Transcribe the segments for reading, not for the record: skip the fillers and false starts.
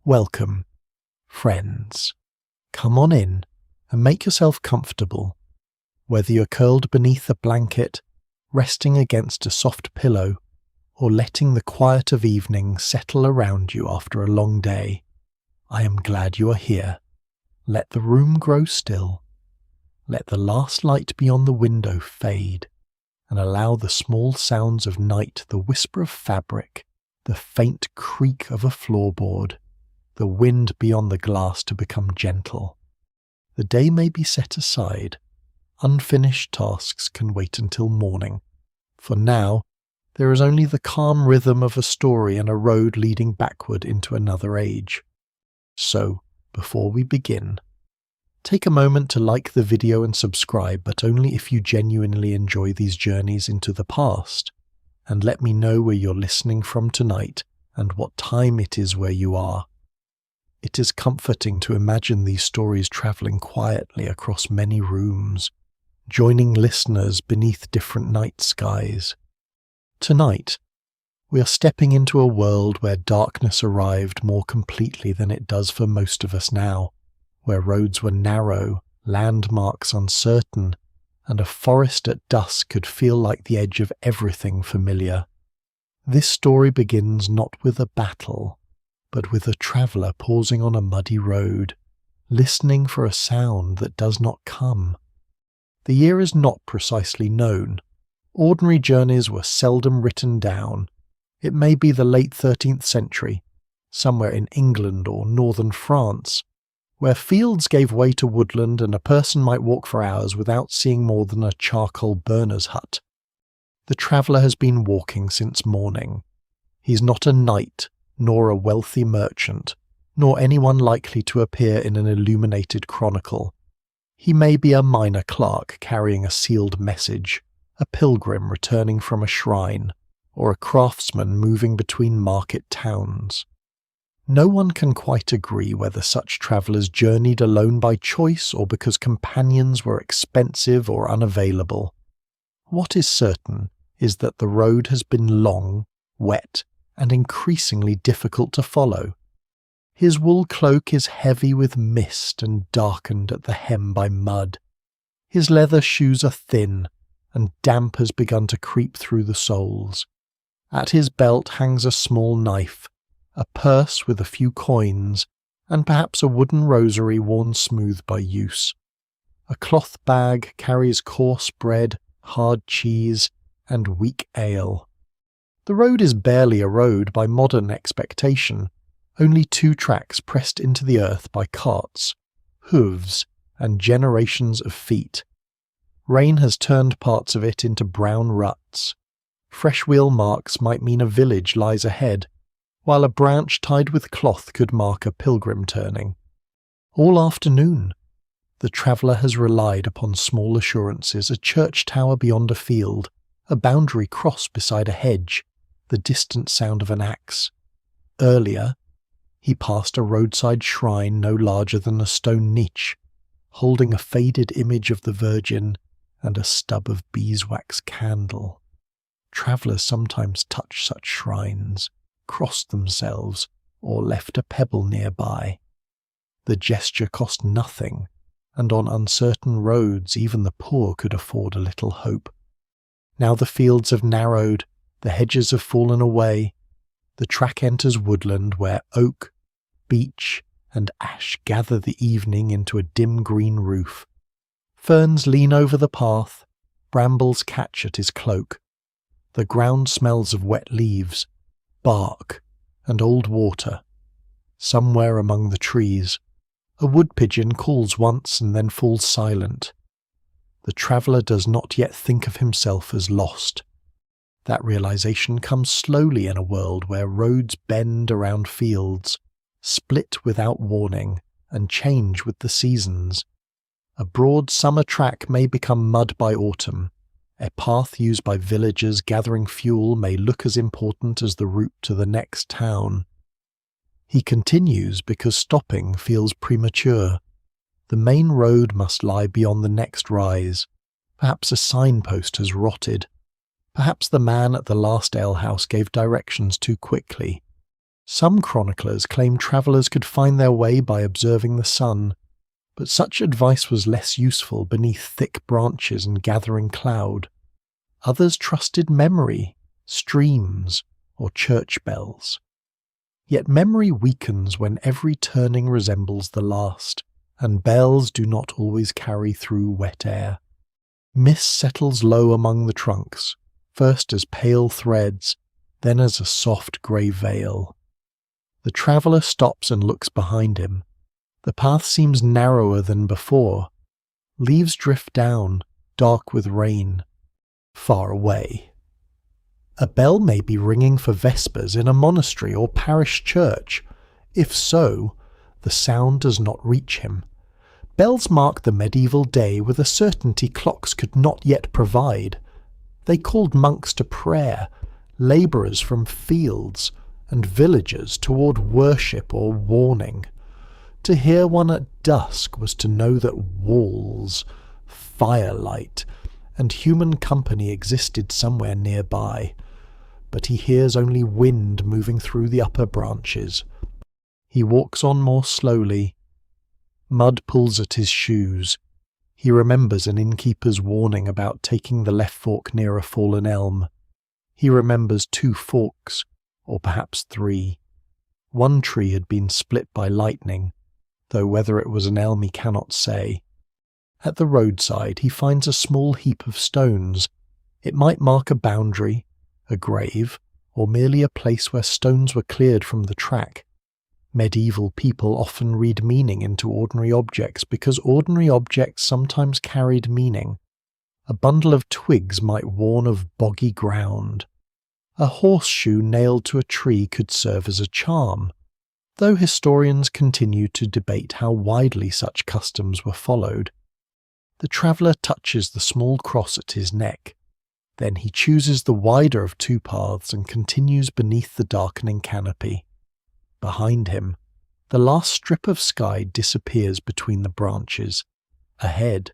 Welcome, friends. Come on in and make yourself comfortable. Whether you're curled beneath a blanket, resting against a soft pillow, or letting the quiet of evening settle around you after a long day, I am glad you are here. Let the room grow still. Let the last light beyond the window fade, and allow the small sounds of night, the whisper of fabric, the faint creak of a floorboard, the wind beyond the glass to become gentle. The day may be set aside. Unfinished tasks can wait until morning. For now, there is only the calm rhythm of a story and a road leading backward into another age. So, before we begin, take a moment to like the video and subscribe, but only if you genuinely enjoy these journeys into the past, and let me know where you're listening from tonight and what time it is where you are. It is comforting to imagine these stories travelling quietly across many rooms, joining listeners beneath different night skies. Tonight, we are stepping into a world where darkness arrived more completely than it does for most of us now, where roads were narrow, landmarks uncertain, and a forest at dusk could feel like the edge of everything familiar. This story begins not with a battle, but with a traveller pausing on a muddy road, listening for a sound that does not come. The year is not precisely known. Ordinary journeys were seldom written down. It may be the late 13th century, somewhere in England or northern France, where fields gave way to woodland and a person might walk for hours without seeing more than a charcoal burner's hut. The traveller has been walking since morning. He's not a knight, nor a wealthy merchant, nor anyone likely to appear in an illuminated chronicle. He may be a minor clerk carrying a sealed message, a pilgrim returning from a shrine, or a craftsman moving between market towns. No one can quite agree whether such travellers journeyed alone by choice or because companions were expensive or unavailable. What is certain is that the road has been long, wet, and increasingly difficult to follow. His wool cloak is heavy with mist and darkened at the hem by mud. His leather shoes are thin, and damp has begun to creep through the soles. At his belt hangs a small knife, a purse with a few coins, and perhaps a wooden rosary worn smooth by use. A cloth bag carries coarse bread, hard cheese, and weak ale. The road is barely a road by modern expectation, only 2 tracks pressed into the earth by carts, hooves, and generations of feet. Rain has turned parts of it into brown ruts. Fresh wheel marks might mean a village lies ahead, while a branch tied with cloth could mark a pilgrim turning. All afternoon, the traveller has relied upon small assurances, a church tower beyond a field, a boundary cross beside a hedge, the distant sound of an axe. Earlier, he passed a roadside shrine no larger than a stone niche, holding a faded image of the Virgin and a stub of beeswax candle. Travellers sometimes touched such shrines, crossed themselves, or left a pebble nearby. The gesture cost nothing, and on uncertain roads even the poor could afford a little hope. Now the fields have narrowed, the hedges have fallen away. The track enters woodland where oak, beech, and ash gather the evening into a dim green roof. Ferns lean over the path, brambles catch at his cloak. The ground smells of wet leaves, bark, and old water. Somewhere among the trees, a wood pigeon calls once and then falls silent. The traveller does not yet think of himself as lost. That realization comes slowly in a world where roads bend around fields, split without warning, and change with the seasons. A broad summer track may become mud by autumn. A path used by villagers gathering fuel may look as important as the route to the next town. He continues because stopping feels premature. The main road must lie beyond the next rise. Perhaps a signpost has rotted. Perhaps the man at the last alehouse gave directions too quickly. Some chroniclers claim travellers could find their way by observing the sun, but such advice was less useful beneath thick branches and gathering cloud. Others trusted memory, streams, or church bells. Yet memory weakens when every turning resembles the last, and bells do not always carry through wet air. Mist settles low among the trunks, first as pale threads, then as a soft grey veil. The traveller stops and looks behind him. The path seems narrower than before. Leaves drift down, dark with rain. Far away. A bell may be ringing for vespers in a monastery or parish church. If so, the sound does not reach him. Bells mark the medieval day with a certainty clocks could not yet provide. They called monks to prayer, labourers from fields, and villagers toward worship or warning. To hear one at dusk was to know that walls, firelight, and human company existed somewhere nearby, but he hears only wind moving through the upper branches. He walks on more slowly. Mud pulls at his shoes. He remembers an innkeeper's warning about taking the left fork near a fallen elm. He remembers 2 forks, or perhaps 3. One tree had been split by lightning, though whether it was an elm he cannot say. At the roadside he finds a small heap of stones. It might mark a boundary, a grave, or merely a place where stones were cleared from the track. Medieval people often read meaning into ordinary objects because ordinary objects sometimes carried meaning. A bundle of twigs might warn of boggy ground. A horseshoe nailed to a tree could serve as a charm, though historians continue to debate how widely such customs were followed. The traveller touches the small cross at his neck. Then he chooses the wider of 2 paths and continues beneath the darkening canopy. Behind him, the last strip of sky disappears between the branches. Ahead,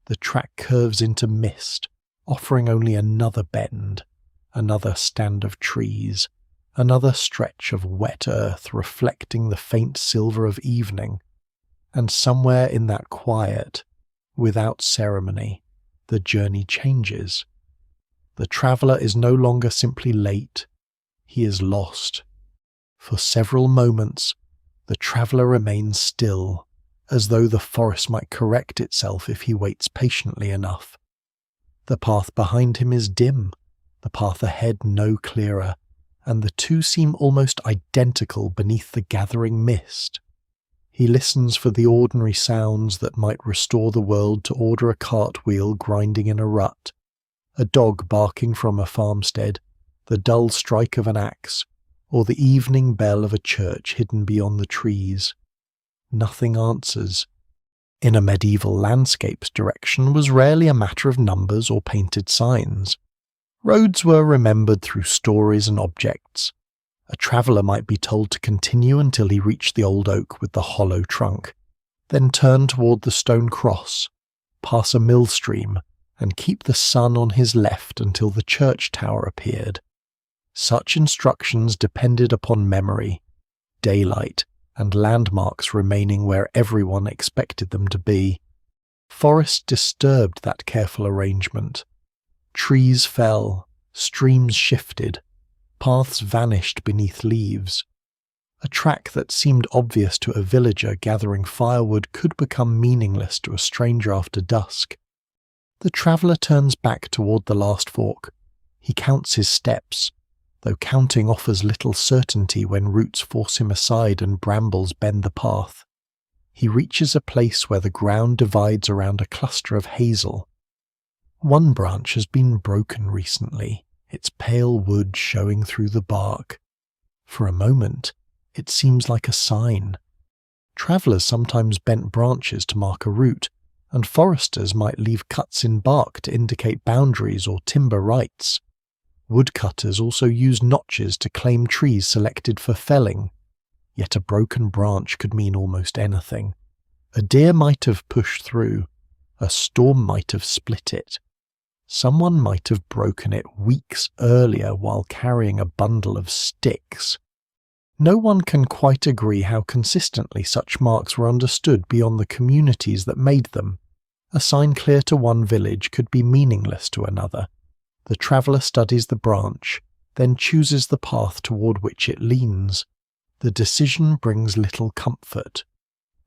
the track curves into mist, offering only another bend, another stand of trees, another stretch of wet earth reflecting the faint silver of evening, and somewhere in that quiet, without ceremony, the journey changes. The traveller is no longer simply late, he is lost. For several moments, the traveller remains still, as though the forest might correct itself if he waits patiently enough. The path behind him is dim, the path ahead no clearer, and the 2 seem almost identical beneath the gathering mist. He listens for the ordinary sounds that might restore the world to order, a cartwheel grinding in a rut, a dog barking from a farmstead, the dull strike of an axe, or the evening bell of a church hidden beyond the trees. Nothing answers. In a medieval landscape, direction was rarely a matter of numbers or painted signs. Roads were remembered through stories and objects. A traveller might be told to continue until he reached the old oak with the hollow trunk, then turn toward the stone cross, pass a mill stream, and keep the sun on his left until the church tower appeared. Such instructions depended upon memory, daylight, and landmarks remaining where everyone expected them to be. Forest disturbed that careful arrangement. Trees fell, streams shifted, paths vanished beneath leaves. A track that seemed obvious to a villager gathering firewood could become meaningless to a stranger after dusk. The traveller turns back toward the last fork. He counts his steps, though counting offers little certainty when roots force him aside and brambles bend the path. He reaches a place where the ground divides around a cluster of hazel. One branch has been broken recently, its pale wood showing through the bark. For a moment, it seems like a sign. Travellers sometimes bent branches to mark a route, and foresters might leave cuts in bark to indicate boundaries or timber rights. Woodcutters also used notches to claim trees selected for felling, yet a broken branch could mean almost anything. A deer might have pushed through, a storm might have split it. Someone might have broken it weeks earlier while carrying a bundle of sticks. No one can quite agree how consistently such marks were understood beyond the communities that made them. A sign clear to one village could be meaningless to another. The traveller studies the branch, then chooses the path toward which it leans. The decision brings little comfort.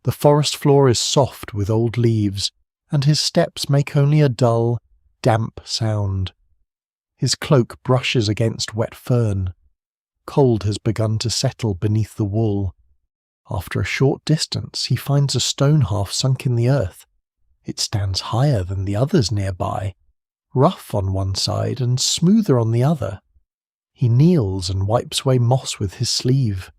The forest floor is soft with old leaves, and his steps make only a dull, damp sound. His cloak brushes against wet fern. Cold has begun to settle beneath the wool. After a short distance he finds a stone half sunk in the earth. It stands higher than the others nearby, rough on one side and smoother on the other. He kneels and wipes away moss with his sleeve.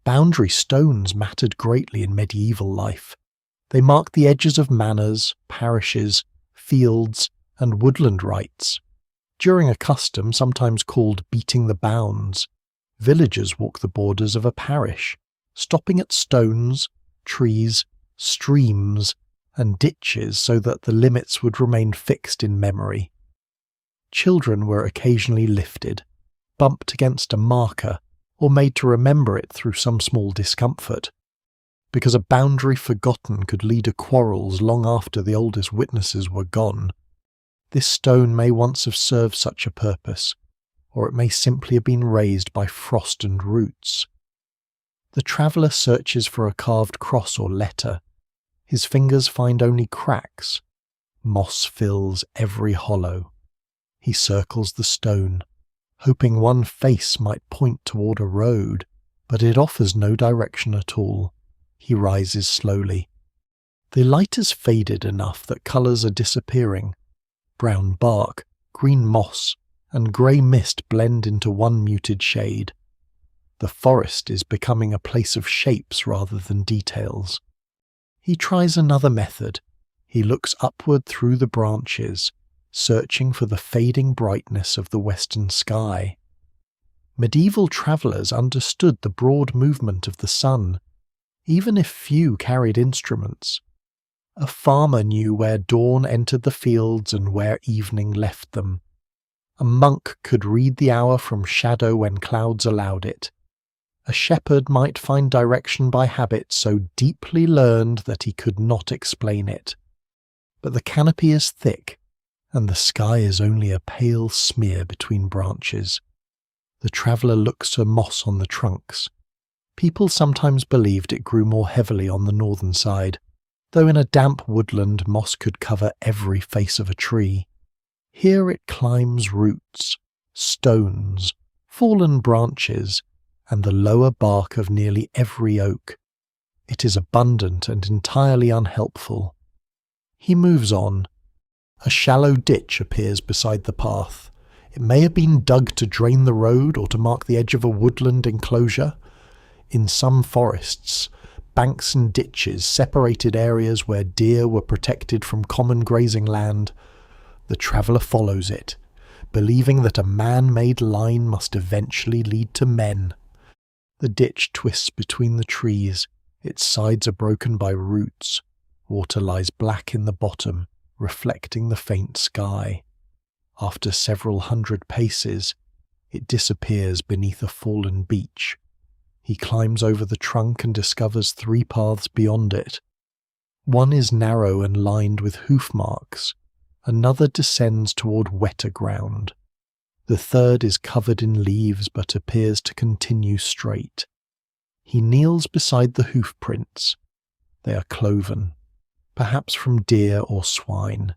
Boundary stones mattered greatly in medieval life. They marked the edges of manors, parishes, fields, and woodland rights. During a custom sometimes called beating the bounds, villagers walk the borders of a parish, stopping at stones, trees, streams, and ditches so that the limits would remain fixed in memory. Children were occasionally lifted, bumped against a marker, or made to remember it through some small discomfort, because a boundary forgotten could lead to quarrels long after the oldest witnesses were gone. This stone may once have served such a purpose, or it may simply have been raised by frost and roots. The traveller searches for a carved cross or letter. His fingers find only cracks. Moss fills every hollow. He circles the stone, hoping one face might point toward a road, but it offers no direction at all. He rises slowly. The light has faded enough that colours are disappearing. Brown bark, green moss, and grey mist blend into one muted shade. The forest is becoming a place of shapes rather than details. He tries another method. He looks upward through the branches, searching for the fading brightness of the western sky. Medieval travellers understood the broad movement of the sun, even if few carried instruments. A farmer knew where dawn entered the fields and where evening left them. A monk could read the hour from shadow when clouds allowed it. A shepherd might find direction by habit so deeply learned that he could not explain it. But the canopy is thick, and the sky is only a pale smear between branches. The traveller looks for moss on the trunks. People sometimes believed it grew more heavily on the northern side, though in a damp woodland moss could cover every face of a tree. Here it climbs roots, stones, fallen branches, and the lower bark of nearly every oak. It is abundant and entirely unhelpful. He moves on. A shallow ditch appears beside the path. It may have been dug to drain the road or to mark the edge of a woodland enclosure. In some forests, banks and ditches separated areas where deer were protected from common grazing land. The traveller follows it, believing that a man-made line must eventually lead to men. The ditch twists between the trees. Its sides are broken by roots. Water lies black in the bottom, reflecting the faint sky. After several hundred paces, it disappears beneath a fallen beech. He climbs over the trunk and discovers 3 paths beyond it. One is narrow and lined with hoof marks. Another descends toward wetter ground. The third is covered in leaves but appears to continue straight. He kneels beside the hoof prints. They are cloven, perhaps from deer or swine.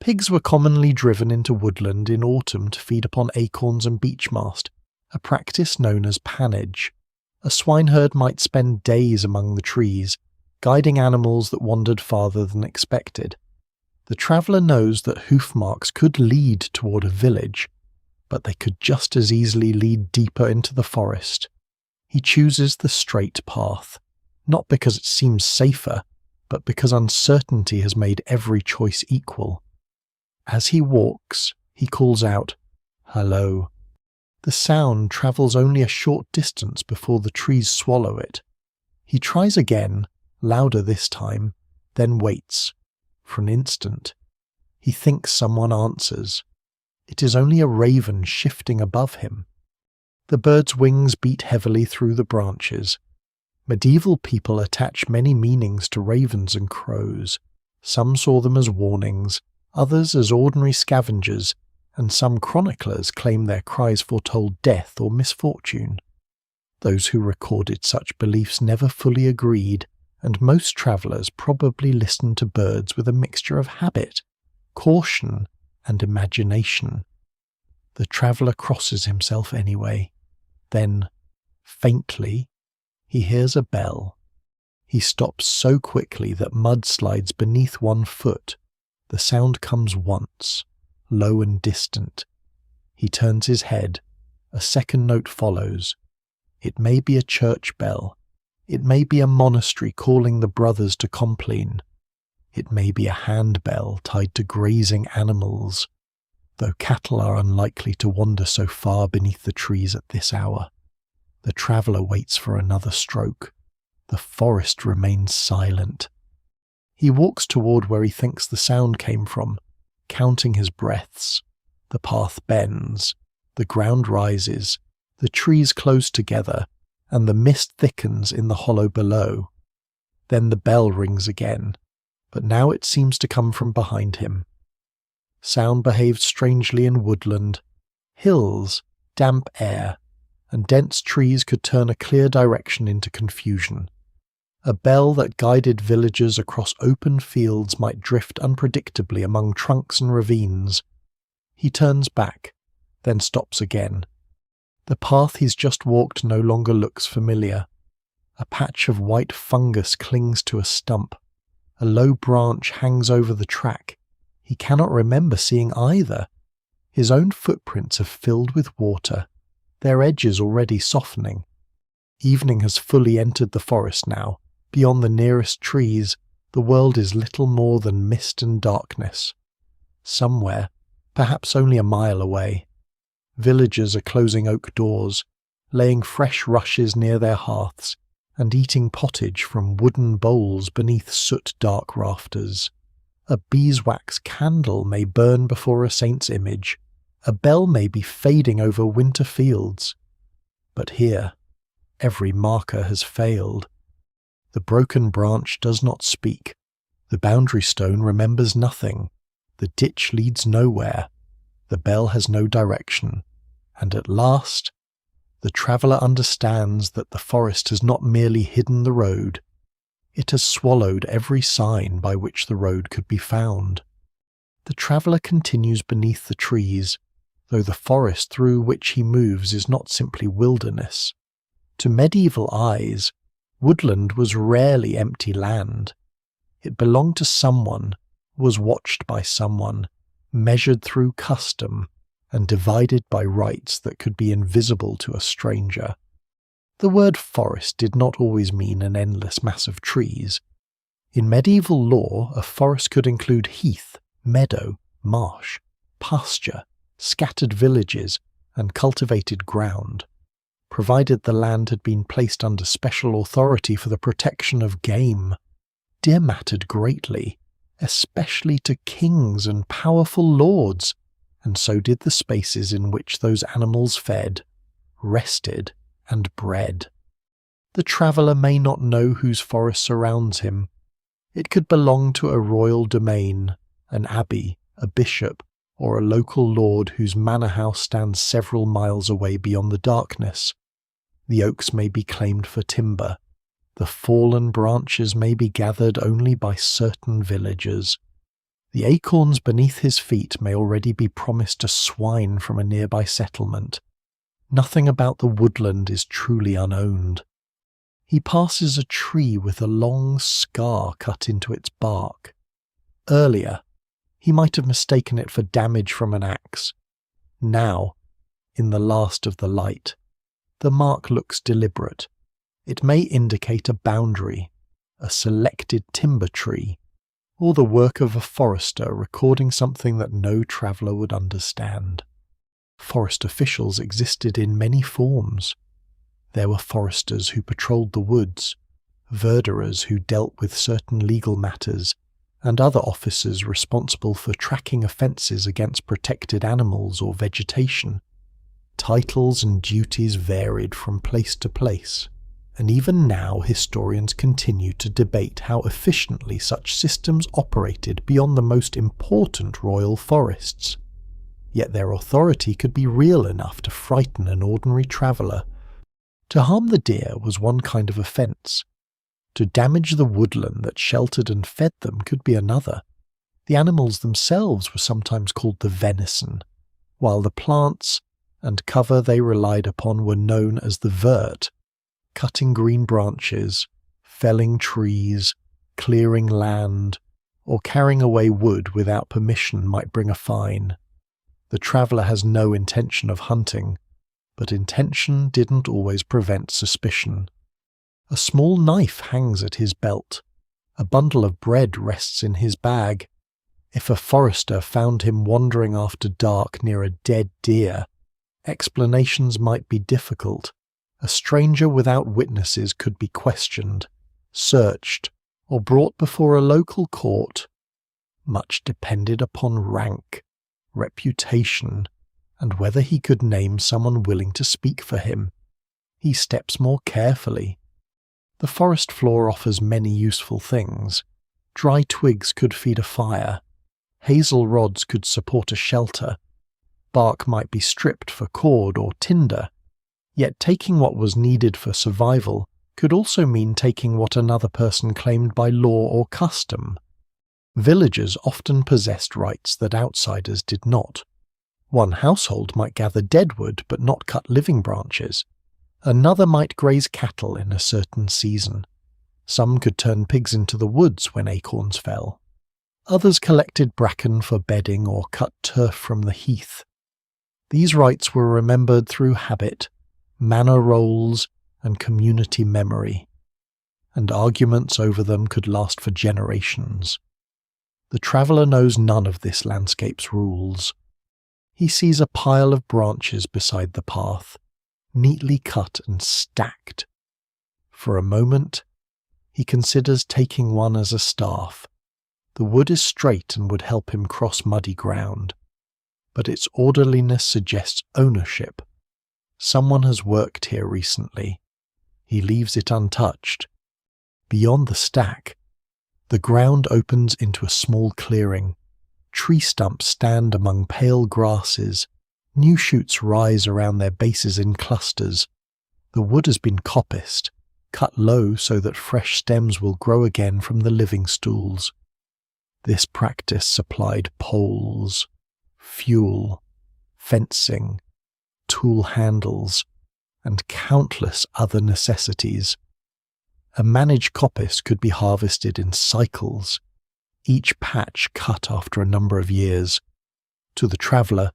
Pigs were commonly driven into woodland in autumn to feed upon acorns and beech mast, a practice known as pannage. A swineherd might spend days among the trees, guiding animals that wandered farther than expected. The traveller knows that hoof marks could lead toward a village, but they could just as easily lead deeper into the forest. He chooses the straight path, not because it seems safer, but because uncertainty has made every choice equal. As he walks, he calls out, "Hello." The sound travels only a short distance before the trees swallow it. He tries again, louder this time, then waits. For an instant, he thinks someone answers. It is only a raven shifting above him. The bird's wings beat heavily through the branches. Medieval people attach many meanings to ravens and crows. Some saw them as warnings, others as ordinary scavengers, and some chroniclers claim their cries foretold death or misfortune. Those who recorded such beliefs never fully agreed, and most travellers probably listened to birds with a mixture of habit, caution, and imagination. The traveller crosses himself anyway. Then, faintly, he hears a bell. He stops so quickly that mud slides beneath one foot. The sound comes once, low and distant. He turns his head. A second note follows. It may be a church bell. It may be a monastery calling the brothers to Compline. It may be a handbell tied to grazing animals, though cattle are unlikely to wander so far beneath the trees at this hour. The traveller waits for another stroke. The forest remains silent. He walks toward where he thinks the sound came from, counting his breaths. The path bends, the ground rises, the trees close together, and the mist thickens in the hollow below. Then the bell rings again, but now it seems to come from behind him. Sound behaved strangely in woodland. Hills, damp air, and dense trees could turn a clear direction into confusion. A bell that guided villagers across open fields might drift unpredictably among trunks and ravines. He turns back, then stops again. The path he's just walked no longer looks familiar. A patch of white fungus clings to a stump. A low branch hangs over the track. He cannot remember seeing either. His own footprints have filled with water, their edges already softening. Evening has fully entered the forest now. Beyond the nearest trees, the world is little more than mist and darkness. Somewhere, perhaps only a mile away, villagers are closing oak doors, laying fresh rushes near their hearths, and eating pottage from wooden bowls beneath soot-dark rafters. A beeswax candle may burn before a saint's image. A bell may be fading over winter fields. But here, every marker has failed. The broken branch does not speak. The boundary stone remembers nothing. The ditch leads nowhere. The bell has no direction. And at last, the traveller understands that the forest has not merely hidden the road. It has swallowed every sign by which the road could be found. The traveller continues beneath the trees, though the forest through which he moves is not simply wilderness. To medieval eyes, woodland was rarely empty land. It belonged to someone, was watched by someone, measured through custom, and divided by rights that could be invisible to a stranger. The word forest did not always mean an endless mass of trees. In medieval law, a forest could include heath, meadow, marsh, pasture, scattered villages, and cultivated ground, provided the land had been placed under special authority for the protection of game. Deer mattered greatly, especially to kings and powerful lords, and so did the spaces in which those animals fed, rested, and bred. The traveller may not know whose forest surrounds him. It could belong to a royal domain, an abbey, a bishop, or a local lord whose manor house stands several miles away beyond the darkness. The oaks may be claimed for timber. The fallen branches may be gathered only by certain villagers. The acorns beneath his feet may already be promised to swine from a nearby settlement. Nothing about the woodland is truly unowned. He passes a tree with a long scar cut into its bark. Earlier, he might have mistaken it for damage from an axe. Now, in the last of the light, the mark looks deliberate. It may indicate a boundary, a selected timber tree, or the work of a forester recording something that no traveller would understand. Forest officials existed in many forms. There were foresters who patrolled the woods, verderers who dealt with certain legal matters, and other officers responsible for tracking offences against protected animals or vegetation. Titles and duties varied from place to place, and even now historians continue to debate how efficiently such systems operated beyond the most important royal forests. Yet their authority could be real enough to frighten an ordinary traveller. To harm the deer was one kind of offence. To damage the woodland that sheltered and fed them could be another. The animals themselves were sometimes called the venison, while the plants and cover they relied upon were known as the vert. Cutting green branches, felling trees, clearing land, or carrying away wood without permission might bring a fine. The traveller has no intention of hunting, but intention didn't always prevent suspicion. A small knife hangs at his belt. A bundle of bread rests in his bag. If a forester found him wandering after dark near a dead deer, explanations might be difficult. A stranger without witnesses could be questioned, searched, or brought before a local court. Much depended upon rank, reputation, and whether he could name someone willing to speak for him. He steps more carefully. The forest floor offers many useful things. Dry twigs could feed a fire. Hazel rods could support a shelter. Bark might be stripped for cord or tinder. Yet taking what was needed for survival could also mean taking what another person claimed by law or custom. Villagers often possessed rights that outsiders did not. One household might gather deadwood but not cut living branches. Another might graze cattle in a certain season. Some could turn pigs into the woods when acorns fell. Others collected bracken for bedding or cut turf from the heath. These rights were remembered through habit, manor rolls, and community memory, and arguments over them could last for generations. The traveller knows none of this landscape's rules. He sees a pile of branches beside the path, neatly cut and stacked. For a moment, he considers taking one as a staff. The wood is straight and would help him cross muddy ground, but its orderliness suggests ownership. Someone has worked here recently. He leaves it untouched. Beyond the stack, the ground opens into a small clearing. Tree stumps stand among pale grasses. New shoots rise around their bases in clusters. The wood has been coppiced, cut low so that fresh stems will grow again from the living stools. This practice supplied poles, fuel, fencing, tool handles, and countless other necessities. A managed coppice could be harvested in cycles, each patch cut after a number of years. To the traveller,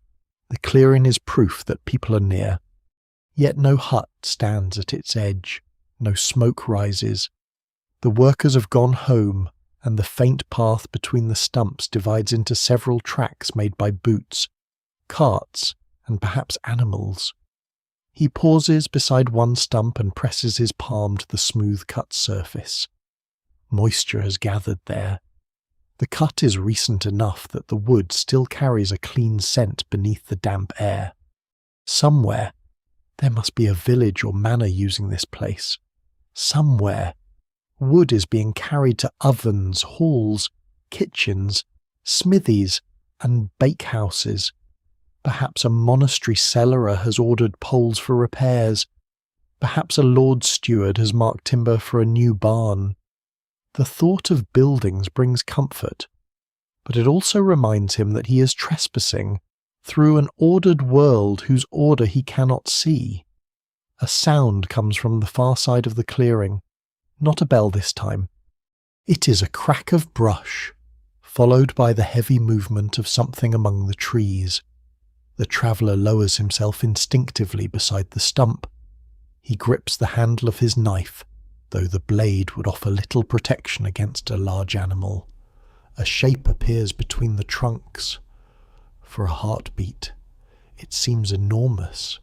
the clearing is proof that people are near. Yet no hut stands at its edge, no smoke rises. The workers have gone home, and the faint path between the stumps divides into several tracks made by boots, carts, and perhaps animals. He pauses beside one stump and presses his palm to the smooth-cut surface. Moisture has gathered there. The cut is recent enough that the wood still carries a clean scent beneath the damp air. Somewhere, there must be a village or manor using this place. Somewhere, wood is being carried to ovens, halls, kitchens, smithies, and bakehouses. Perhaps a monastery cellarer has ordered poles for repairs. Perhaps a lord steward has marked timber for a new barn. The thought of buildings brings comfort, but it also reminds him that he is trespassing through an ordered world whose order he cannot see. A sound comes from the far side of the clearing, not a bell this time. It is a crack of brush, followed by the heavy movement of something among the trees. The traveller lowers himself instinctively beside the stump. He grips the handle of his knife, though the blade would offer little protection against a large animal. A shape appears between the trunks. For a heartbeat, it seems enormous.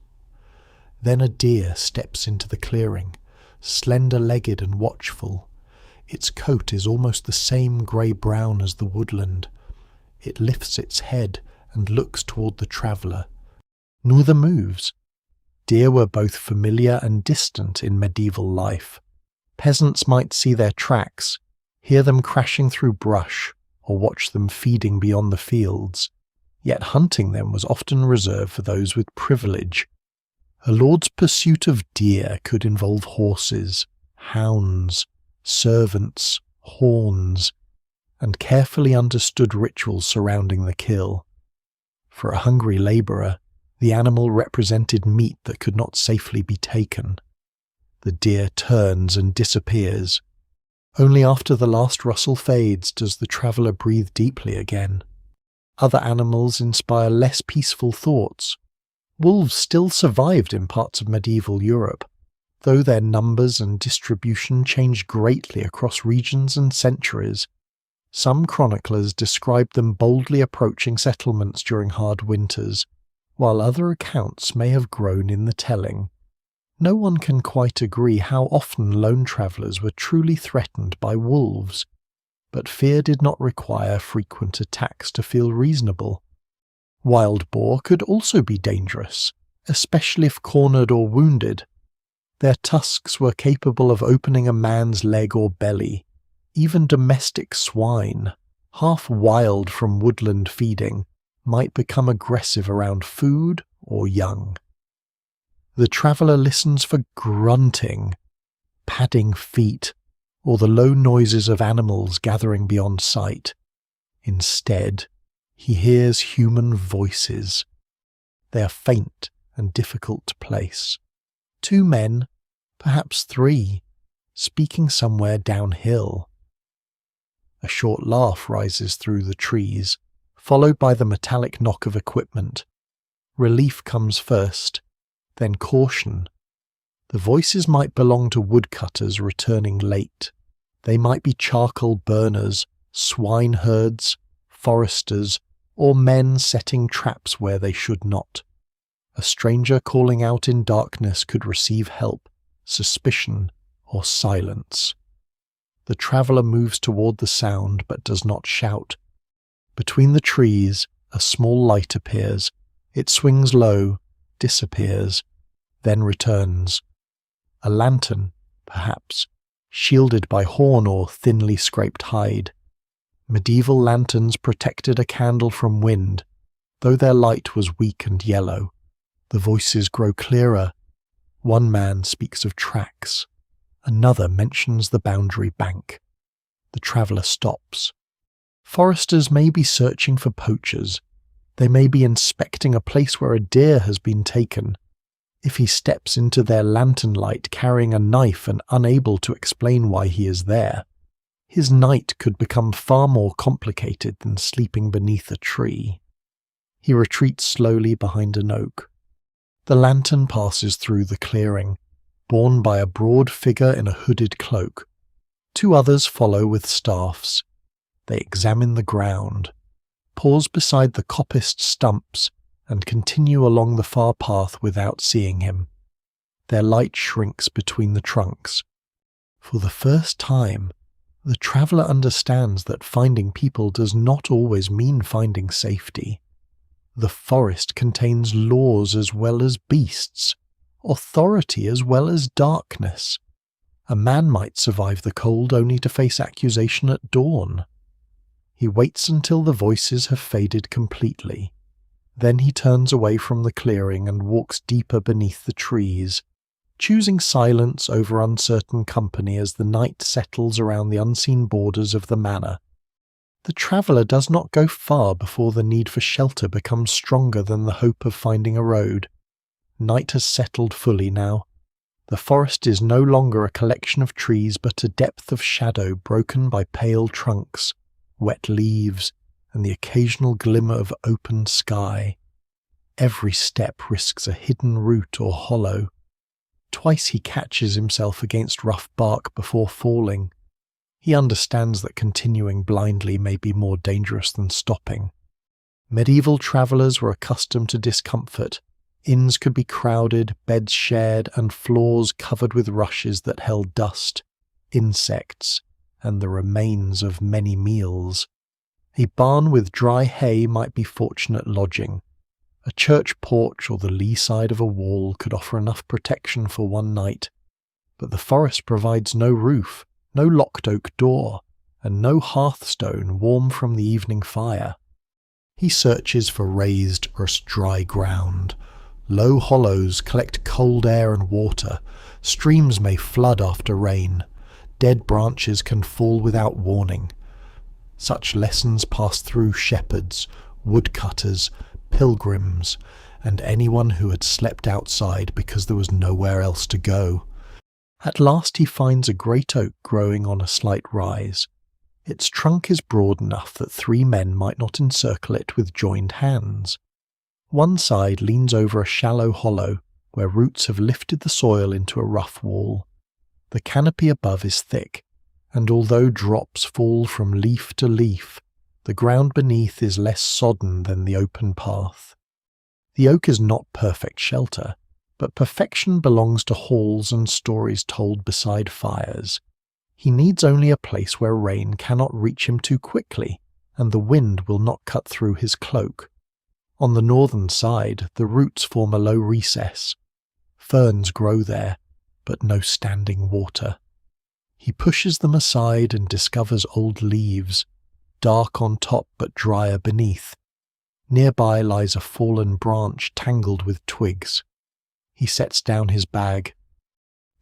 Then a deer steps into the clearing, slender-legged and watchful. Its coat is almost the same grey-brown as the woodland. It lifts its head and looks toward the traveller. Neither moves, Deer were both familiar and distant in medieval life. Peasants might see their tracks, hear them crashing through brush, or watch them feeding beyond the fields, yet hunting them was often reserved for those with privilege. A lord's pursuit of deer could involve horses, hounds, servants, horns, and carefully understood rituals surrounding the kill. For a hungry labourer, the animal represented meat that could not safely be taken. The deer turns and disappears. Only after the last rustle fades does the traveller breathe deeply again. Other animals inspire less peaceful thoughts. Wolves still survived in parts of medieval Europe, though their numbers and distribution changed greatly across regions and centuries. Some chroniclers describe them boldly approaching settlements during hard winters, while other accounts may have grown in the telling. No one can quite agree how often lone travellers were truly threatened by wolves, but fear did not require frequent attacks to feel reasonable. Wild boar could also be dangerous, especially if cornered or wounded. Their tusks were capable of opening a man's leg or belly. Even domestic swine, half wild from woodland feeding, might become aggressive around food or young. The traveller listens for grunting, padding feet, or the low noises of animals gathering beyond sight. Instead, he hears human voices. They are faint and difficult to place. 2 men, perhaps 3, speaking somewhere downhill. A short laugh rises through the trees, followed by the metallic knock of equipment. Relief comes first, then caution. The voices might belong to woodcutters returning late. They might be charcoal burners, swineherds, foresters, or men setting traps where they should not. A stranger calling out in darkness could receive help, suspicion, or silence. The traveller moves toward the sound but does not shout. Between the trees, a small light appears. It swings low, disappears, then returns. A lantern, perhaps, shielded by horn or thinly scraped hide. Medieval lanterns protected a candle from wind, though their light was weak and yellow. The voices grow clearer. One man speaks of tracks. Another mentions the boundary bank. The traveller stops. Foresters may be searching for poachers. They may be inspecting a place where a deer has been taken. If he steps into their lantern light carrying a knife and unable to explain why he is there, his night could become far more complicated than sleeping beneath a tree. He retreats slowly behind an oak. The lantern passes through the clearing, borne by a broad figure in a hooded cloak. 2 others follow with staffs. They examine the ground, pause beside the coppiced stumps, and continue along the far path without seeing him. Their light shrinks between the trunks. For the first time, the traveller understands that finding people does not always mean finding safety. The forest contains laws as well as beasts, authority as well as darkness. A man might survive the cold only to face accusation at dawn. He waits until the voices have faded completely. Then he turns away from the clearing and walks deeper beneath the trees, choosing silence over uncertain company as the night settles around the unseen borders of the manor. The traveller does not go far before the need for shelter becomes stronger than the hope of finding a road. Night has settled fully now. The forest is no longer a collection of trees but a depth of shadow broken by pale trunks, wet leaves, and the occasional glimmer of open sky. Every step risks a hidden root or hollow. Twice he catches himself against rough bark before falling. He understands that continuing blindly may be more dangerous than stopping. Medieval travellers were accustomed to discomfort. Inns could be crowded, beds shared, and floors covered with rushes that held dust, insects, and the remains of many meals. A barn with dry hay might be fortunate lodging. A church porch or the lee side of a wall could offer enough protection for one night, but the forest provides no roof, no locked oak door, and no hearthstone warm from the evening fire. He searches for raised or dry ground. Low hollows collect cold air and water. Streams may flood after rain. Dead branches can fall without warning. Such lessons pass through shepherds, woodcutters, pilgrims, and anyone who had slept outside because there was nowhere else to go. At last he finds a great oak growing on a slight rise. Its trunk is broad enough that 3 men might not encircle it with joined hands. One side leans over a shallow hollow where roots have lifted the soil into a rough wall. The canopy above is thick, and although drops fall from leaf to leaf, the ground beneath is less sodden than the open path. The oak is not perfect shelter, but perfection belongs to halls and stories told beside fires. He needs only a place where rain cannot reach him too quickly, and the wind will not cut through his cloak. On the northern side, the roots form a low recess. Ferns grow there, but no standing water. He pushes them aside and discovers old leaves, dark on top but drier beneath. Nearby lies a fallen branch tangled with twigs. He sets down his bag.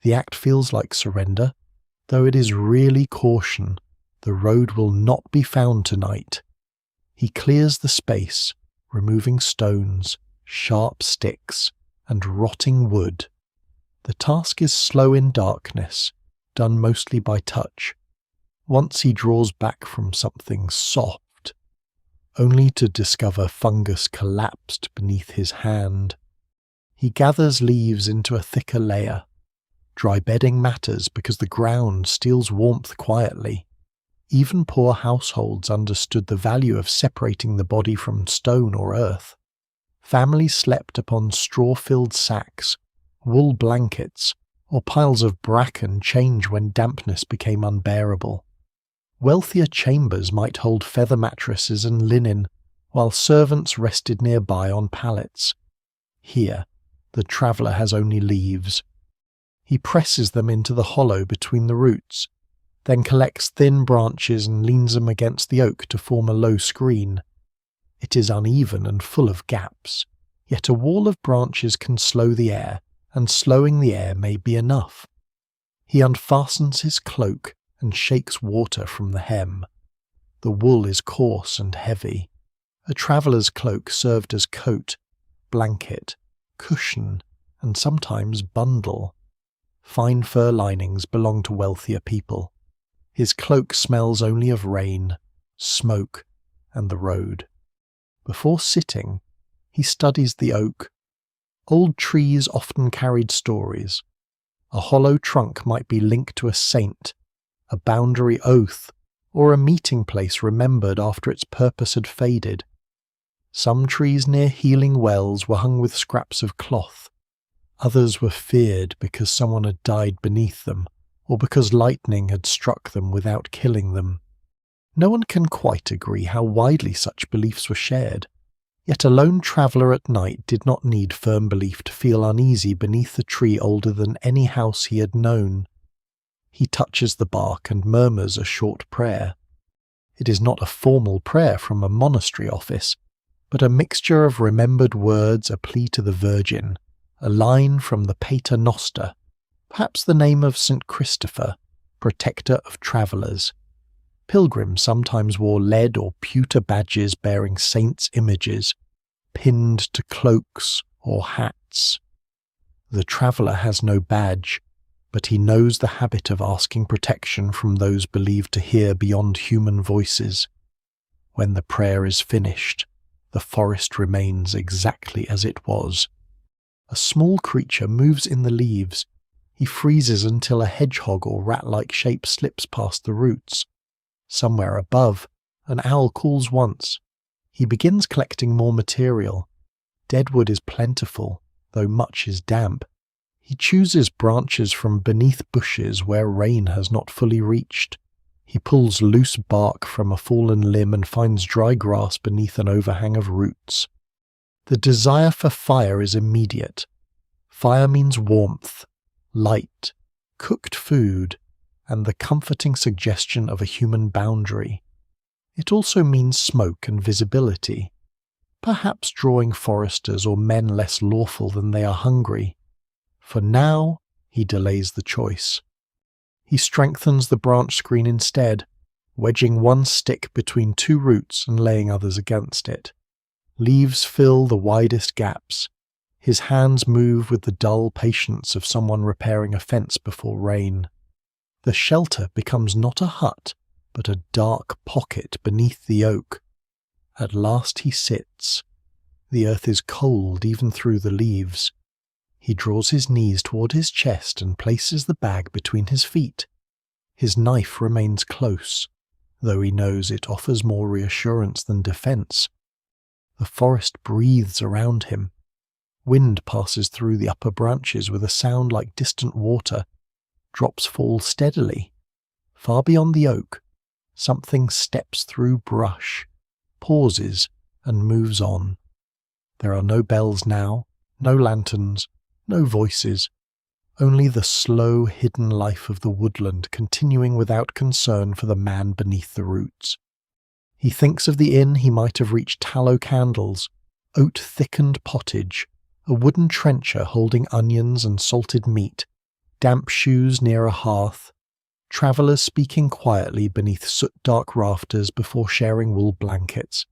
The act feels like surrender, though it is really caution. The road will not be found tonight. He clears the space, removing stones, sharp sticks, and rotting wood. The task is slow in darkness, done mostly by touch. Once he draws back from something soft, only to discover fungus collapsed beneath his hand. He gathers leaves into a thicker layer. Dry bedding matters because the ground steals warmth quietly. Even poor households understood the value of separating the body from stone or earth. Families slept upon straw-filled sacks, wool blankets, or piles of bracken change when dampness became unbearable. Wealthier chambers might hold feather mattresses and linen, while servants rested nearby on pallets. Here, the traveller has only leaves. He presses them into the hollow between the roots, then collects thin branches and leans them against the oak to form a low screen. It is uneven and full of gaps, yet a wall of branches can slow the air, and slowing the air may be enough. He unfastens his cloak and shakes water from the hem. The wool is coarse and heavy. A traveller's cloak served as coat, blanket, cushion, and sometimes bundle. Fine fur linings belong to wealthier people. His cloak smells only of rain, smoke, and the road. Before sitting, he studies the oak. Old trees often carried stories. A hollow trunk might be linked to a saint, a boundary oath, or a meeting place remembered after its purpose had faded. Some trees near healing wells were hung with scraps of cloth. Others were feared because someone had died beneath them, or because lightning had struck them without killing them. No one can quite agree how widely such beliefs were shared. Yet a lone traveller at night did not need firm belief to feel uneasy beneath a tree older than any house he had known. He touches the bark and murmurs a short prayer. It is not a formal prayer from a monastery office, but a mixture of remembered words, a plea to the Virgin, a line from the Pater Noster, perhaps the name of St. Christopher, protector of travellers. Pilgrims sometimes wore lead or pewter badges bearing saints' images, pinned to cloaks or hats. The traveller has no badge, but he knows the habit of asking protection from those believed to hear beyond human voices. When the prayer is finished, the forest remains exactly as it was. A small creature moves in the leaves. He freezes until a hedgehog or rat-like shape slips past the roots. Somewhere above, an owl calls once. He begins collecting more material. Deadwood is plentiful, though much is damp. He chooses branches from beneath bushes where rain has not fully reached. He pulls loose bark from a fallen limb and finds dry grass beneath an overhang of roots. The desire for fire is immediate. Fire means warmth, light, cooked food, and the comforting suggestion of a human boundary. It also means smoke and visibility, perhaps drawing foresters or men less lawful than they are hungry. For now, he delays the choice. He strengthens the branch screen instead, wedging one stick between two roots and laying others against it. Leaves fill the widest gaps. His hands move with the dull patience of someone repairing a fence before rain. The shelter becomes not a hut, but a dark pocket beneath the oak. At last he sits. The earth is cold even through the leaves. He draws his knees toward his chest and places the bag between his feet. His knife remains close, though he knows it offers more reassurance than defense. The forest breathes around him. Wind passes through the upper branches with a sound like distant water. Drops fall steadily. Far beyond the oak, something steps through brush, pauses, and moves on. There are no bells now, no lanterns, no voices, only the slow, hidden life of the woodland continuing without concern for the man beneath the roots. He thinks of the inn he might have reached tallow candles, oat-thickened pottage, a wooden trencher holding onions and salted meat, damp shoes near a hearth, travellers speaking quietly beneath soot-dark rafters before sharing wool blankets.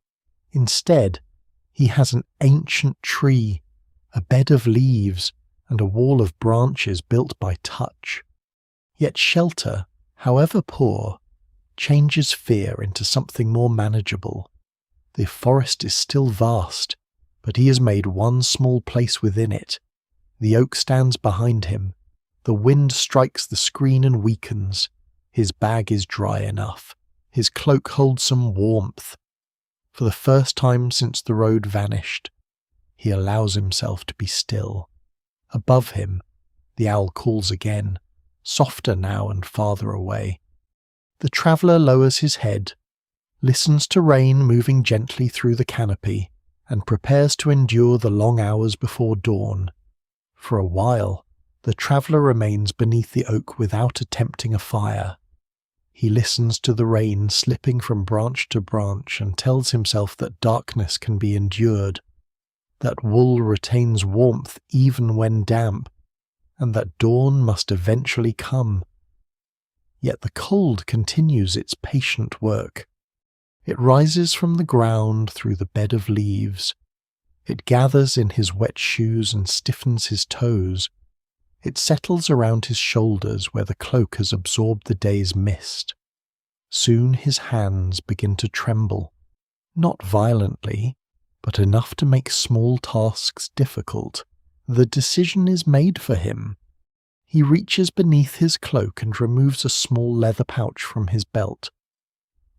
Instead, he has an ancient tree, a bed of leaves, and a wall of branches built by touch. Yet shelter, however poor, changes fear into something more manageable. The forest is still vast, but he has made one small place within it. The oak stands behind him. The wind strikes the screen and weakens. His bag is dry enough. His cloak holds some warmth. For the first time since the road vanished, he allows himself to be still. Above him, the owl calls again, softer now and farther away. The traveller lowers his head, listens to rain moving gently through the canopy, and prepares to endure the long hours before dawn. For a while, the traveller remains beneath the oak without attempting a fire. He listens to the rain slipping from branch to branch and tells himself that darkness can be endured, that wool retains warmth even when damp, and that dawn must eventually come. Yet the cold continues its patient work. It rises from the ground through the bed of leaves. It gathers in his wet shoes and stiffens his toes. It settles around his shoulders where the cloak has absorbed the day's mist. Soon his hands begin to tremble, not violently, but enough to make small tasks difficult. The decision is made for him. He reaches beneath his cloak and removes a small leather pouch from his belt.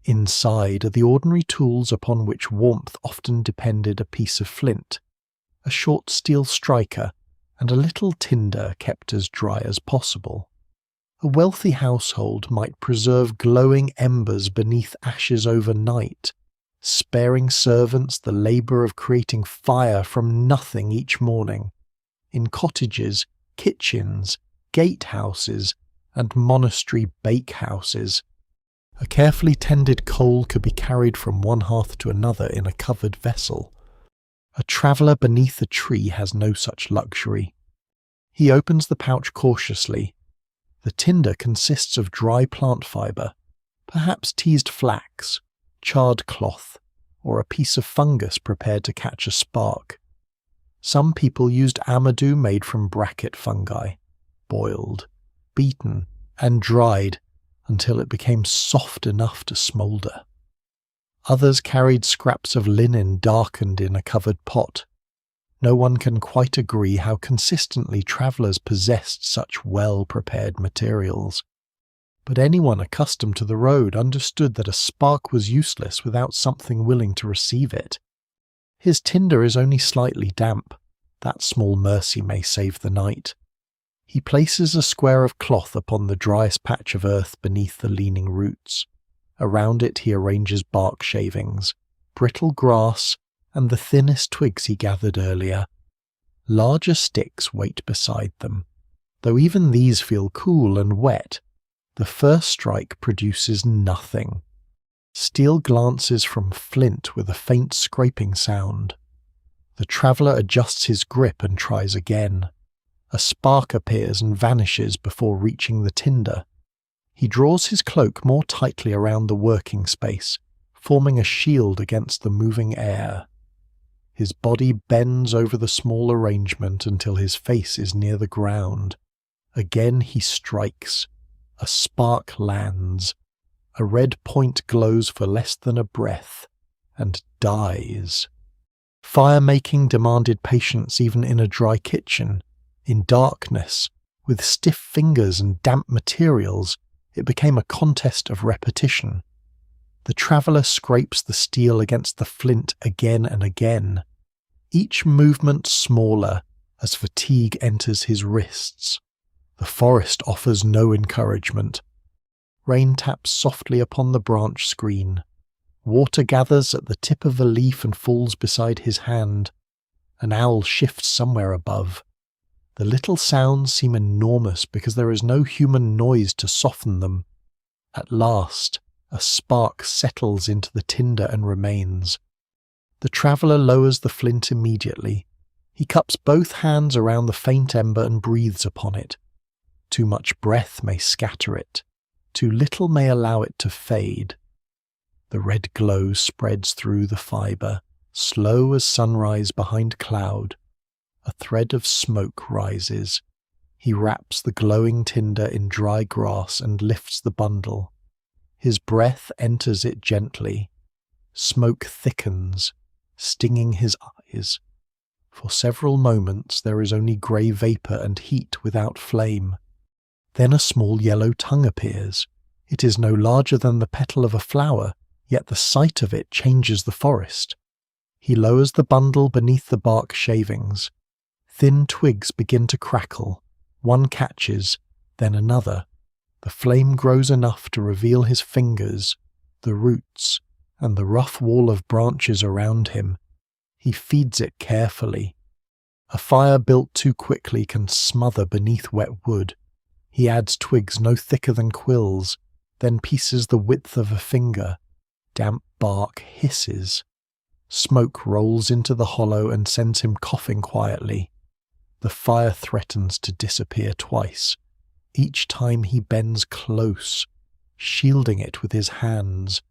Inside are the ordinary tools upon which warmth often depended: a piece of flint, a short steel striker, and a little tinder kept as dry as possible. A wealthy household might preserve glowing embers beneath ashes overnight, sparing servants the labour of creating fire from nothing each morning. In cottages, kitchens, gatehouses, and monastery bakehouses, a carefully tended coal could be carried from one hearth to another in a covered vessel. A traveller beneath a tree has no such luxury. He opens the pouch cautiously. The tinder consists of dry plant fibre, perhaps teased flax, charred cloth, or a piece of fungus prepared to catch a spark. Some people used amadou made from bracket fungi, boiled, beaten, and dried until it became soft enough to smoulder. Others carried scraps of linen darkened in a covered pot. No one can quite agree how consistently travellers possessed such well-prepared materials. But anyone accustomed to the road understood that a spark was useless without something willing to receive it. His tinder is only slightly damp. That small mercy may save the night. He places a square of cloth upon the driest patch of earth beneath the leaning roots. Around it he arranges bark shavings, brittle grass, and the thinnest twigs he gathered earlier. Larger sticks wait beside them. Though even these feel cool and wet, the first strike produces nothing. Steel glances from flint with a faint scraping sound. The traveller adjusts his grip and tries again. A spark appears and vanishes before reaching the tinder. He draws his cloak more tightly around the working space, forming a shield against the moving air. His body bends over the small arrangement until his face is near the ground. Again he strikes. A spark lands. A red point glows for less than a breath, and dies. Fire-making demanded patience even in a dry kitchen. In darkness, with stiff fingers and damp materials, it became a contest of repetition. The traveller scrapes the steel against the flint again and again, each movement smaller as fatigue enters his wrists. The forest offers no encouragement. Rain taps softly upon the branch screen. Water gathers at the tip of a leaf and falls beside his hand. An owl shifts somewhere above. The little sounds seem enormous because there is no human noise to soften them. At last, a spark settles into the tinder and remains. The traveller lowers the flint immediately. He cups both hands around the faint ember and breathes upon it. Too much breath may scatter it. Too little may allow it to fade. The red glow spreads through the fibre, slow as sunrise behind cloud. A thread of smoke rises. He wraps the glowing tinder in dry grass and lifts the bundle. His breath enters it gently. Smoke thickens, stinging his eyes. For several moments there is only grey vapour and heat without flame. Then a small yellow tongue appears. It is no larger than the petal of a flower, yet the sight of it changes the forest. He lowers the bundle beneath the bark shavings. Thin twigs begin to crackle. One catches, then another. The flame grows enough to reveal his fingers, the roots, and the rough wall of branches around him. He feeds it carefully. A fire built too quickly can smother beneath wet wood. He adds twigs no thicker than quills, then pieces the width of a finger. Damp bark hisses. Smoke rolls into the hollow and sends him coughing quietly. The fire threatens to disappear twice. Each time he bends close, shielding it with his hands,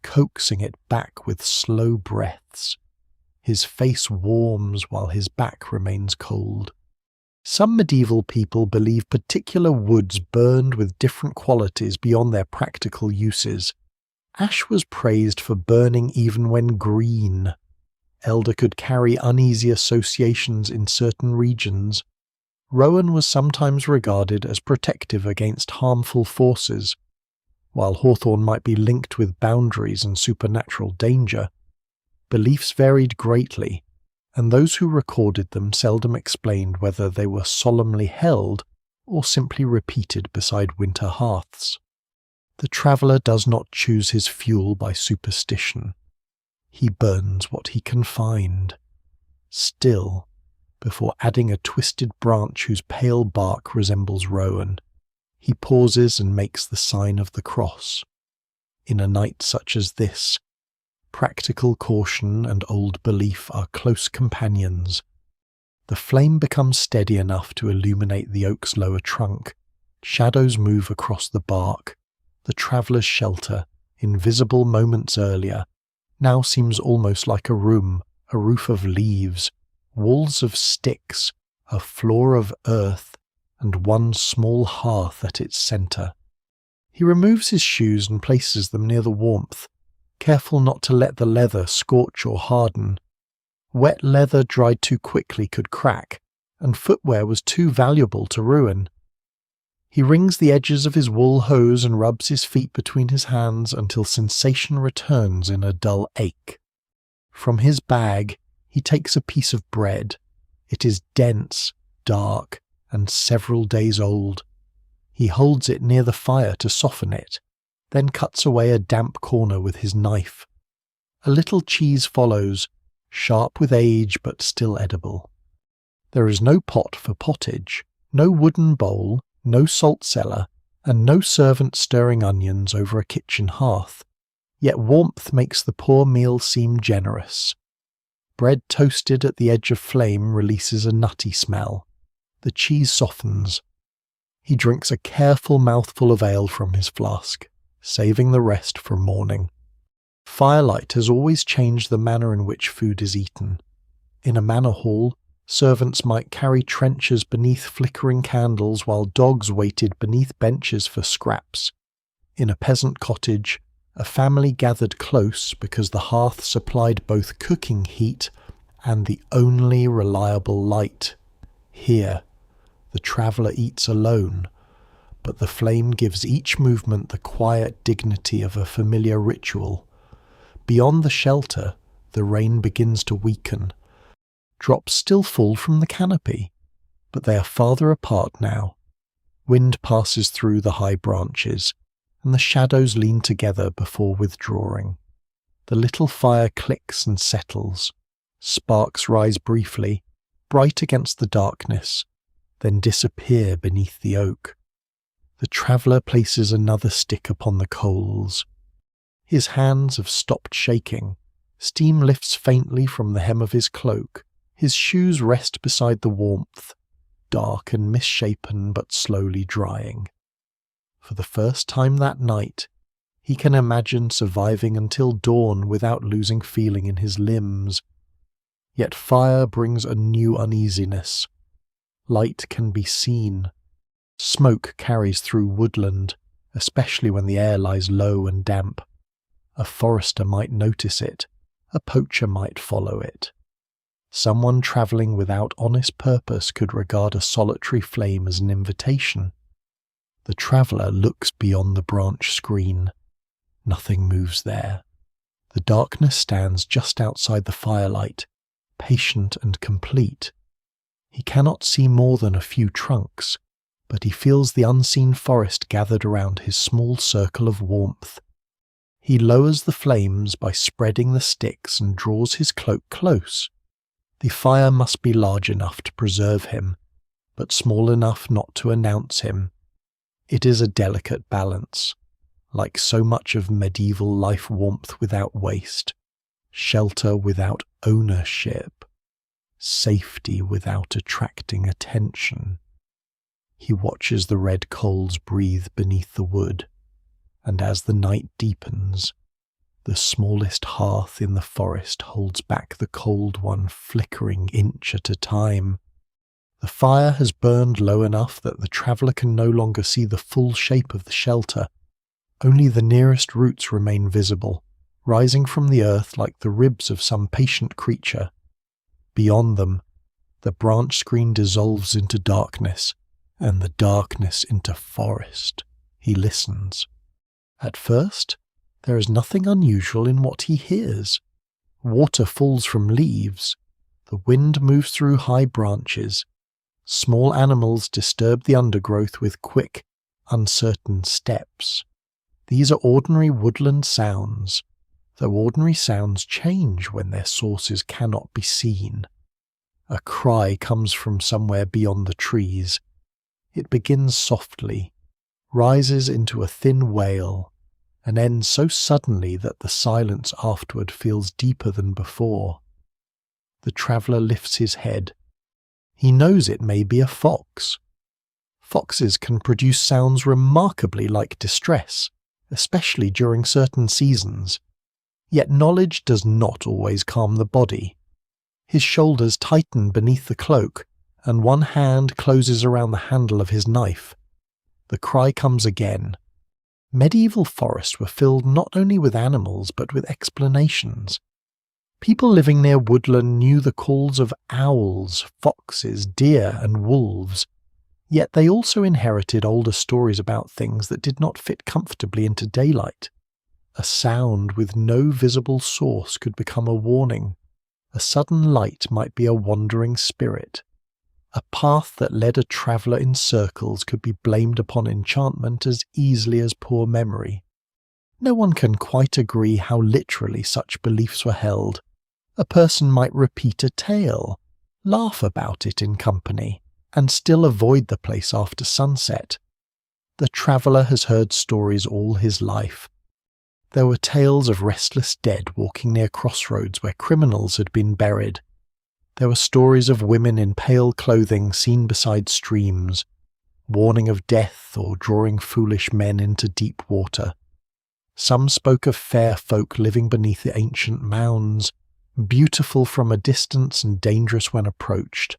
coaxing it back with slow breaths. His face warms while his back remains cold. Some medieval people believe particular woods burned with different qualities beyond their practical uses. Ash was praised for burning even when green. Elder could carry uneasy associations in certain regions. Rowan was sometimes regarded as protective against harmful forces. While hawthorn might be linked with boundaries and supernatural danger, beliefs varied greatly, and those who recorded them seldom explained whether they were solemnly held or simply repeated beside winter hearths. The traveller does not choose his fuel by superstition. He burns what he can find. Still, before adding a twisted branch whose pale bark resembles rowan, he pauses and makes the sign of the cross. In a night such as this, practical caution and old belief are close companions. The flame becomes steady enough to illuminate the oak's lower trunk. Shadows move across the bark. The traveller's shelter, invisible moments earlier, now seems almost like a room, a roof of leaves, walls of sticks, a floor of earth, and one small hearth at its centre. He removes his shoes and places them near the warmth, careful not to let the leather scorch or harden. Wet leather dried too quickly could crack, and footwear was too valuable to ruin. He wrings the edges of his wool hose and rubs his feet between his hands until sensation returns in a dull ache. From his bag, he takes a piece of bread. It is dense, dark, and several days old. He holds it near the fire to soften it, then cuts away a damp corner with his knife. A little cheese follows, sharp with age but still edible. There is no pot for pottage, no wooden bowl, no salt cellar, and no servant stirring onions over a kitchen hearth, yet warmth makes the poor meal seem generous. Bread toasted at the edge of flame releases a nutty smell. The cheese softens. He drinks a careful mouthful of ale from his flask, saving the rest for morning. Firelight has always changed the manner in which food is eaten. In a manor hall, servants might carry trenchers beneath flickering candles while dogs waited beneath benches for scraps. In a peasant cottage, a family gathered close because the hearth supplied both cooking heat and the only reliable light. Here, the traveller eats alone, but the flame gives each movement the quiet dignity of a familiar ritual. Beyond the shelter, the rain begins to weaken. Drops still fall from the canopy, but they are farther apart now. Wind passes through the high branches, and the shadows lean together before withdrawing. The little fire clicks and settles. Sparks rise briefly, bright against the darkness, then disappear beneath the oak. The traveller places another stick upon the coals. His hands have stopped shaking. Steam lifts faintly from the hem of his cloak. His shoes rest beside the warmth, dark and misshapen but slowly drying. For the first time that night, he can imagine surviving until dawn without losing feeling in his limbs. Yet fire brings a new uneasiness. Light can be seen. Smoke carries through woodland, especially when the air lies low and damp. A forester might notice it. A poacher might follow it. Someone travelling without honest purpose could regard a solitary flame as an invitation. The traveller looks beyond the branch screen. Nothing moves there. The darkness stands just outside the firelight, patient and complete. He cannot see more than a few trunks, but he feels the unseen forest gathered around his small circle of warmth. He lowers the flames by spreading the sticks and draws his cloak close. The fire must be large enough to preserve him, but small enough not to announce him. It is a delicate balance, like so much of medieval life, warmth without waste, shelter without ownership, safety without attracting attention. He watches the red coals breathe beneath the wood, and as the night deepens, the smallest hearth in the forest holds back the cold one, flickering inch at a time. The fire has burned low enough that the traveller can no longer see the full shape of the shelter. Only the nearest roots remain visible, rising from the earth like the ribs of some patient creature. Beyond them, the branch screen dissolves into darkness, and the darkness into forest. He listens. At first, there is nothing unusual in what he hears. Water falls from leaves. The wind moves through high branches. Small animals disturb the undergrowth with quick, uncertain steps. These are ordinary woodland sounds, though ordinary sounds change when their sources cannot be seen. A cry comes from somewhere beyond the trees. It begins softly, rises into a thin wail, and ends so suddenly that the silence afterward feels deeper than before. The traveller lifts his head. He knows it may be a fox. Foxes can produce sounds remarkably like distress, especially during certain seasons. Yet knowledge does not always calm the body. His shoulders tighten beneath the cloak, and one hand closes around the handle of his knife. The cry comes again. Medieval forests were filled not only with animals but with explanations. People living near woodland knew the calls of owls, foxes, deer, and wolves, yet they also inherited older stories about things that did not fit comfortably into daylight. A sound with no visible source could become a warning. A sudden light might be a wandering spirit. A path that led a traveller in circles could be blamed upon enchantment as easily as poor memory. No one can quite agree how literally such beliefs were held, A person might repeat a tale, laugh about it in company, and still avoid the place after sunset. The traveller has heard stories all his life. There were tales of restless dead walking near crossroads where criminals had been buried. There were stories of women in pale clothing seen beside streams, warning of death or drawing foolish men into deep water. Some spoke of fair folk living beneath the ancient mounds, beautiful from a distance and dangerous when approached.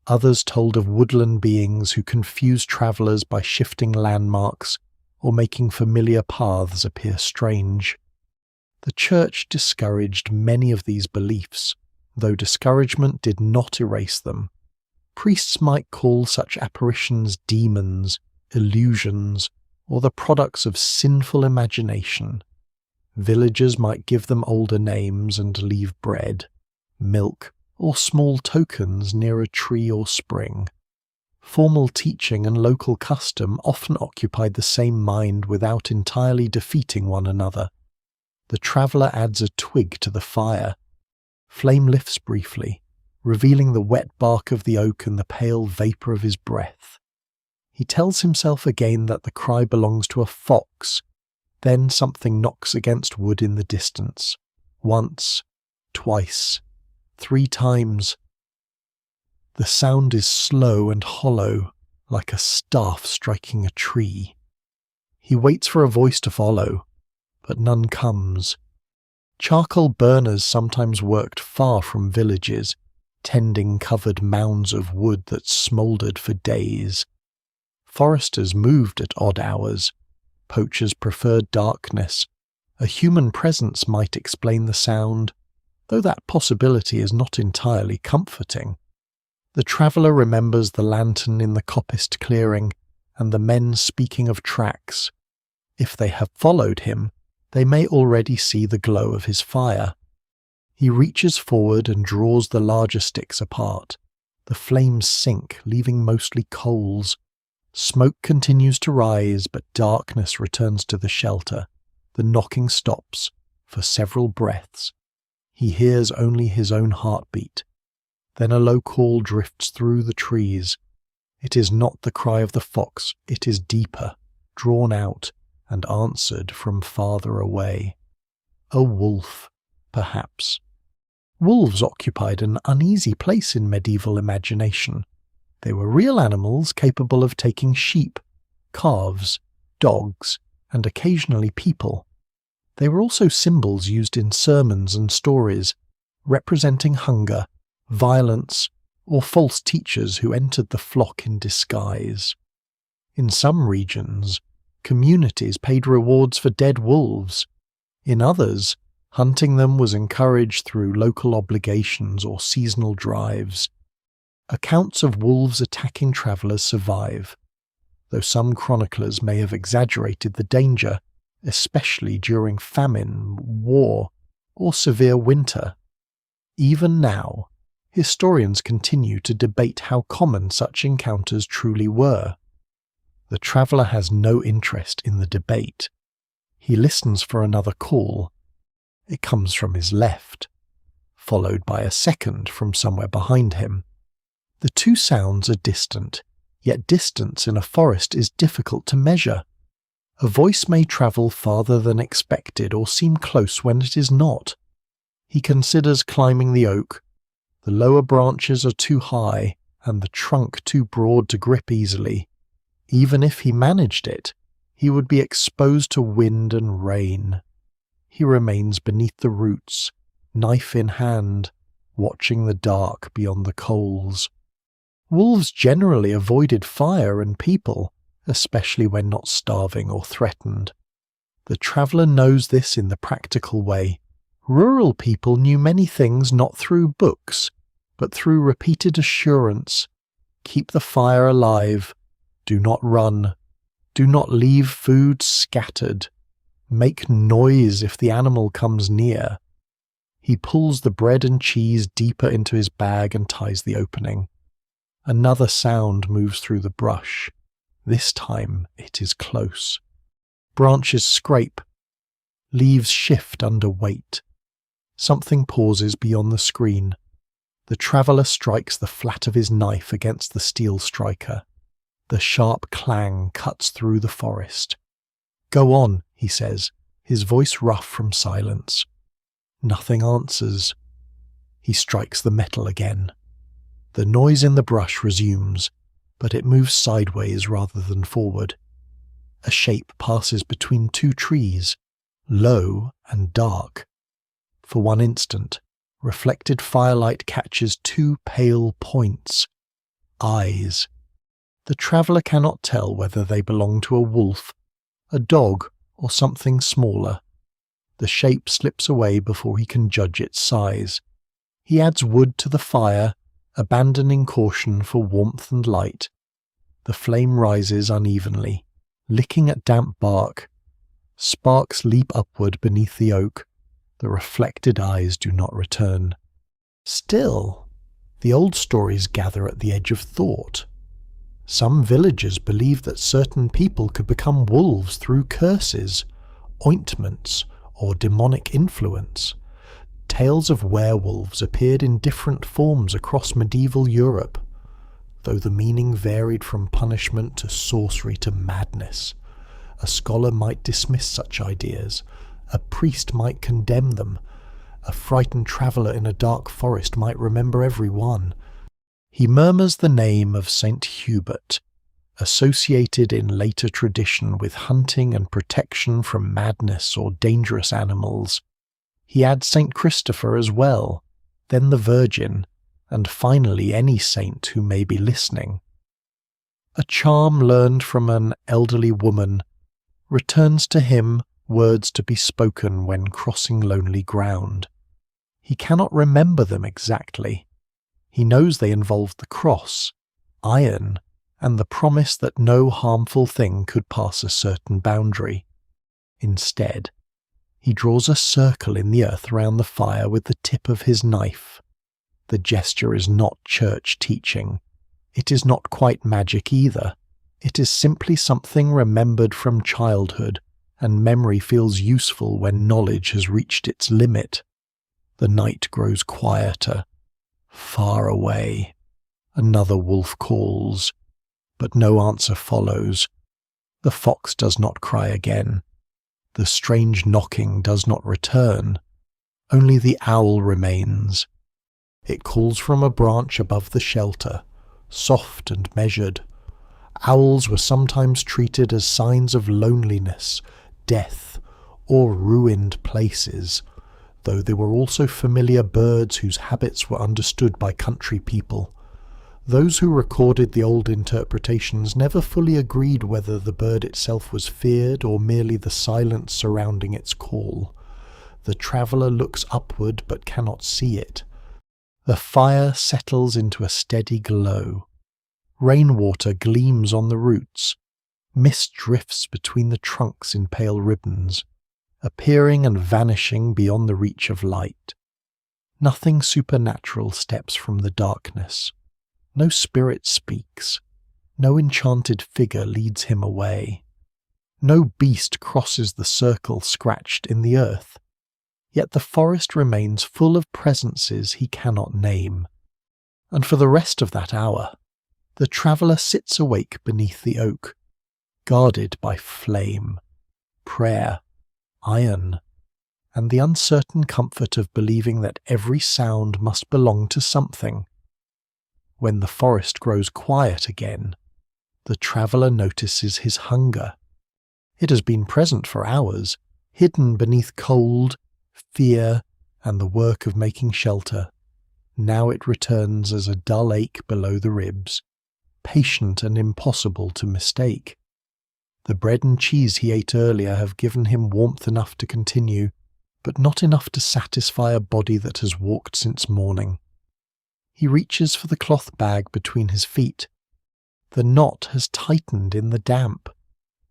Others told of woodland beings who confused travellers by shifting landmarks or making familiar paths appear strange. The Church discouraged many of these beliefs, though discouragement did not erase them. Priests might call such apparitions demons, illusions, or the products of sinful imagination. Villagers might give them older names and leave bread, milk, or small tokens near a tree or spring. Formal teaching and local custom often occupied the same mind without entirely defeating one another. The traveller adds a twig to the fire. Flame lifts briefly, revealing the wet bark of the oak and the pale vapour of his breath. He tells himself again that the cry belongs to a fox. Then something knocks against wood in the distance. Once, twice, 3 times. The sound is slow and hollow, like a staff striking a tree. He waits for a voice to follow, but none comes. Charcoal burners sometimes worked far from villages, tending covered mounds of wood that smouldered for days. Foresters moved at odd hours. Poachers preferred darkness. A human presence might explain the sound, though that possibility is not entirely comforting. The traveller remembers the lantern in the coppiced clearing and the men speaking of tracks. If they have followed him, they may already see the glow of his fire. He reaches forward and draws the larger sticks apart. The flames sink, leaving mostly coals. Smoke continues to rise, but darkness returns to the shelter. The knocking stops for several breaths. He hears only his own heartbeat. Then a low call drifts through the trees. It is not the cry of the fox, it is deeper, drawn out, and answered from farther away. A wolf, perhaps. Wolves occupied an uneasy place in medieval imagination. They were real animals capable of taking sheep, calves, dogs, and occasionally people. They were also symbols used in sermons and stories, representing hunger, violence, or false teachers who entered the flock in disguise. In some regions, communities paid rewards for dead wolves. In others, hunting them was encouraged through local obligations or seasonal drives. Accounts of wolves attacking travellers survive, though some chroniclers may have exaggerated the danger, especially during famine, war, or severe winter. Even now, historians continue to debate how common such encounters truly were. The traveller has no interest in the debate. He listens for another call. It comes from his left, followed by a second from somewhere behind him. The 2 sounds are distant, yet distance in a forest is difficult to measure. A voice may travel farther than expected or seem close when it is not. He considers climbing the oak. The lower branches are too high and the trunk too broad to grip easily. Even if he managed it, he would be exposed to wind and rain. He remains beneath the roots, knife in hand, watching the dark beyond the coals. Wolves generally avoided fire and people, especially when not starving or threatened. The traveller knows this in the practical way. Rural people knew many things not through books, but through repeated assurance. Keep the fire alive. Do not run. Do not leave food scattered. Make noise if the animal comes near. He pulls the bread and cheese deeper into his bag and ties the opening. Another sound moves through the brush. This time it is close. Branches scrape. Leaves shift under weight. Something pauses beyond the screen. The traveller strikes the flat of his knife against the steel striker. The sharp clang cuts through the forest. "Go on," he says, his voice rough from silence. Nothing answers. He strikes the metal again. The noise in the brush resumes, but it moves sideways rather than forward. A shape passes between two trees, low and dark. For one instant, reflected firelight catches two pale points. Eyes. The traveller cannot tell whether they belong to a wolf, a dog, or something smaller. The shape slips away before he can judge its size. He adds wood to the fire, abandoning caution for warmth and light. The flame rises unevenly, licking at damp bark. Sparks leap upward beneath the oak. The reflected eyes do not return. Still, the old stories gather at the edge of thought. Some villagers believed that certain people could become wolves through curses, ointments, or demonic influence. Tales of werewolves appeared in different forms across medieval Europe, though the meaning varied from punishment to sorcery to madness. A scholar might dismiss such ideas, a priest might condemn them, a frightened traveller in a dark forest might remember every one. He murmurs the name of Saint Hubert, associated in later tradition with hunting and protection from madness or dangerous animals. He adds Saint Christopher as well, then the Virgin, and finally any saint who may be listening. A charm learned from an elderly woman returns to him words to be spoken when crossing lonely ground. He cannot remember them exactly. He knows they involved the cross, iron, and the promise that no harmful thing could pass a certain boundary. Instead, he draws a circle in the earth around the fire with the tip of his knife. The gesture is not church teaching. It is not quite magic either. It is simply something remembered from childhood, and memory feels useful when knowledge has reached its limit. The night grows quieter. Far away, another wolf calls, but no answer follows. The fox does not cry again. The strange knocking does not return. Only the owl remains. It calls from a branch above the shelter, soft and measured. Owls were sometimes treated as signs of loneliness, death, or ruined places, though they were also familiar birds whose habits were understood by country people. Those who recorded the old interpretations never fully agreed whether the bird itself was feared or merely the silence surrounding its call. The traveller looks upward but cannot see it. The fire settles into a steady glow. Rainwater gleams on the roots. Mist drifts between the trunks in pale ribbons, appearing and vanishing beyond the reach of light. Nothing supernatural steps from the darkness. No spirit speaks. No enchanted figure leads him away. No beast crosses the circle scratched in the earth. Yet the forest remains full of presences he cannot name. And for the rest of that hour, the traveller sits awake beneath the oak, guarded by flame, prayer, iron, and the uncertain comfort of believing that every sound must belong to something. When the forest grows quiet again, the traveller notices his hunger. It has been present for hours, hidden beneath cold, fear, and the work of making shelter. Now it returns as a dull ache below the ribs, patient and impossible to mistake. The bread and cheese he ate earlier have given him warmth enough to continue, but not enough to satisfy a body that has walked since morning. He reaches for the cloth bag between his feet. The knot has tightened in the damp.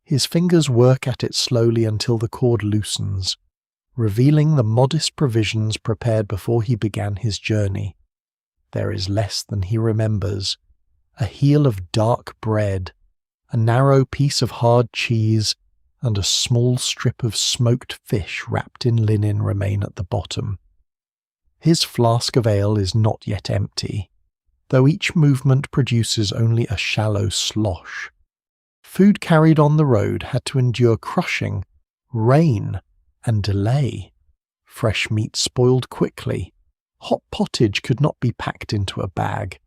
His fingers work at it slowly until the cord loosens, revealing the modest provisions prepared before he began his journey. There is less than he remembers. A heel of dark bread, a narrow piece of hard cheese, and a small strip of smoked fish wrapped in linen remain at the bottom. His flask of ale is not yet empty, though each movement produces only a shallow slosh. Food carried on the road had to endure crushing, rain, and delay. Fresh meat spoiled quickly. Hot pottage could not be packed into a bag.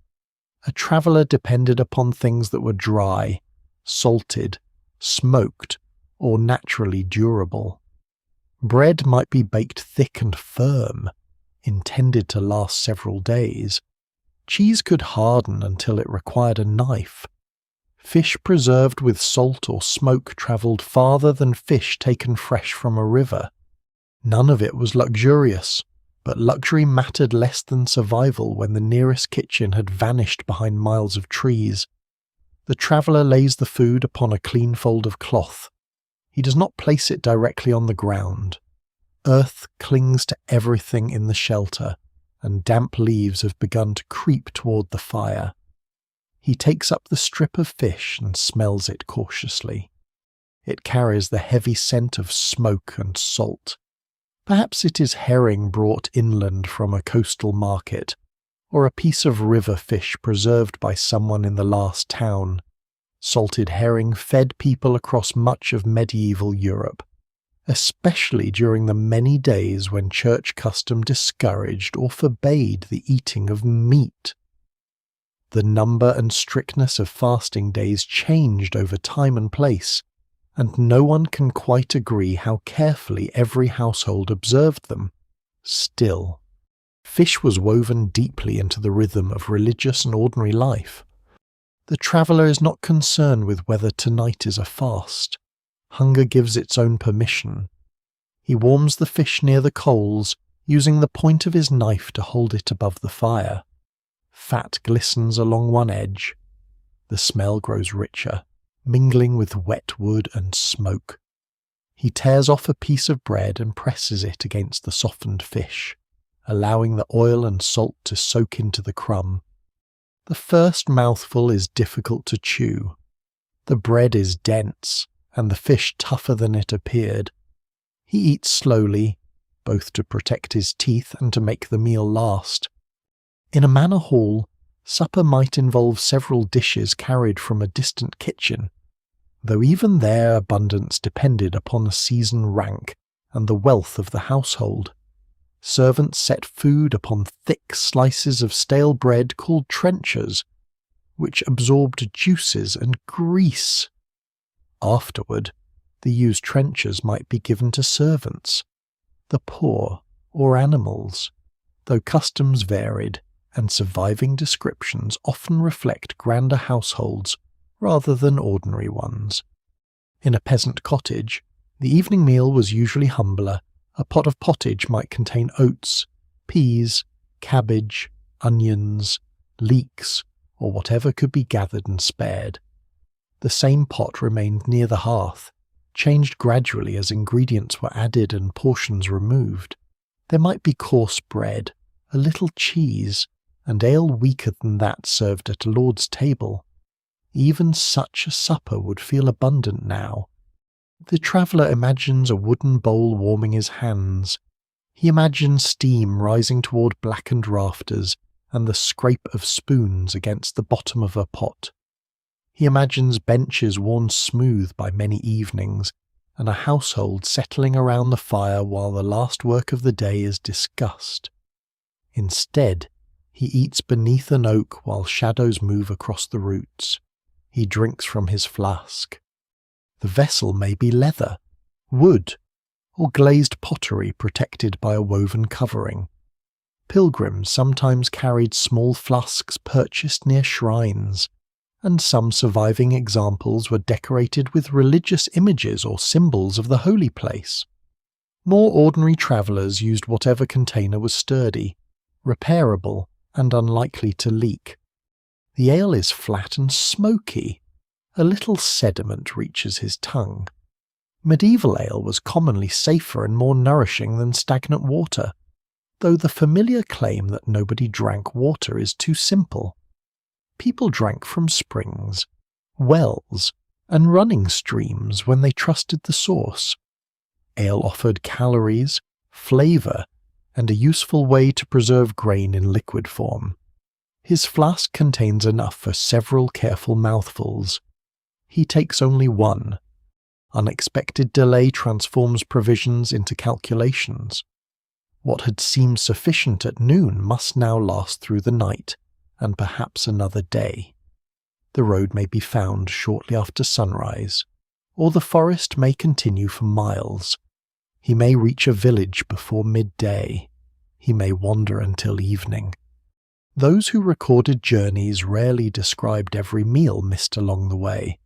A traveller depended upon things that were dry, salted, smoked, or naturally durable. Bread might be baked thick and firm, intended to last several days. Cheese could harden until it required a knife. Fish preserved with salt or smoke travelled farther than fish taken fresh from a river. None of it was luxurious, but luxury mattered less than survival when the nearest kitchen had vanished behind miles of trees. The traveller lays the food upon a clean fold of cloth. He does not place it directly on the ground. Earth clings to everything in the shelter, and damp leaves have begun to creep toward the fire. He takes up the strip of fish and smells it cautiously. It carries the heavy scent of smoke and salt. Perhaps it is herring brought inland from a coastal market, or a piece of river fish preserved by someone in the last town. Salted herring fed people across much of medieval Europe, especially during the many days when church custom discouraged or forbade the eating of meat. The number and strictness of fasting days changed over time and place, and no one can quite agree how carefully every household observed them. Still, fish was woven deeply into the rhythm of religious and ordinary life. The traveller is not concerned with whether tonight is a fast. Hunger gives its own permission. He warms the fish near the coals, using the point of his knife to hold it above the fire. Fat glistens along one edge. The smell grows richer, mingling with wet wood and smoke. He tears off a piece of bread and presses it against the softened fish, allowing the oil and salt to soak into the crumb. The first mouthful is difficult to chew. The bread is dense, and the fish tougher than it appeared. He eats slowly, both to protect his teeth and to make the meal last. In a manor hall, supper might involve several dishes carried from a distant kitchen, though even there abundance depended upon the season rank and the wealth of the household. Servants set food upon thick slices of stale bread called trenchers, which absorbed juices and grease. Afterward, the used trenchers might be given to servants, the poor, or animals, though customs varied, and surviving descriptions often reflect grander households rather than ordinary ones. In a peasant cottage, the evening meal was usually humbler. A pot of pottage might contain oats, peas, cabbage, onions, leeks, or whatever could be gathered and spared. The same pot remained near the hearth, changed gradually as ingredients were added and portions removed. There might be coarse bread, a little cheese, and ale weaker than that served at a lord's table. Even such a supper would feel abundant now. The traveller imagines a wooden bowl warming his hands. He imagines steam rising toward blackened rafters and the scrape of spoons against the bottom of a pot. He imagines benches worn smooth by many evenings, and a household settling around the fire while the last work of the day is discussed. Instead, he eats beneath an oak while shadows move across the roots. He drinks from his flask. The vessel may be leather, wood, or glazed pottery protected by a woven covering. Pilgrims sometimes carried small flasks purchased near shrines, and some surviving examples were decorated with religious images or symbols of the holy place. More ordinary travellers used whatever container was sturdy, repairable, and unlikely to leak. The ale is flat and smoky. A little sediment reaches his tongue. Medieval ale was commonly safer and more nourishing than stagnant water, though the familiar claim that nobody drank water is too simple. People drank from springs, wells, and running streams when they trusted the source. Ale offered calories, flavour, and a useful way to preserve grain in liquid form. His flask contains enough for several careful mouthfuls. He takes only one. Unexpected delay transforms provisions into calculations. What had seemed sufficient at noon must now last through the night, and perhaps another day. The road may be found shortly after sunrise, or the forest may continue for miles. He may reach a village before midday. He may wander until evening. Those who recorded journeys rarely described every meal missed along the way.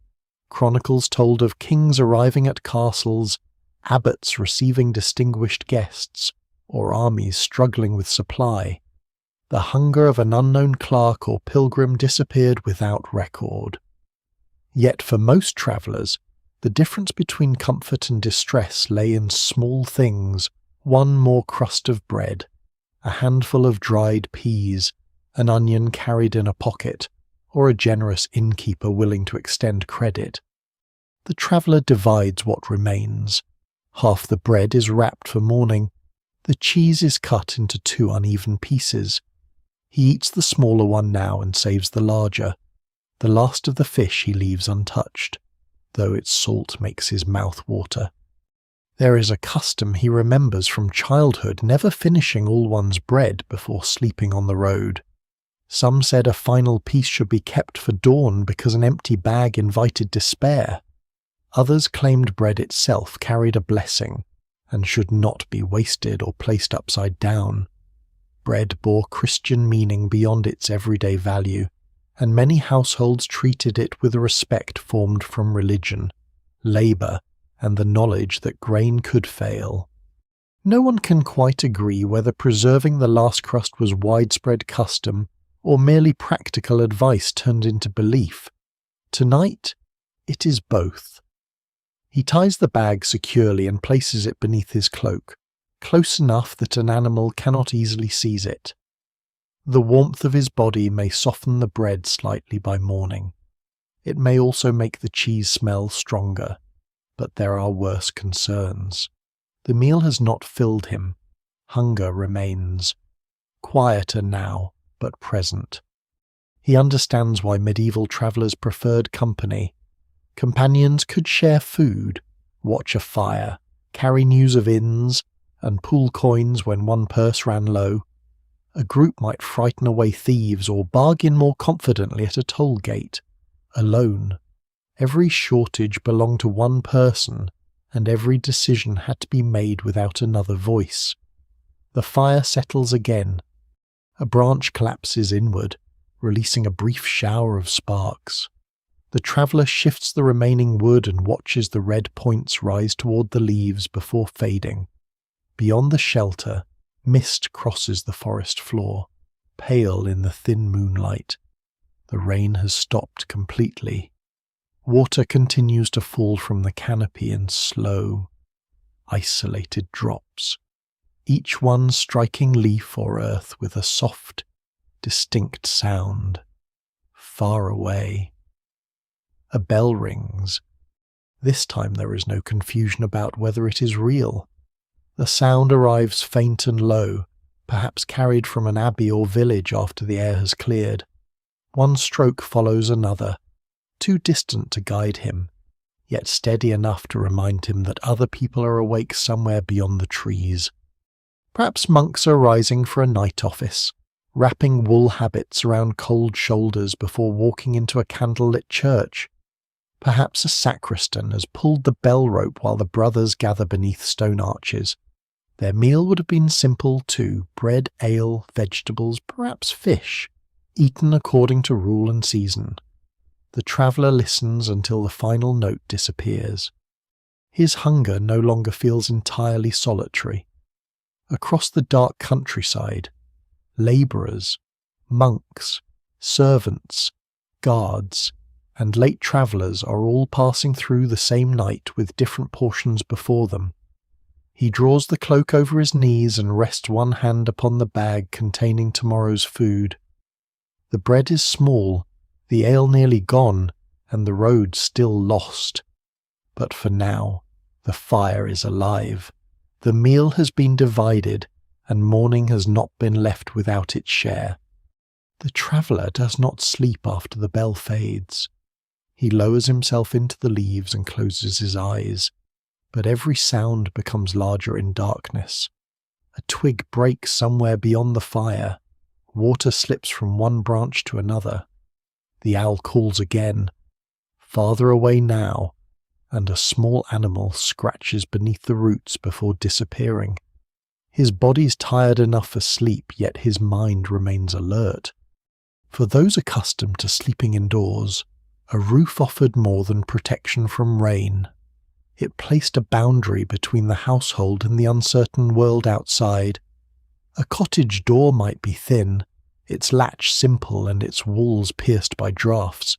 Chronicles told of kings arriving at castles, abbots receiving distinguished guests, or armies struggling with supply. The hunger of an unknown clerk or pilgrim disappeared without record. Yet for most travellers, the difference between comfort and distress lay in small things: one more crust of bread, a handful of dried peas, an onion carried in a pocket, or a generous innkeeper willing to extend credit. The traveller divides what remains. Half the bread is wrapped for morning. The cheese is cut into 2 uneven pieces. He eats the smaller one now and saves the larger. The last of the fish he leaves untouched, though its salt makes his mouth water. There is a custom he remembers from childhood, never finishing all one's bread before sleeping on the road. Some said a final piece should be kept for dawn because an empty bag invited despair. Others claimed bread itself carried a blessing and should not be wasted or placed upside down. Bread bore Christian meaning beyond its everyday value, and many households treated it with a respect formed from religion, labour, and the knowledge that grain could fail. No one can quite agree whether preserving the last crust was widespread custom or merely practical advice turned into belief. Tonight, it is both. He ties the bag securely and places it beneath his cloak, close enough that an animal cannot easily seize it. The warmth of his body may soften the bread slightly by morning. It may also make the cheese smell stronger, but there are worse concerns. The meal has not filled him. Hunger remains. Quieter now, but present. He understands why medieval travellers preferred company. Companions could share food, watch a fire, carry news of inns, and pool coins when one purse ran low. A group might frighten away thieves or bargain more confidently at a toll gate. Alone, every shortage belonged to one person, and every decision had to be made without another voice. The fire settles again. A branch collapses inward, releasing a brief shower of sparks. The traveller shifts the remaining wood and watches the red points rise toward the leaves before fading. Beyond the shelter, mist crosses the forest floor, pale in the thin moonlight. The rain has stopped completely. Water continues to fall from the canopy in slow, isolated drops, each one striking leaf or earth with a soft, distinct sound. Far away. A bell rings. This time there is no confusion about whether it is real. The sound arrives faint and low, perhaps carried from an abbey or village after the air has cleared. One stroke follows another, too distant to guide him, yet steady enough to remind him that other people are awake somewhere beyond the trees. Perhaps monks are rising for a night office, wrapping wool habits around cold shoulders before walking into a candlelit church. Perhaps a sacristan has pulled the bell rope while the brothers gather beneath stone arches. Their meal would have been simple too: bread, ale, vegetables, perhaps fish, eaten according to rule and season. The traveller listens until the final note disappears. His hunger no longer feels entirely solitary. Across the dark countryside, labourers, monks, servants, guards, and late travellers are all passing through the same night with different portions before them. He draws the cloak over his knees and rests one hand upon the bag containing tomorrow's food. The bread is small, the ale nearly gone, and the road still lost. But for now, the fire is alive. The meal has been divided, and morning has not been left without its share. The traveller does not sleep after the bell fades. He lowers himself into the leaves and closes his eyes, but every sound becomes larger in darkness. A twig breaks somewhere beyond the fire. Water slips from one branch to another. The owl calls again, farther away now, and a small animal scratches beneath the roots before disappearing. His body's tired enough for sleep, yet his mind remains alert. For those accustomed to sleeping indoors, a roof offered more than protection from rain. It placed a boundary between the household and the uncertain world outside. A cottage door might be thin, its latch simple and its walls pierced by draughts,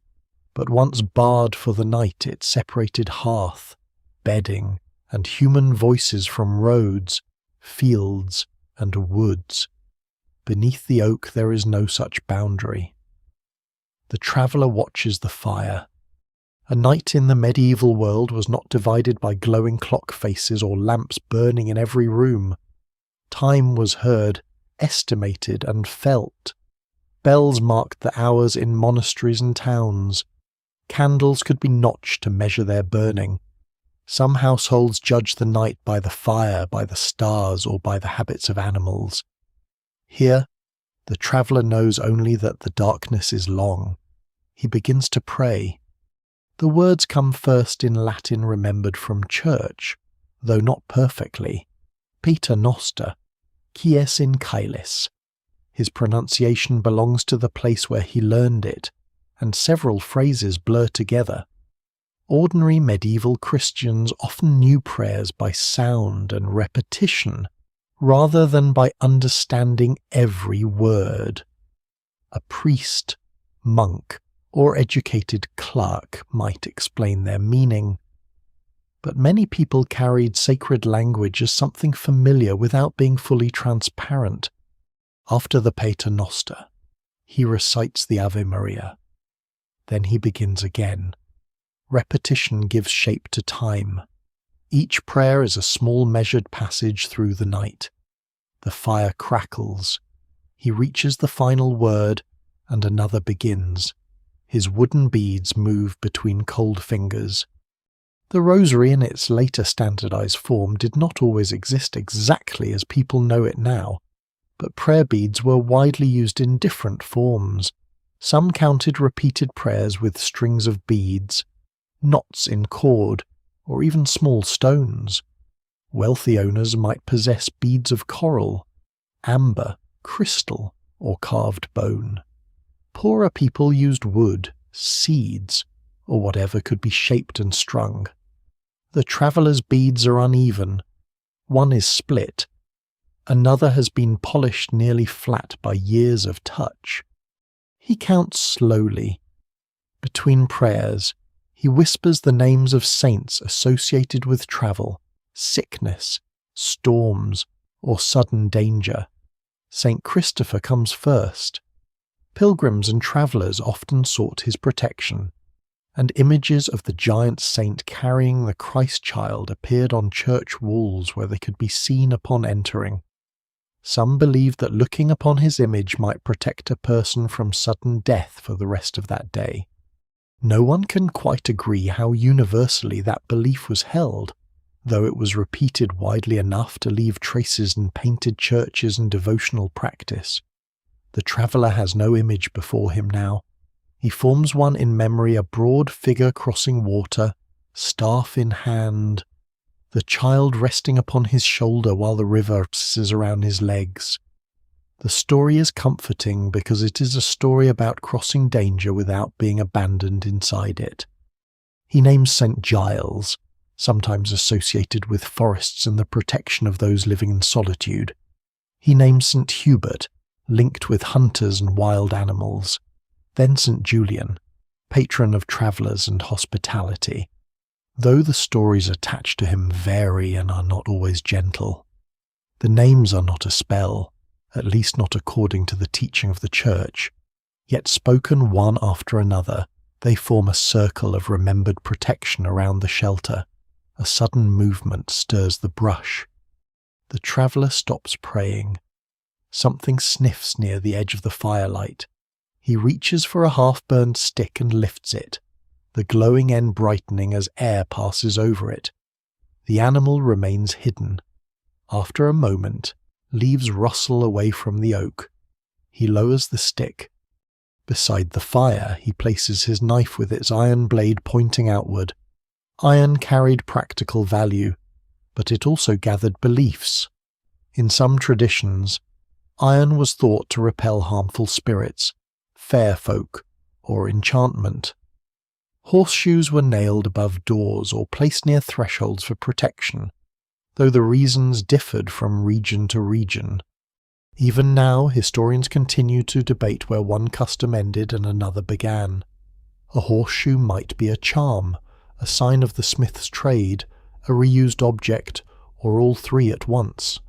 but once barred for the night it separated hearth, bedding, and human voices from roads, fields, and woods. Beneath the oak there is no such boundary. The traveller watches the fire. A night in the medieval world was not divided by glowing clock faces or lamps burning in every room. Time was heard, estimated, and felt. Bells marked the hours in monasteries and towns. Candles could be notched to measure their burning. Some households judged the night by the fire, by the stars, or by the habits of animals. Here, the traveller knows only that the darkness is long. He begins to pray. The words come first in Latin remembered from church, though not perfectly. Pater Noster, qui es in caelis. His pronunciation belongs to the place where he learned it, and several phrases blur together. Ordinary medieval Christians often knew prayers by sound and repetition, rather than by understanding every word. A priest, monk, or educated clerk might explain their meaning. But many people carried sacred language as something familiar without being fully transparent. After the Pater Noster, he recites the Ave Maria. Then he begins again. Repetition gives shape to time. Each prayer is a small measured passage through the night. The fire crackles. He reaches the final word, and another begins. His wooden beads move between cold fingers. The rosary in its later standardized form did not always exist exactly as people know it now, but prayer beads were widely used in different forms. Some counted repeated prayers with strings of beads, knots in cord, or even small stones. Wealthy owners might possess beads of coral, amber, crystal, or carved bone. Poorer people used wood, seeds, or whatever could be shaped and strung. The traveller's beads are uneven. One is split. Another has been polished nearly flat by years of touch. He counts slowly. Between prayers, he whispers the names of saints associated with travel, sickness, storms, or sudden danger. St. Christopher comes first. Pilgrims and travellers often sought his protection, and images of the giant saint carrying the Christ child appeared on church walls where they could be seen upon entering. Some believed that looking upon his image might protect a person from sudden death for the rest of that day. No one can quite agree how universally that belief was held, though it was repeated widely enough to leave traces in painted churches and devotional practice. The traveller has no image before him now. He forms one in memory, a broad figure crossing water, staff in hand, the child resting upon his shoulder while the river passes around his legs. The story is comforting because it is a story about crossing danger without being abandoned inside it. He names St. Giles, sometimes associated with forests and the protection of those living in solitude. He names St. Hubert, linked with hunters and wild animals. Then St. Julian, patron of travellers and hospitality. Though the stories attached to him vary and are not always gentle, the names are not a spell, at least not according to the teaching of the Church, yet spoken one after another, they form a circle of remembered protection around the shelter. A sudden movement stirs the brush. The traveller stops praying. Something sniffs near the edge of the firelight. He reaches for a half-burned stick and lifts it, the glowing end brightening as air passes over it. The animal remains hidden. After a moment, leaves rustle away from the oak. He lowers the stick. Beside the fire, he places his knife with its iron blade pointing outward. Iron carried practical value, but it also gathered beliefs. In some traditions, iron was thought to repel harmful spirits, fair folk, or enchantment. Horseshoes were nailed above doors or placed near thresholds for protection, though the reasons differed from region to region. Even now, historians continue to debate where one custom ended and another began. A horseshoe might be a charm, a sign of the smith's trade, a reused object, or all three at once.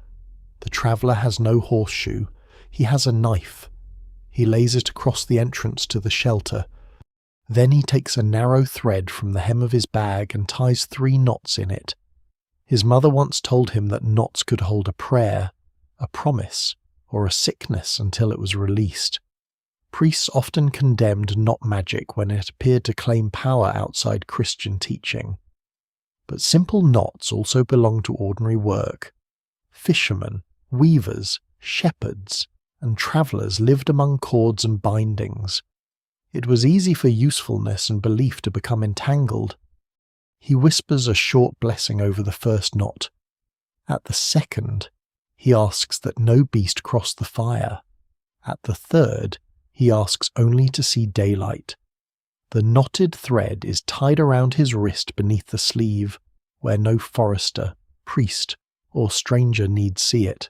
The traveller has no horseshoe. He has a knife. He lays it across the entrance to the shelter. Then he takes a narrow thread from the hem of his bag and ties 3 knots in it. His mother once told him that knots could hold a prayer, a promise, or a sickness until it was released. Priests often condemned knot magic when it appeared to claim power outside Christian teaching. But simple knots also belong to ordinary work. Fishermen, weavers, shepherds, and travellers lived among cords and bindings. It was easy for usefulness and belief to become entangled. He whispers a short blessing over the first knot. At the second, he asks that no beast cross the fire. At the third, he asks only to see daylight. The knotted thread is tied around his wrist beneath the sleeve, where no forester, priest, or stranger need see it.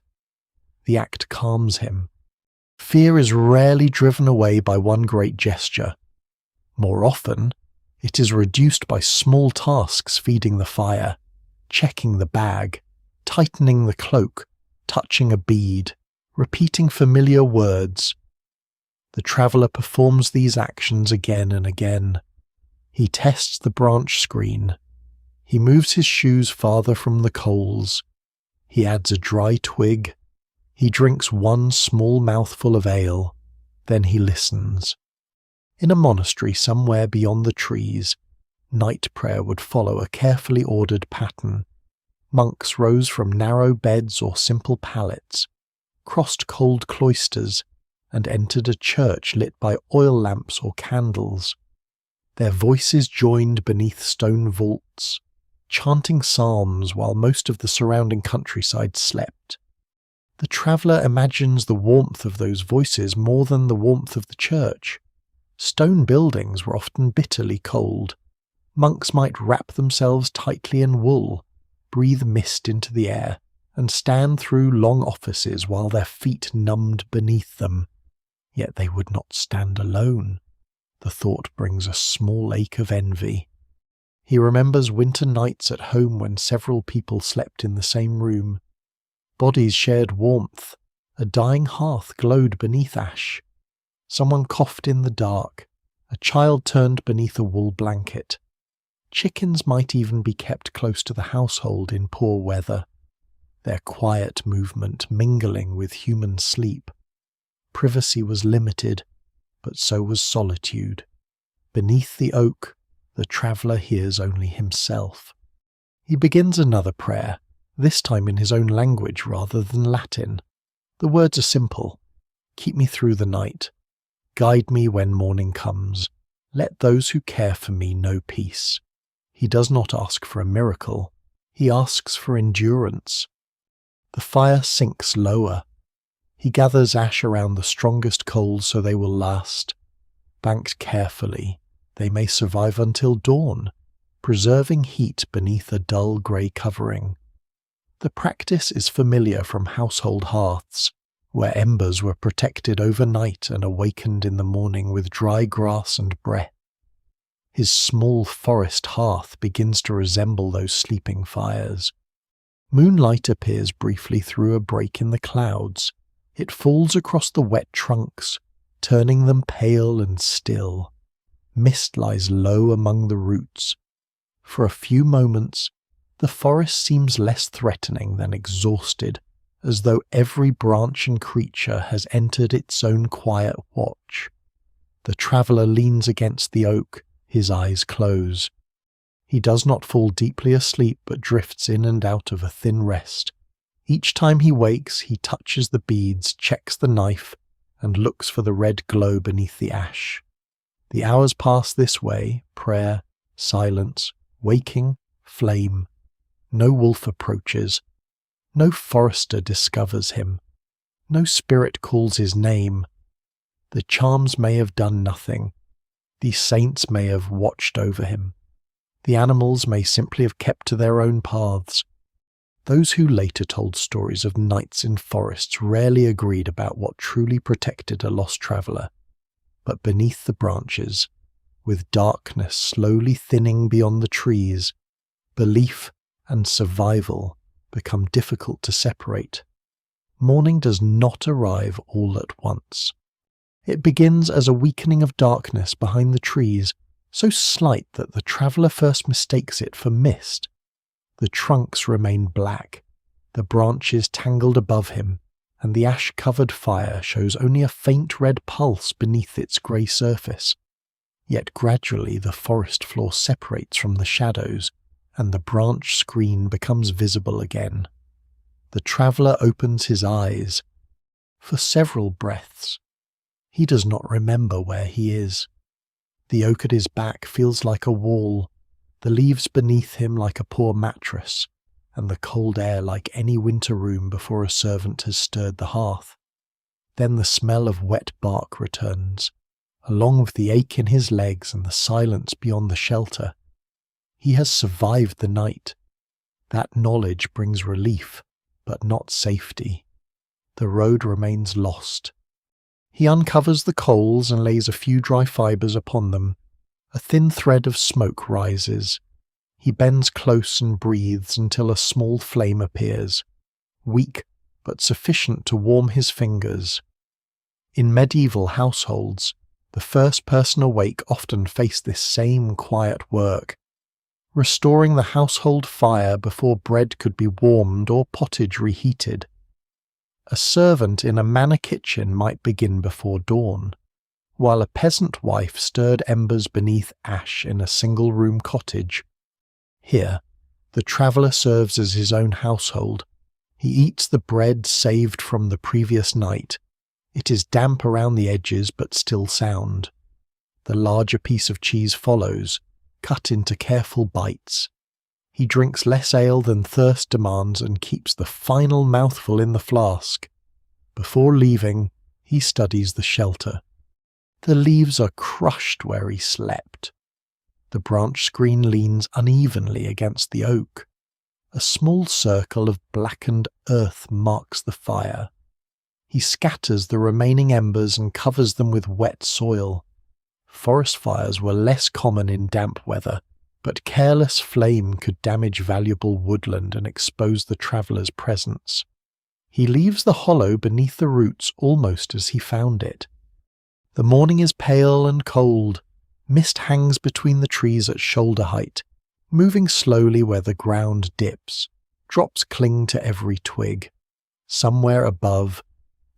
The act calms him. Fear is rarely driven away by one great gesture. More often, it is reduced by small tasks: feeding the fire, checking the bag, tightening the cloak, touching a bead, repeating familiar words. The traveller performs these actions again and again. He tests the branch screen. He moves his shoes farther from the coals. He adds a dry twig. He drinks one small mouthful of ale. Then he listens. In a monastery somewhere beyond the trees, night prayer would follow a carefully ordered pattern. Monks rose from narrow beds or simple pallets, crossed cold cloisters, and entered a church lit by oil lamps or candles. Their voices joined beneath stone vaults, chanting psalms while most of the surrounding countryside slept. The traveller imagines the warmth of those voices more than the warmth of the church. Stone buildings were often bitterly cold. Monks might wrap themselves tightly in wool, breathe mist into the air, and stand through long offices while their feet numbed beneath them. Yet they would not stand alone. The thought brings a small ache of envy. He remembers winter nights at home when several people slept in the same room. Bodies shared warmth. A dying hearth glowed beneath ash. Someone coughed in the dark. A child turned beneath a wool blanket. Chickens might even be kept close to the household in poor weather, their quiet movement mingling with human sleep. Privacy was limited, but so was solitude. Beneath the oak, the traveller hears only himself. He begins another prayer, this time in his own language rather than Latin. The words are simple. Keep me through the night. Guide me when morning comes. Let those who care for me know peace. He does not ask for a miracle. He asks for endurance. The fire sinks lower. He gathers ash around the strongest coals so they will last. Banked carefully, they may survive until dawn, preserving heat beneath a dull grey covering. The practice is familiar from household hearths, where embers were protected overnight and awakened in the morning with dry grass and breath. His small forest hearth begins to resemble those sleeping fires. Moonlight appears briefly through a break in the clouds. It falls across the wet trunks, turning them pale and still. Mist lies low among the roots. For a few moments, The forest seems less threatening than exhausted, as though every branch and creature has entered its own quiet watch. The traveller leans against the oak, his eyes close. He does not fall deeply asleep but drifts in and out of a thin rest. Each time he wakes, he touches the beads, checks the knife, and looks for the red glow beneath the ash. The hours pass this way, prayer, silence, waking, flame. No wolf approaches. No forester discovers him. No spirit calls his name. The charms may have done nothing. The saints may have watched over him. The animals may simply have kept to their own paths. Those who later told stories of nights in forests rarely agreed about what truly protected a lost traveller. But beneath the branches, with darkness slowly thinning beyond the trees, belief and survival become difficult to separate. Morning does not arrive all at once. It begins as a weakening of darkness behind the trees, so slight that the traveller first mistakes it for mist. The trunks remain black, the branches tangled above him, and the ash-covered fire shows only a faint red pulse beneath its grey surface. Yet gradually the forest floor separates from the shadows, and the branch screen becomes visible again. The traveller opens his eyes. For several breaths, he does not remember where he is. The oak at his back feels like a wall, the leaves beneath him like a poor mattress, and the cold air like any winter room before a servant has stirred the hearth. Then the smell of wet bark returns, along with the ache in his legs and the silence beyond the shelter. He has survived the night. That knowledge brings relief, but not safety. The road remains lost. He uncovers the coals and lays a few dry fibres upon them. A thin thread of smoke rises. He bends close and breathes until a small flame appears, weak but sufficient to warm his fingers. In medieval households, the first person awake often faced this same quiet work, restoring the household fire before bread could be warmed or pottage reheated. A servant in a manor kitchen might begin before dawn, while a peasant wife stirred embers beneath ash in a single-room cottage. Here, the traveller serves as his own household. He eats the bread saved from the previous night. It is damp around the edges but still sound. The larger piece of cheese follows, cut into careful bites. He drinks less ale than thirst demands and keeps the final mouthful in the flask. Before leaving, he studies the shelter. The leaves are crushed where he slept. The branch screen leans unevenly against the oak. A small circle of blackened earth marks the fire. He scatters the remaining embers and covers them with wet soil. Forest fires were less common in damp weather, but careless flame could damage valuable woodland and expose the traveller's presence. He leaves the hollow beneath the roots almost as he found it. The morning is pale and cold. Mist hangs between the trees at shoulder height, moving slowly where the ground dips. Drops cling to every twig. Somewhere above,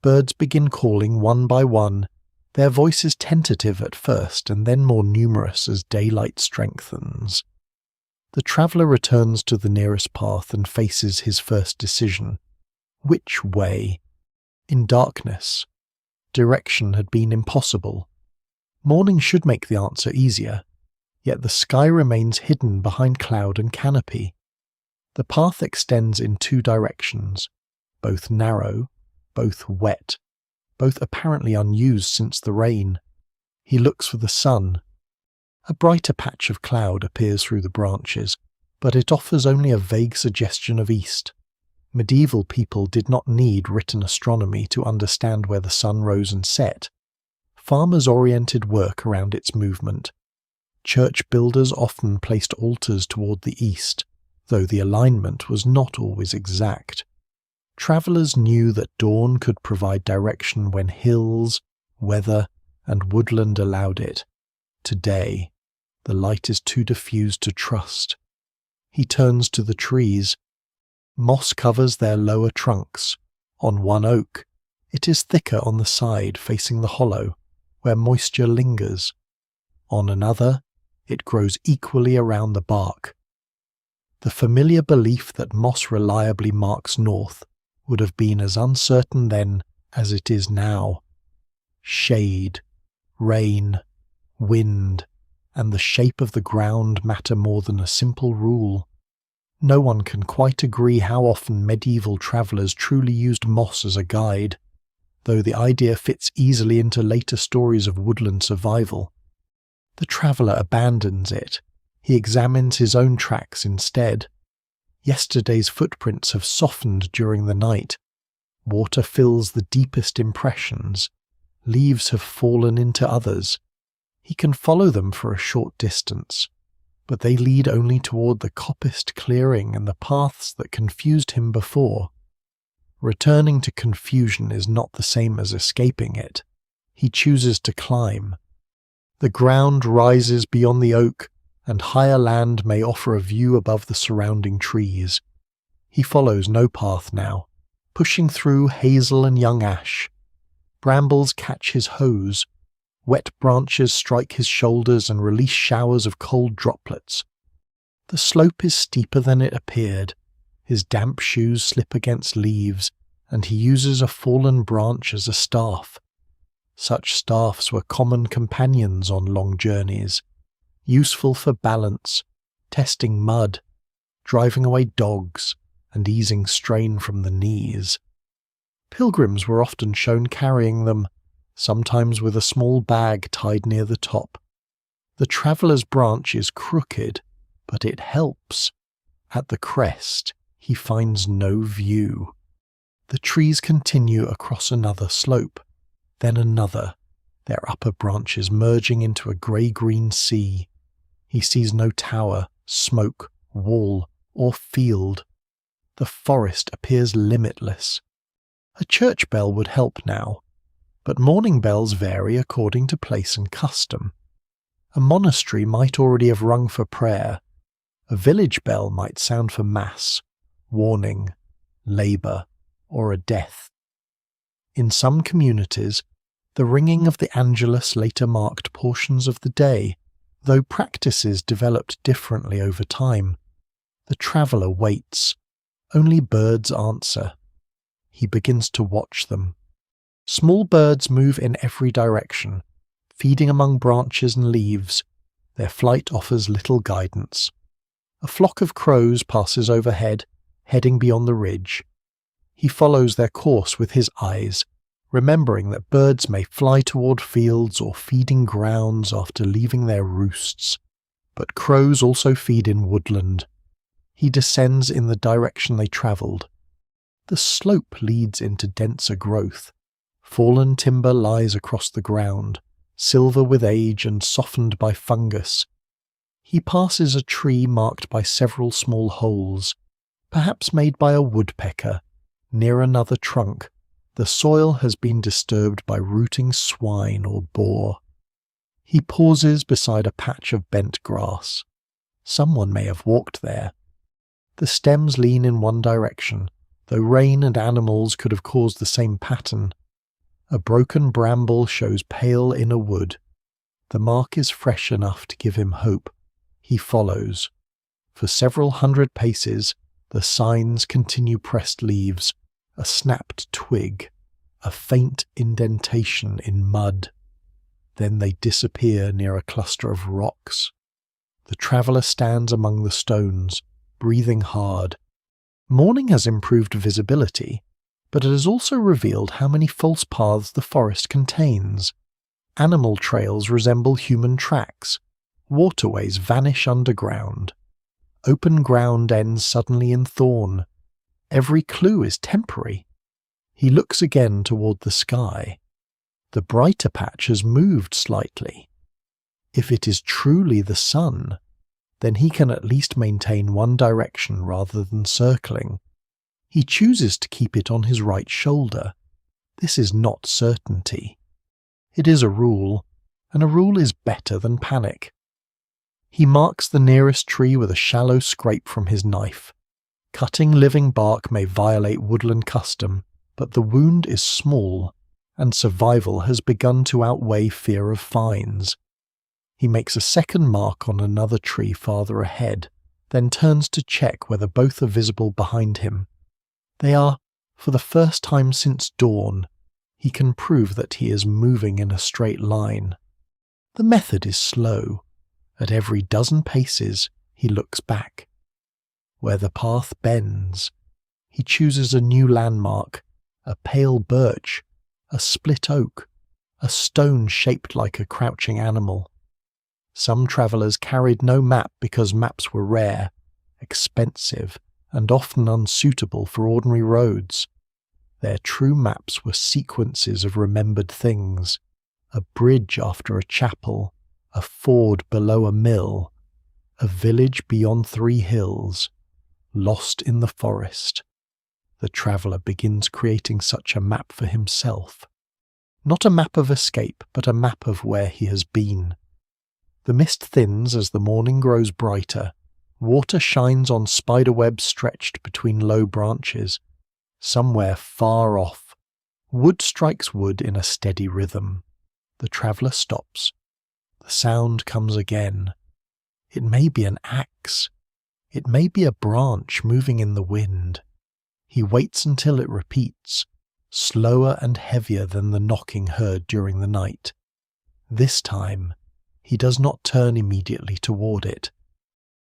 birds begin calling one by one, their voices tentative at first and then more numerous as daylight strengthens. The traveller returns to the nearest path and faces his first decision. Which way? In darkness, direction had been impossible. Morning should make the answer easier, yet the sky remains hidden behind cloud and canopy. The path extends in two directions, both narrow, both wet, both apparently unused since the rain. He looks for the sun. A brighter patch of cloud appears through the branches, but it offers only a vague suggestion of east. Medieval people did not need written astronomy to understand where the sun rose and set. Farmers oriented work around its movement. Church builders often placed altars toward the east, though the alignment was not always exact. Travellers knew that dawn could provide direction when hills, weather, and woodland allowed it. Today, the light is too diffused to trust. He turns to the trees. Moss covers their lower trunks. On one oak, it is thicker on the side facing the hollow, where moisture lingers. On another, it grows equally around the bark. The familiar belief that moss reliably marks north would have been as uncertain then as it is now. Shade, rain, wind, and the shape of the ground matter more than a simple rule. No one can quite agree how often medieval travellers truly used moss as a guide, though the idea fits easily into later stories of woodland survival. The traveller abandons it. He examines his own tracks instead. Yesterday's footprints have softened during the night. Water fills the deepest impressions. Leaves have fallen into others. He can follow them for a short distance, but they lead only toward the coppiced clearing and the paths that confused him before. Returning to confusion is not the same as escaping it. He chooses to climb. The ground rises beyond the oak, and higher land may offer a view above the surrounding trees. He follows no path now, pushing through hazel and young ash. Brambles catch his hose. Wet branches strike his shoulders and release showers of cold droplets. The slope is steeper than it appeared. His damp shoes slip against leaves, and he uses a fallen branch as a staff. Such staffs were common companions on long journeys, useful for balance, testing mud, driving away dogs, and easing strain from the knees. Pilgrims were often shown carrying them, sometimes with a small bag tied near the top. The traveller's branch is crooked, but it helps. At the crest, he finds no view. The trees continue across another slope, then another, their upper branches merging into a grey-green sea. He sees no tower, smoke, wall, or field. The forest appears limitless. A church bell would help now, but morning bells vary according to place and custom. A monastery might already have rung for prayer. A village bell might sound for mass, warning, labour, or a death. In some communities, the ringing of the Angelus later marked portions of the day, though practices developed differently over time. The traveller waits. Only birds answer. He begins to watch them. Small birds move in every direction, feeding among branches and leaves. Their flight offers little guidance. A flock of crows passes overhead, heading beyond the ridge. He follows their course with his eyes, remembering that birds may fly toward fields or feeding grounds after leaving their roosts. But crows also feed in woodland. He descends in the direction they travelled. The slope leads into denser growth. Fallen timber lies across the ground, silver with age and softened by fungus. He passes a tree marked by several small holes, perhaps made by a woodpecker. Near another trunk, the soil has been disturbed by rooting swine or boar. He pauses beside a patch of bent grass. Someone may have walked there. The stems lean in one direction, though rain and animals could have caused the same pattern. A broken bramble shows pale inner wood. The mark is fresh enough to give him hope. He follows. For several hundred paces, the signs continue pressed leaves, a snapped twig, a faint indentation in mud. Then they disappear near a cluster of rocks. The traveller stands among the stones, breathing hard. Morning has improved visibility, but it has also revealed how many false paths the forest contains. Animal trails resemble human tracks. Waterways vanish underground. Open ground ends suddenly in thorn. Every clue is temporary. He looks again toward the sky. The brighter patch has moved slightly. If it is truly the sun, then he can at least maintain one direction rather than circling. He chooses to keep it on his right shoulder. This is not certainty. It is a rule, and a rule is better than panic. He marks the nearest tree with a shallow scrape from his knife. Cutting living bark may violate woodland custom, but the wound is small, and survival has begun to outweigh fear of fines. He makes a second mark on another tree farther ahead, then turns to check whether both are visible behind him. They are, for the first time since dawn. He can prove that he is moving in a straight line. The method is slow. At every dozen paces, he looks back. Where the path bends, he chooses a new landmark, a pale birch, a split oak, a stone shaped like a crouching animal. Some travellers carried no map because maps were rare, expensive, and often unsuitable for ordinary roads. Their true maps were sequences of remembered things, a bridge after a chapel, a ford below a mill, a village beyond 3 hills, lost in the forest. The traveller begins creating such a map for himself. Not a map of escape, but a map of where he has been. The mist thins as the morning grows brighter. Water shines on spiderwebs stretched between low branches. Somewhere far off, wood strikes wood in a steady rhythm. The traveller stops. The sound comes again. It may be an axe. It may be a branch moving in the wind. He waits until it repeats, slower and heavier than the knocking heard during the night. This time, he does not turn immediately toward it.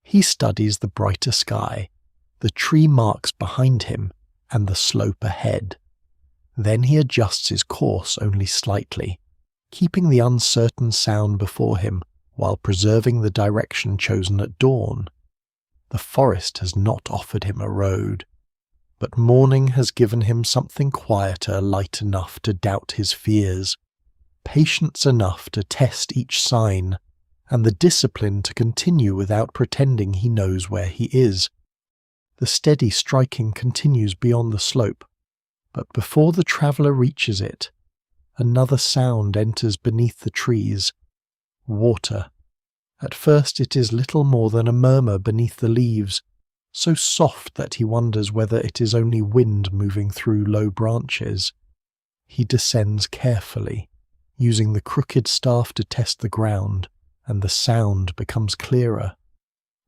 He studies the brighter sky, the tree marks behind him, and the slope ahead. Then he adjusts his course only slightly, keeping the uncertain sound before him while preserving the direction chosen at dawn. The forest has not offered him a road, but morning has given him something quieter, light enough to doubt his fears, patience enough to test each sign, and the discipline to continue without pretending he knows where he is. The steady striking continues beyond the slope, but before the traveller reaches it, another sound enters beneath the trees. Water. At first it is little more than a murmur beneath the leaves, so soft that he wonders whether it is only wind moving through low branches. He descends carefully, using the crooked staff to test the ground, and the sound becomes clearer.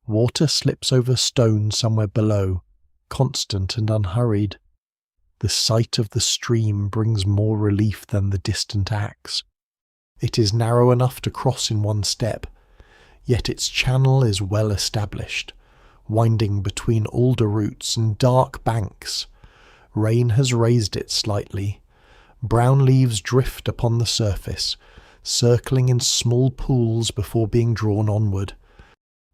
Water slips over stone somewhere below, constant and unhurried. The sight of the stream brings more relief than the distant axe. It is narrow enough to cross in one step, yet its channel is well established, winding between alder roots and dark banks. Rain has raised it slightly. Brown leaves drift upon the surface, circling in small pools before being drawn onward.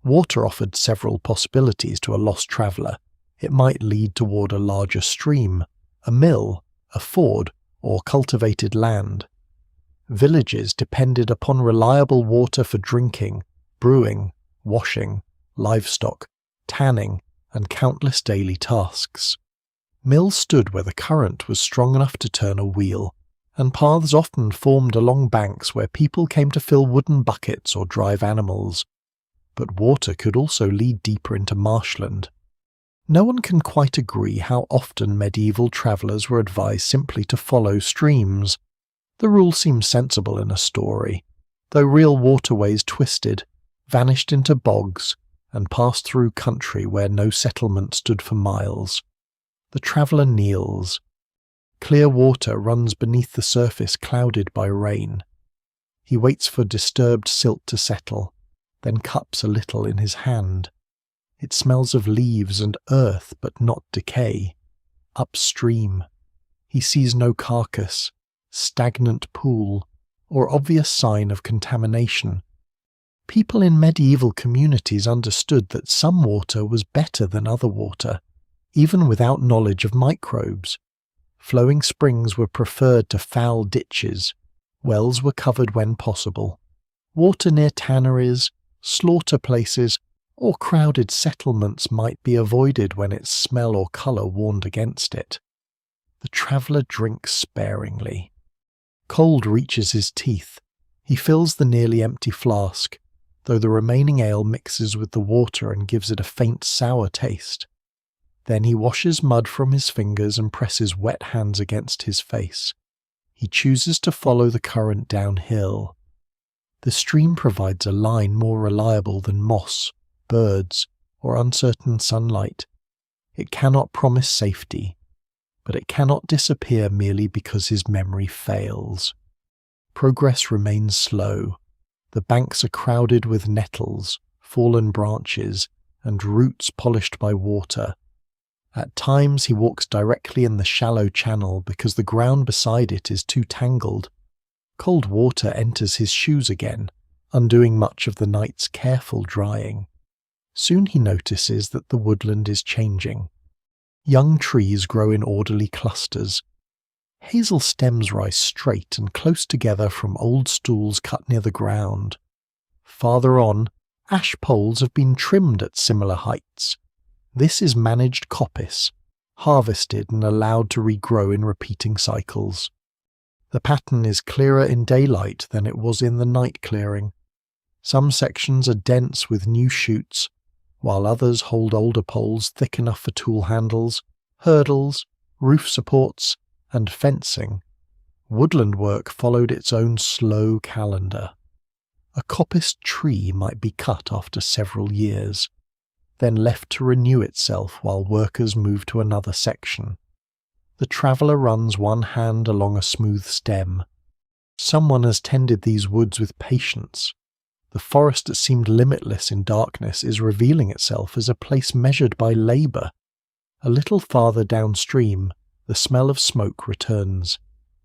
Water offered several possibilities to a lost traveller. It might lead toward a larger stream, a mill, a ford, or cultivated land. Villages depended upon reliable water for drinking, brewing, washing, livestock, tanning, and countless daily tasks. Mills stood where the current was strong enough to turn a wheel, and paths often formed along banks where people came to fill wooden buckets or drive animals. But water could also lead deeper into marshland. No one can quite agree how often medieval travellers were advised simply to follow streams. The rule seems sensible in a story, though real waterways twisted, vanished into bogs, and passed through country where no settlement stood for miles. The traveller kneels. Clear water runs beneath the surface clouded by rain. He waits for disturbed silt to settle, then cups a little in his hand. It smells of leaves and earth, but not decay. Upstream, he sees no carcass, stagnant pool, or obvious sign of contamination. People in medieval communities understood that some water was better than other water, even without knowledge of microbes. Flowing springs were preferred to foul ditches. Wells were covered when possible. Water near tanneries, slaughter places, or crowded settlements might be avoided when its smell or colour warned against it. The traveller drinks sparingly. Cold reaches his teeth. He fills the nearly empty flask. though the remaining ale mixes with the water and gives it a faint sour taste. Then he washes mud from his fingers and presses wet hands against his face. He chooses to follow the current downhill. The stream provides a line more reliable than moss, birds, or uncertain sunlight. It cannot promise safety, but it cannot disappear merely because his memory fails. Progress remains slow. The banks are crowded with nettles, fallen branches, and roots polished by water. At times he walks directly in the shallow channel because the ground beside it is too tangled. Cold water enters his shoes again, undoing much of the night's careful drying. Soon he notices that the woodland is changing. Young trees grow in orderly clusters. Hazel stems rise straight and close together from old stools cut near the ground. Farther on, ash poles have been trimmed at similar heights. This is managed coppice, harvested and allowed to regrow in repeating cycles. The pattern is clearer in daylight than it was in the night clearing. Some sections are dense with new shoots, while others hold older poles thick enough for tool handles, hurdles, roof supports, and fencing. Woodland work followed its own slow calendar. A coppiced tree might be cut after several years, then left to renew itself while workers move to another section. The traveller runs one hand along a smooth stem. Someone has tended these woods with patience. The forest that seemed limitless in darkness is revealing itself as a place measured by labour. A little farther downstream, the smell of smoke returns.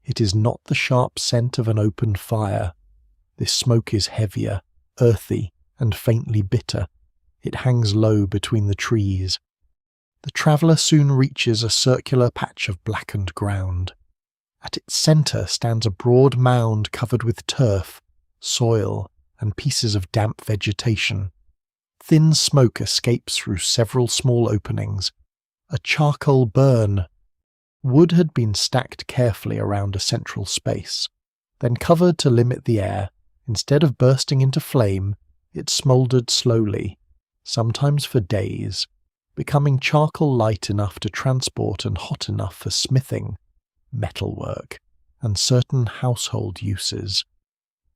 It is not the sharp scent of an open fire. This smoke is heavier, earthy, and faintly bitter. It hangs low between the trees. The traveller soon reaches a circular patch of blackened ground. At its centre stands a broad mound covered with turf, soil, and pieces of damp vegetation. Thin smoke escapes through several small openings. A charcoal burn. Wood had been stacked carefully around a central space, then covered to limit the air. Instead of bursting into flame, it smouldered slowly, sometimes for days, becoming charcoal light enough to transport and hot enough for smithing, metalwork, and certain household uses.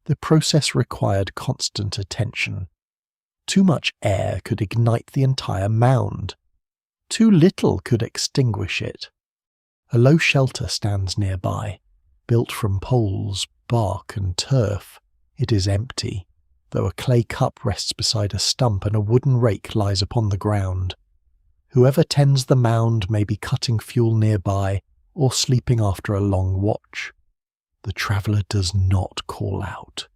The process required constant attention. Too much air could ignite the entire mound. Too little could extinguish it. A low shelter stands nearby, built from poles, bark, and turf. It is empty, though a clay cup rests beside a stump and a wooden rake lies upon the ground. Whoever tends the mound may be cutting fuel nearby or sleeping after a long watch. The traveller does not call out.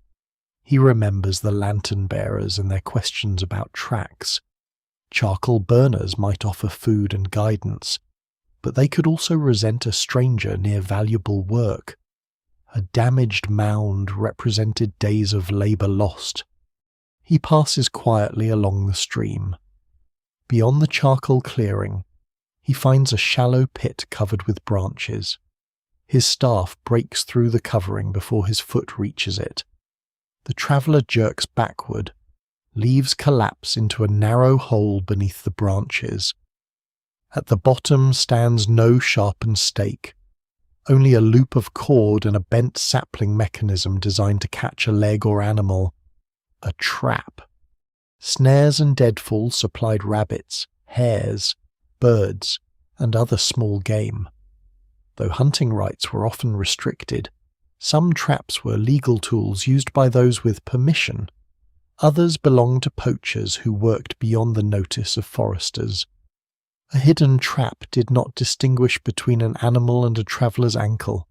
He remembers the lantern bearers and their questions about tracks. Charcoal burners might offer food and guidance, but they could also resent a stranger near valuable work. A damaged mound represented days of labour lost. He passes quietly along the stream. Beyond the charcoal clearing, he finds a shallow pit covered with branches. His staff breaks through the covering before his foot reaches it. The traveller jerks backward. Leaves collapse into a narrow hole beneath the branches. At the bottom stands no sharpened stake, only a loop of cord and a bent sapling mechanism designed to catch a leg or animal. A trap. Snares and deadfalls supplied rabbits, hares, birds, and other small game. Though hunting rights were often restricted, some traps were legal tools used by those with permission. Others belonged to poachers who worked beyond the notice of foresters. A hidden trap did not distinguish between an animal and a traveller's ankle.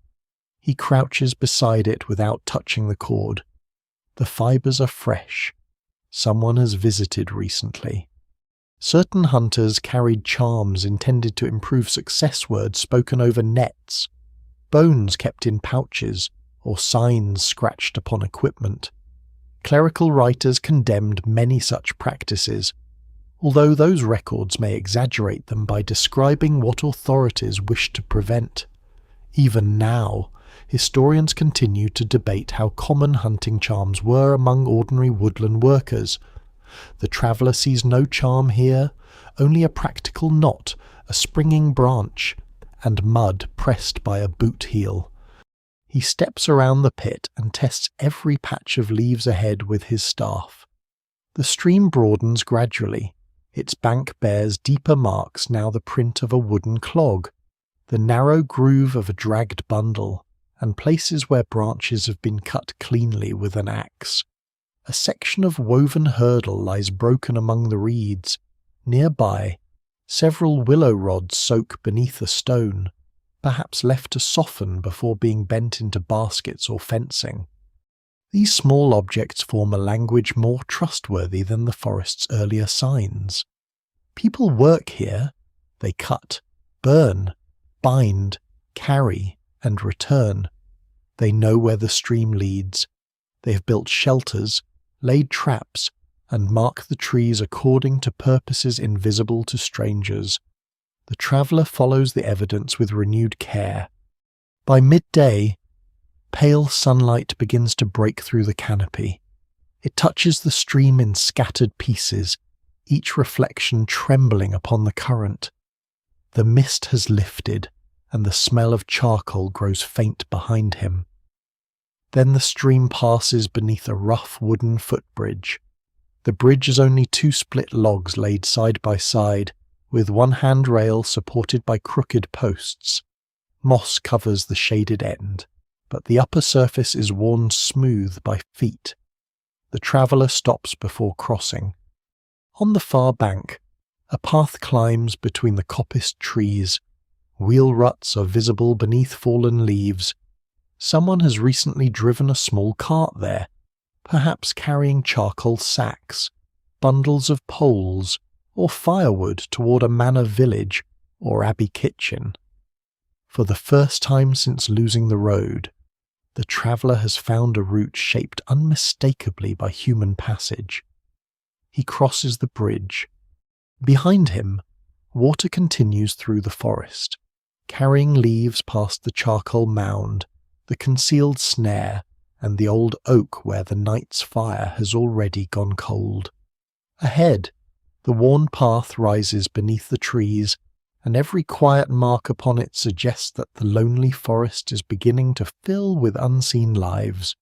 He crouches beside it without touching the cord. The fibres are fresh. Someone has visited recently. Certain hunters carried charms intended to improve success words spoken over nets, bones kept in pouches, or signs scratched upon equipment. Clerical writers condemned many such practices, although those records may exaggerate them by describing what authorities wished to prevent. Even now, historians continue to debate how common hunting charms were among ordinary woodland workers. The traveller sees no charm here, only a practical knot, a springing branch, and mud pressed by a boot heel. He steps around the pit and tests every patch of leaves ahead with his staff. The stream broadens gradually. Its bank bears deeper marks, now the print of a wooden clog, the narrow groove of a dragged bundle, and places where branches have been cut cleanly with an axe. A section of woven hurdle lies broken among the reeds. Nearby, several willow rods soak beneath a stone, perhaps left to soften before being bent into baskets or fencing. These small objects form a language more trustworthy than the forest's earlier signs. People work here. They cut, burn, bind, carry, and return. They know where the stream leads. They have built shelters, laid traps, and mark the trees according to purposes invisible to strangers. The traveller follows the evidence with renewed care. By midday, pale sunlight begins to break through the canopy. It touches the stream in scattered pieces, each reflection trembling upon the current. The mist has lifted, and the smell of charcoal grows faint behind him. Then the stream passes beneath a rough wooden footbridge. The bridge is only two split logs laid side by side, with one handrail supported by crooked posts. Moss covers the shaded end, but the upper surface is worn smooth by feet. The traveller stops before crossing. On the far bank, a path climbs between the coppiced trees. Wheel ruts are visible beneath fallen leaves. Someone has recently driven a small cart there, perhaps carrying charcoal sacks, bundles of poles, or firewood toward a manor village or abbey kitchen. For the first time since losing the road, the traveller has found a route shaped unmistakably by human passage. He crosses the bridge. Behind him, water continues through the forest, carrying leaves past the charcoal mound, the concealed snare, and the old oak where the night's fire has already gone cold. Ahead, the worn path rises beneath the trees, and every quiet mark upon it suggests that the lonely forest is beginning to fill with unseen lives.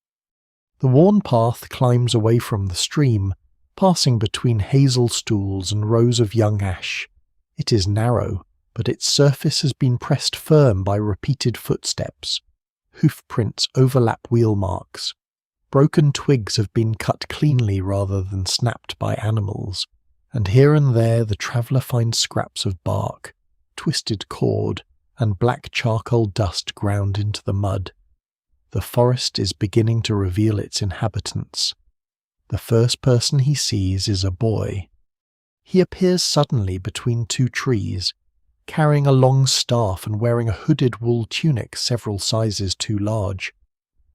The worn path climbs away from the stream, passing between hazel stools and rows of young ash. It is narrow, but its surface has been pressed firm by repeated footsteps. Hoof prints overlap wheel marks. Broken twigs have been cut cleanly rather than snapped by animals, and here and there the traveller finds scraps of bark, twisted cord, and black charcoal dust ground into the mud. The forest is beginning to reveal its inhabitants. The first person he sees is a boy. He appears suddenly between two trees, carrying a long staff and wearing a hooded wool tunic several sizes too large.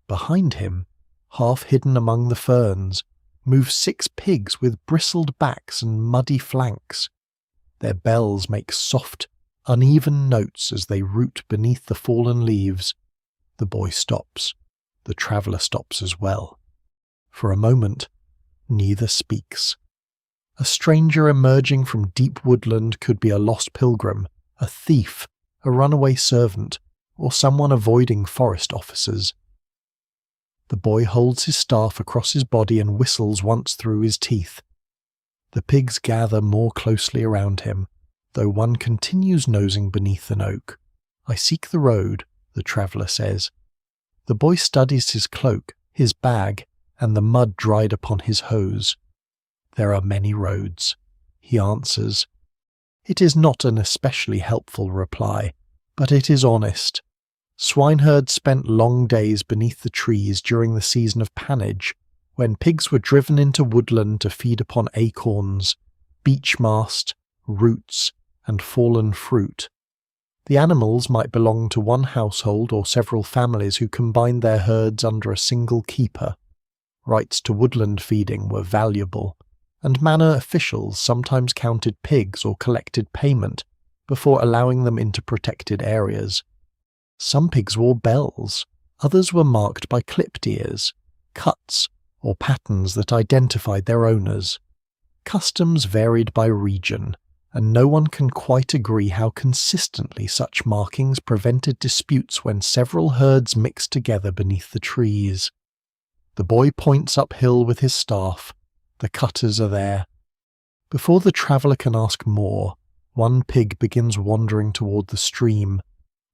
Behind him, half hidden among the ferns, move 6 pigs with bristled backs and muddy flanks. Their bells make soft, uneven notes as they root beneath the fallen leaves. The boy stops. The traveller stops as well. For a moment, neither speaks. A stranger emerging from deep woodland could be a lost pilgrim, a thief, a runaway servant, or someone avoiding forest officers. The boy holds his staff across his body and whistles once through his teeth. The pigs gather more closely around him, though one continues nosing beneath an oak. "I seek the road," the traveller says. The boy studies his cloak, his bag, and the mud dried upon his hose. "There are many roads," he answers. It is not an especially helpful reply, but it is honest. Swineherds spent long days beneath the trees during the season of pannage, when pigs were driven into woodland to feed upon acorns, beech mast, roots, and fallen fruit. The animals might belong to one household or several families who combined their herds under a single keeper. Rights to woodland feeding were valuable, and manor officials sometimes counted pigs or collected payment before allowing them into protected areas. Some pigs wore bells, others were marked by clipped ears, cuts, or patterns that identified their owners. Customs varied by region, and no one can quite agree how consistently such markings prevented disputes when several herds mixed together beneath the trees. The boy points uphill with his staff. The cutters are there. Before the traveller can ask more, one pig begins wandering toward the stream.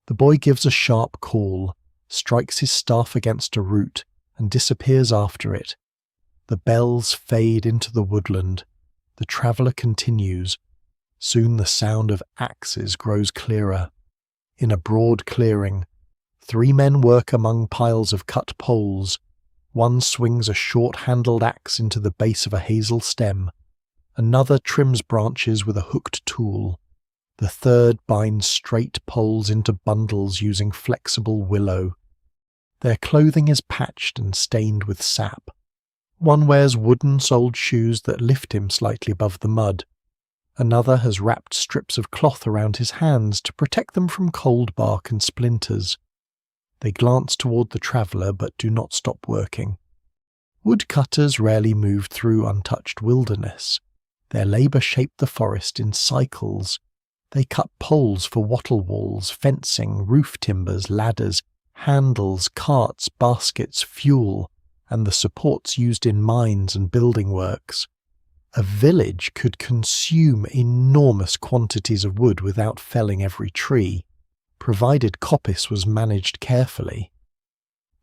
The boy gives a sharp call, strikes his staff against a root, and disappears after it. The bells fade into the woodland. The traveller continues. Soon the sound of axes grows clearer. In a broad clearing, 3 men work among piles of cut poles. One swings a short-handled axe into the base of a hazel stem. Another trims branches with a hooked tool. The third binds straight poles into bundles using flexible willow. Their clothing is patched and stained with sap. One wears wooden-soled shoes that lift him slightly above the mud. Another has wrapped strips of cloth around his hands to protect them from cold bark and splinters. They glance toward the traveller but do not stop working. Woodcutters rarely move through untouched wilderness. Their labour shaped the forest in cycles. They cut poles for wattle walls, fencing, roof timbers, ladders, handles, carts, baskets, fuel, and the supports used in mines and building works. A village could consume enormous quantities of wood without felling every tree, provided coppice was managed carefully.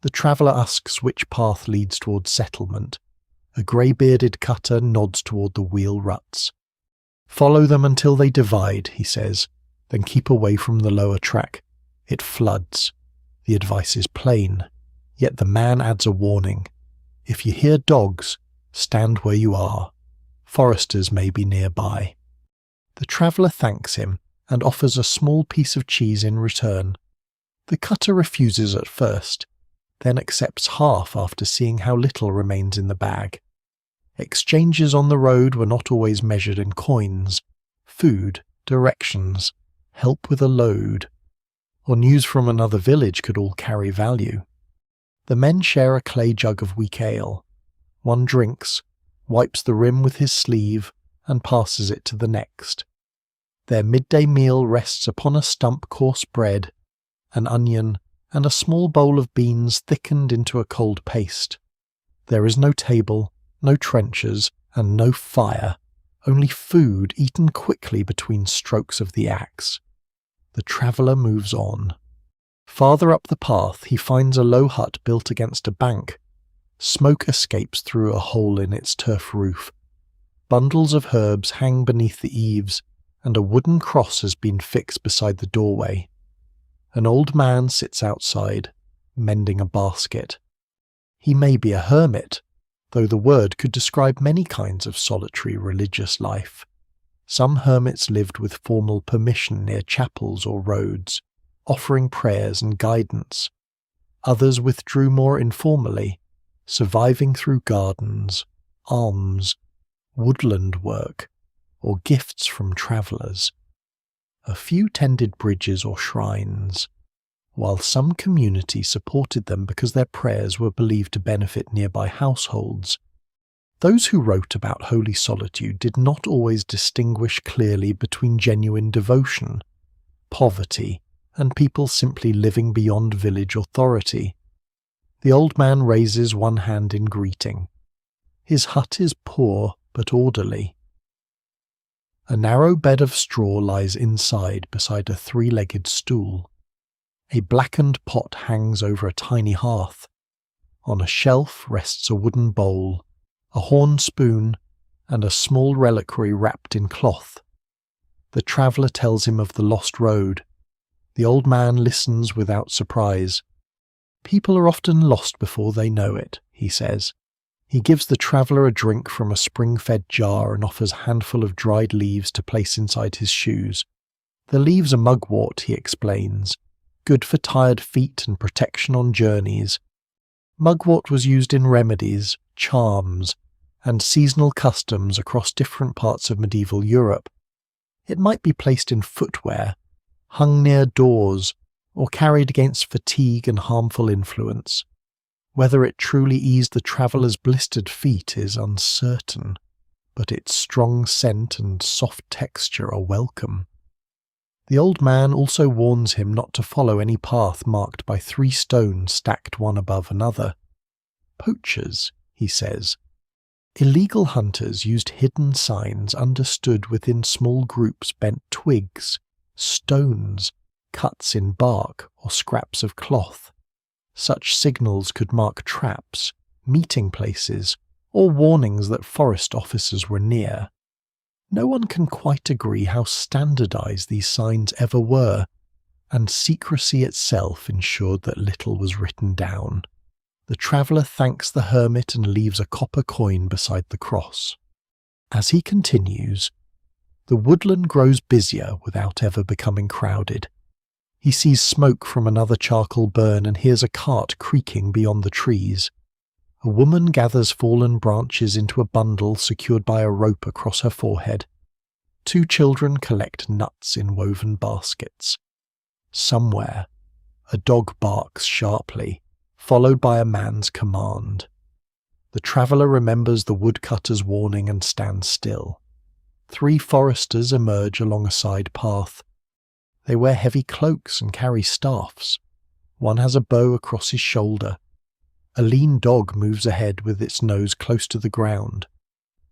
The traveller asks which path leads towards settlement. A grey-bearded cutter nods toward the wheel ruts. Follow them until they divide, he says, then keep away from the lower track. It floods. The advice is plain, yet the man adds a warning. If you hear dogs, stand where you are. Foresters may be nearby. The traveller thanks him and offers a small piece of cheese in return. The cutter refuses at first, then accepts half after seeing how little remains in the bag. Exchanges on the road were not always measured in coins. Food, directions, help with a load, or news from another village could all carry value. The men share a clay jug of weak ale. One drinks, wipes the rim with his sleeve, and passes it to the next. Their midday meal rests upon a stump coarse bread, an onion, and a small bowl of beans thickened into a cold paste. There is no table, no trenchers, and no fire, only food eaten quickly between strokes of the axe. The traveller moves on. Farther up the path he finds a low hut built against a bank. Smoke escapes through a hole in its turf roof. Bundles of herbs hang beneath the eaves, and a wooden cross has been fixed beside the doorway. An old man sits outside, mending a basket. He may be a hermit, though the word could describe many kinds of solitary religious life. Some hermits lived with formal permission near chapels or roads, offering prayers and guidance. Others withdrew more informally, surviving through gardens, alms, woodland work, or gifts from travellers. A few tended bridges or shrines, while some communities supported them because their prayers were believed to benefit nearby households. Those who wrote about holy solitude did not always distinguish clearly between genuine devotion, poverty, and people simply living beyond village authority. The old man raises one hand in greeting. His hut is poor but orderly. A narrow bed of straw lies inside beside a 3-legged stool. A blackened pot hangs over a tiny hearth. On a shelf rests a wooden bowl, a horn spoon, and a small reliquary wrapped in cloth. The traveller tells him of the lost road. The old man listens without surprise. People are often lost before they know it, he says. He gives the traveller a drink from a spring-fed jar and offers a handful of dried leaves to place inside his shoes. The leaves are mugwort, he explains, good for tired feet and protection on journeys. Mugwort was used in remedies, charms, and seasonal customs across different parts of medieval Europe. It might be placed in footwear, hung near doors, or carried against fatigue and harmful influence. Whether it truly eased the traveller's blistered feet is uncertain, but its strong scent and soft texture are welcome. The old man also warns him not to follow any path marked by 3 stones stacked one above another. Poachers, he says. Illegal hunters used hidden signs understood within small groups bent twigs, stones, cuts in bark or scraps of cloth. Such signals could mark traps, meeting places, or warnings that forest officers were near. No one can quite agree how standardized these signs ever were, and secrecy itself ensured that little was written down. The traveller thanks the hermit and leaves a copper coin beside the cross. As he continues, the woodland grows busier without ever becoming crowded. He sees smoke from another charcoal burn and hears a cart creaking beyond the trees. A woman gathers fallen branches into a bundle secured by a rope across her forehead. 2 children collect nuts in woven baskets. Somewhere, a dog barks sharply, followed by a man's command. The traveller remembers the woodcutter's warning and stands still. 3 foresters emerge along a side path. They wear heavy cloaks and carry staffs. One has a bow across his shoulder. A lean dog moves ahead with its nose close to the ground.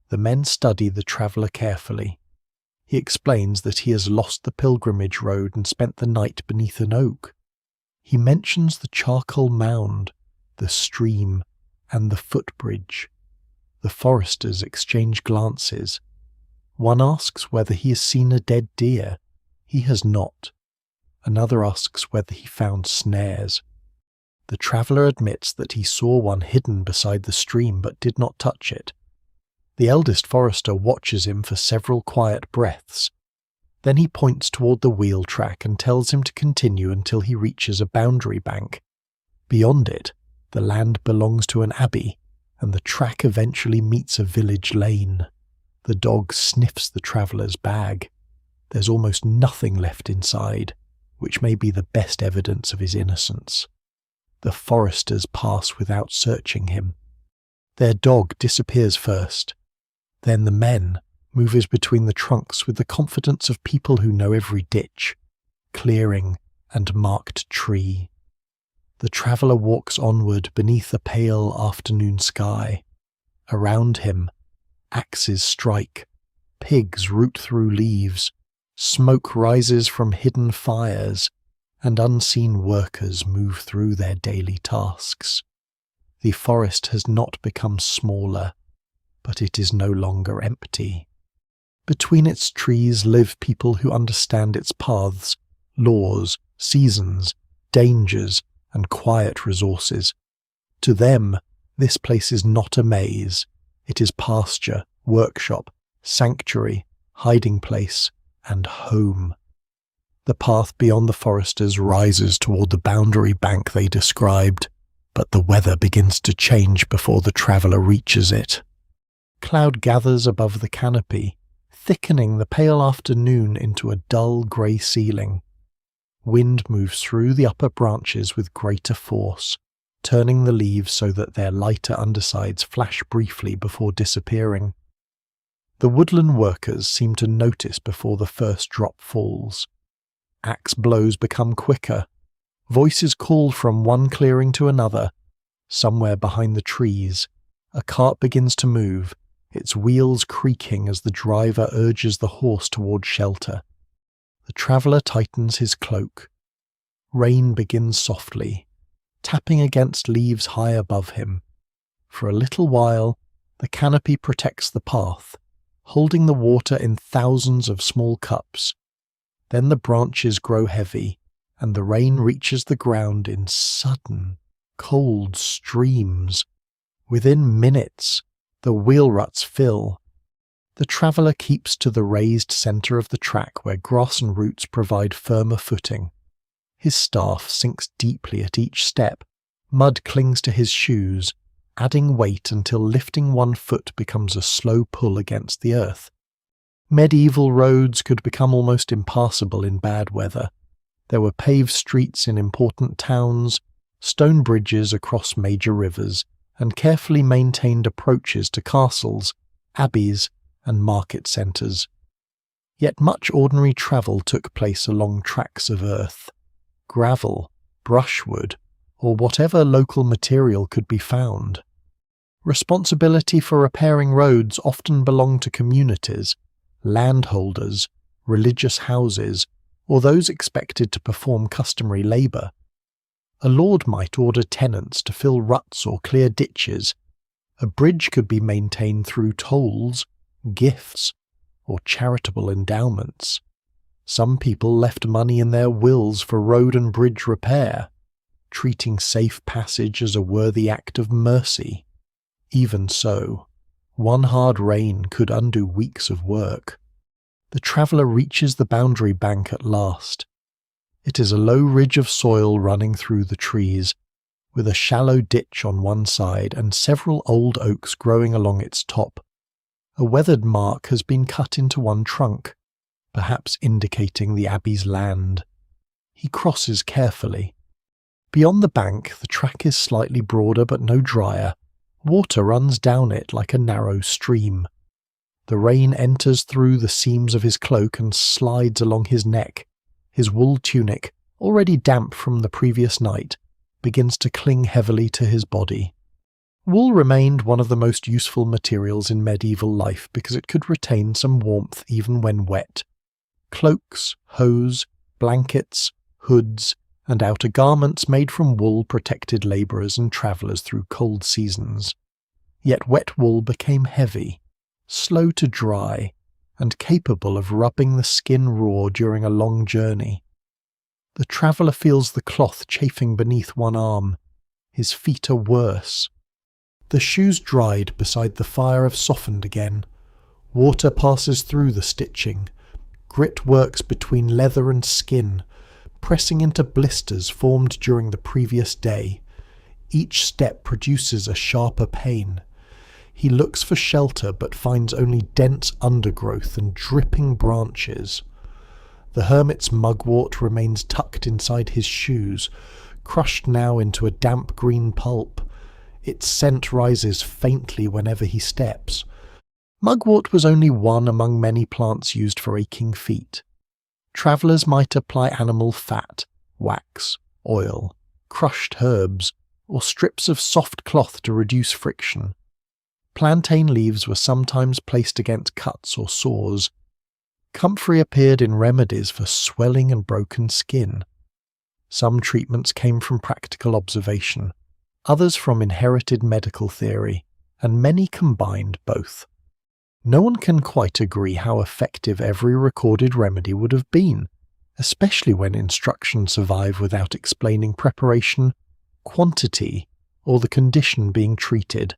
The men study the traveller carefully. He explains that he has lost the pilgrimage road and spent the night beneath an oak. He mentions the charcoal mound, the stream, and the footbridge. The foresters exchange glances. One asks whether he has seen a dead deer. He has not. Another asks whether he found snares. The traveller admits that he saw one hidden beside the stream but did not touch it. The eldest forester watches him for several quiet breaths. Then he points toward the wheel track and tells him to continue until he reaches a boundary bank. Beyond it, the land belongs to an abbey, and the track eventually meets a village lane. The dog sniffs the traveller's bag. There's almost nothing left inside, which may be the best evidence of his innocence. The foresters pass without searching him. Their dog disappears first. Then the men moves between the trunks with the confidence of people who know every ditch, clearing, and marked tree. The traveller walks onward beneath a pale afternoon sky. Around him, axes strike, pigs root through leaves, smoke rises from hidden fires, and unseen workers move through their daily tasks. The forest has not become smaller, but it is no longer empty. Between its trees live people who understand its paths, laws, seasons, dangers, and quiet resources. To them, this place is not a maze. It is pasture, workshop, sanctuary, hiding place, and home. The path beyond the foresters rises toward the boundary bank they described, but the weather begins to change before the traveller reaches it. Cloud gathers above the canopy, thickening the pale afternoon into a dull grey ceiling. Wind moves through the upper branches with greater force, turning the leaves so that their lighter undersides flash briefly before disappearing. The woodland workers seem to notice before the first drop falls. Axe blows become quicker. Voices call from one clearing to another. Somewhere behind the trees, a cart begins to move, its wheels creaking as the driver urges the horse toward shelter. The traveller tightens his cloak. Rain begins softly, tapping against leaves high above him. For a little while, the canopy protects the path, holding the water in thousands of small cups. Then the branches grow heavy, and the rain reaches the ground in sudden, cold streams. Within minutes, the wheel ruts fill. The traveller keeps to the raised centre of the track where grass and roots provide firmer footing. His staff sinks deeply at each step. Mud clings to his shoes, adding weight until lifting one foot becomes a slow pull against the earth. Medieval roads could become almost impassable in bad weather. There were paved streets in important towns, stone bridges across major rivers, and carefully maintained approaches to castles, abbeys, and market centres. Yet much ordinary travel took place along tracks of earth, gravel, brushwood, or whatever local material could be found. Responsibility for repairing roads often belonged to communities, landholders, religious houses, or those expected to perform customary labour. A lord might order tenants to fill ruts or clear ditches. A bridge could be maintained through tolls, gifts, or charitable endowments. Some people left money in their wills for road and bridge repair, treating safe passage as a worthy act of mercy. Even so, one hard rain could undo weeks of work. The traveller reaches the boundary bank at last. It is a low ridge of soil running through the trees, with a shallow ditch on one side and several old oaks growing along its top. A weathered mark has been cut into one trunk, perhaps indicating the abbey's land. He crosses carefully. Beyond the bank, the track is slightly broader but no drier. Water runs down it like a narrow stream. The rain enters through the seams of his cloak and slides along his neck. His wool tunic, already damp from the previous night, begins to cling heavily to his body. Wool remained one of the most useful materials in medieval life because it could retain some warmth even when wet. Cloaks, hose, blankets, hoods, and outer garments made from wool protected labourers and travellers through cold seasons. Yet wet wool became heavy, slow to dry, and capable of rubbing the skin raw during a long journey. The traveller feels the cloth chafing beneath one arm. His feet are worse. The shoes dried beside the fire have softened again. Water passes through the stitching. Grit works between leather and skin, pressing into blisters formed during the previous day. Each step produces a sharper pain. He looks for shelter but finds only dense undergrowth and dripping branches. The hermit's mugwort remains tucked inside his shoes, crushed now into a damp green pulp. Its scent rises faintly whenever he steps. Mugwort was only one among many plants used for aching feet. Travellers might apply animal fat, wax, oil, crushed herbs, or strips of soft cloth to reduce friction. Plantain leaves were sometimes placed against cuts or sores. Comfrey appeared in remedies for swelling and broken skin. Some treatments came from practical observation, others from inherited medical theory, and many combined both. No one can quite agree how effective every recorded remedy would have been, especially when instructions survive without explaining preparation, quantity, or the condition being treated.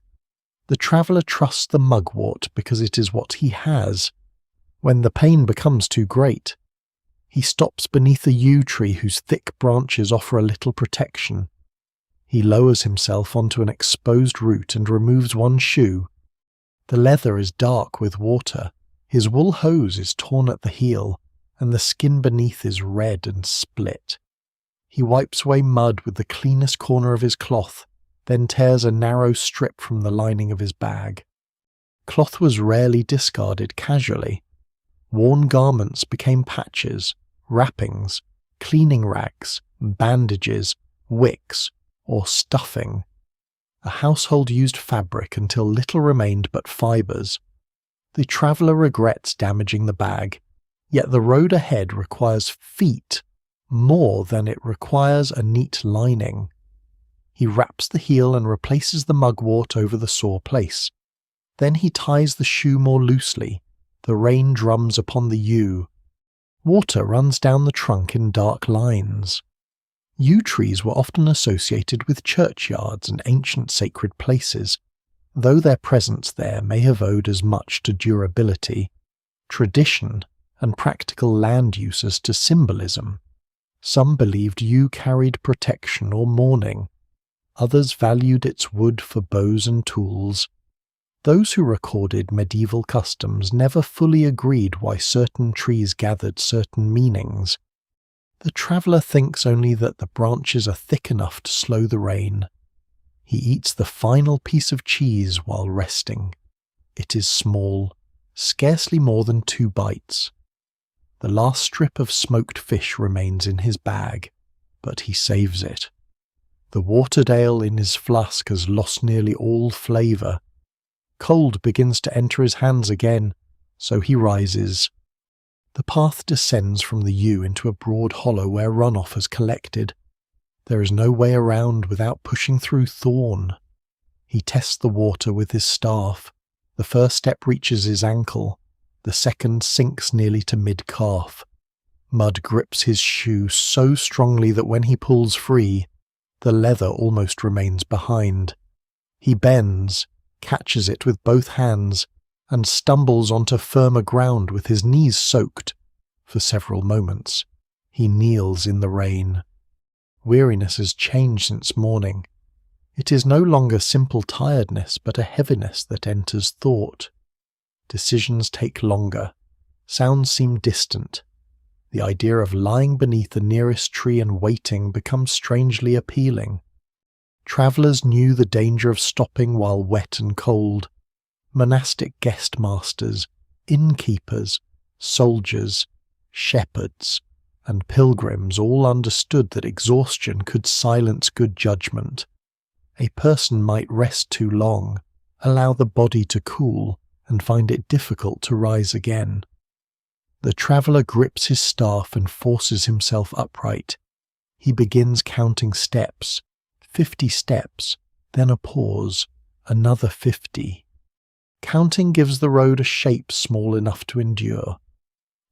The traveller trusts the mugwort because it is what he has. When the pain becomes too great, he stops beneath a yew tree whose thick branches offer a little protection. He lowers himself onto an exposed root and removes one shoe. The leather is dark with water, his wool hose is torn at the heel, and the skin beneath is red and split. He wipes away mud with the cleanest corner of his cloth, then tears a narrow strip from the lining of his bag. Cloth was rarely discarded casually. Worn garments became patches, wrappings, cleaning rags, bandages, wicks, or stuffing. A household used fabric until little remained but fibres. The traveller regrets damaging the bag, yet the road ahead requires feet more than it requires a neat lining. He wraps the heel and replaces the mugwort over the sore place. Then he ties the shoe more loosely. The rain drums upon the yew. Water runs down the trunk in dark lines. Yew trees were often associated with churchyards and ancient sacred places, though their presence there may have owed as much to durability, tradition, and practical land use as to symbolism. Some believed yew carried protection or mourning. Others valued its wood for bows and tools. Those who recorded medieval customs never fully agreed why certain trees gathered certain meanings. The traveller thinks only that the branches are thick enough to slow the rain. He eats the final piece of cheese while resting. It is small, scarcely more than 2 bites. The last strip of smoked fish remains in his bag, but he saves it. The watered ale in his flask has lost nearly all flavour. Cold begins to enter his hands again, so he rises. The path descends from the yew into a broad hollow where runoff has collected. There is no way around without pushing through thorn. He tests the water with his staff. The first step reaches his ankle. The second sinks nearly to mid-calf. Mud grips his shoe so strongly that when he pulls free, the leather almost remains behind. He bends, catches it with both hands, and stumbles onto firmer ground with his knees soaked. For several moments, he kneels in the rain. Weariness has changed since morning. It is no longer simple tiredness, but a heaviness that enters thought. Decisions take longer. Sounds seem distant. The idea of lying beneath the nearest tree and waiting becomes strangely appealing. Travellers knew the danger of stopping while wet and cold. Monastic guest masters, innkeepers, soldiers, shepherds, and pilgrims all understood that exhaustion could silence good judgment. A person might rest too long, allow the body to cool, and find it difficult to rise again. The traveller grips his staff and forces himself upright. He begins counting steps, 50 steps, then a pause, another 50. Counting gives the road a shape small enough to endure.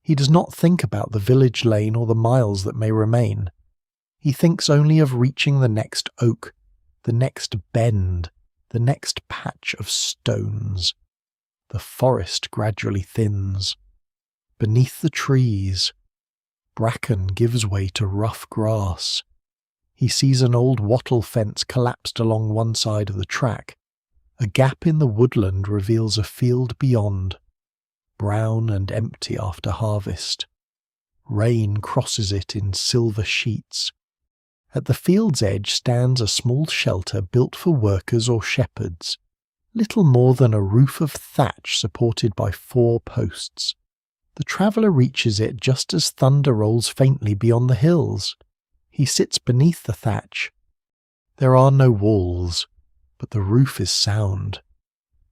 He does not think about the village lane or the miles that may remain. He thinks only of reaching the next oak, the next bend, the next patch of stones. The forest gradually thins. Beneath the trees, bracken gives way to rough grass. He sees an old wattle fence collapsed along one side of the track. A gap in the woodland reveals a field beyond, brown and empty after harvest. Rain crosses it in silver sheets. At the field's edge stands a small shelter built for workers or shepherds, little more than a roof of thatch supported by 4 posts. The traveller reaches it just as thunder rolls faintly beyond the hills. He sits beneath the thatch. There are no walls, but the roof is sound.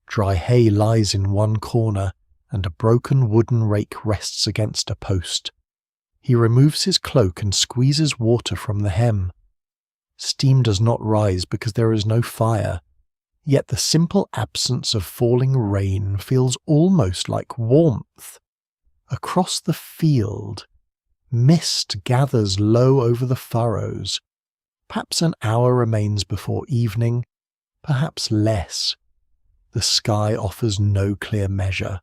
Dry hay lies in one corner, and a broken wooden rake rests against a post. He removes his cloak and squeezes water from the hem. Steam does not rise because there is no fire, yet the simple absence of falling rain feels almost like warmth. Across the field, mist gathers low over the furrows. Perhaps an hour remains before evening, perhaps less. The sky offers no clear measure.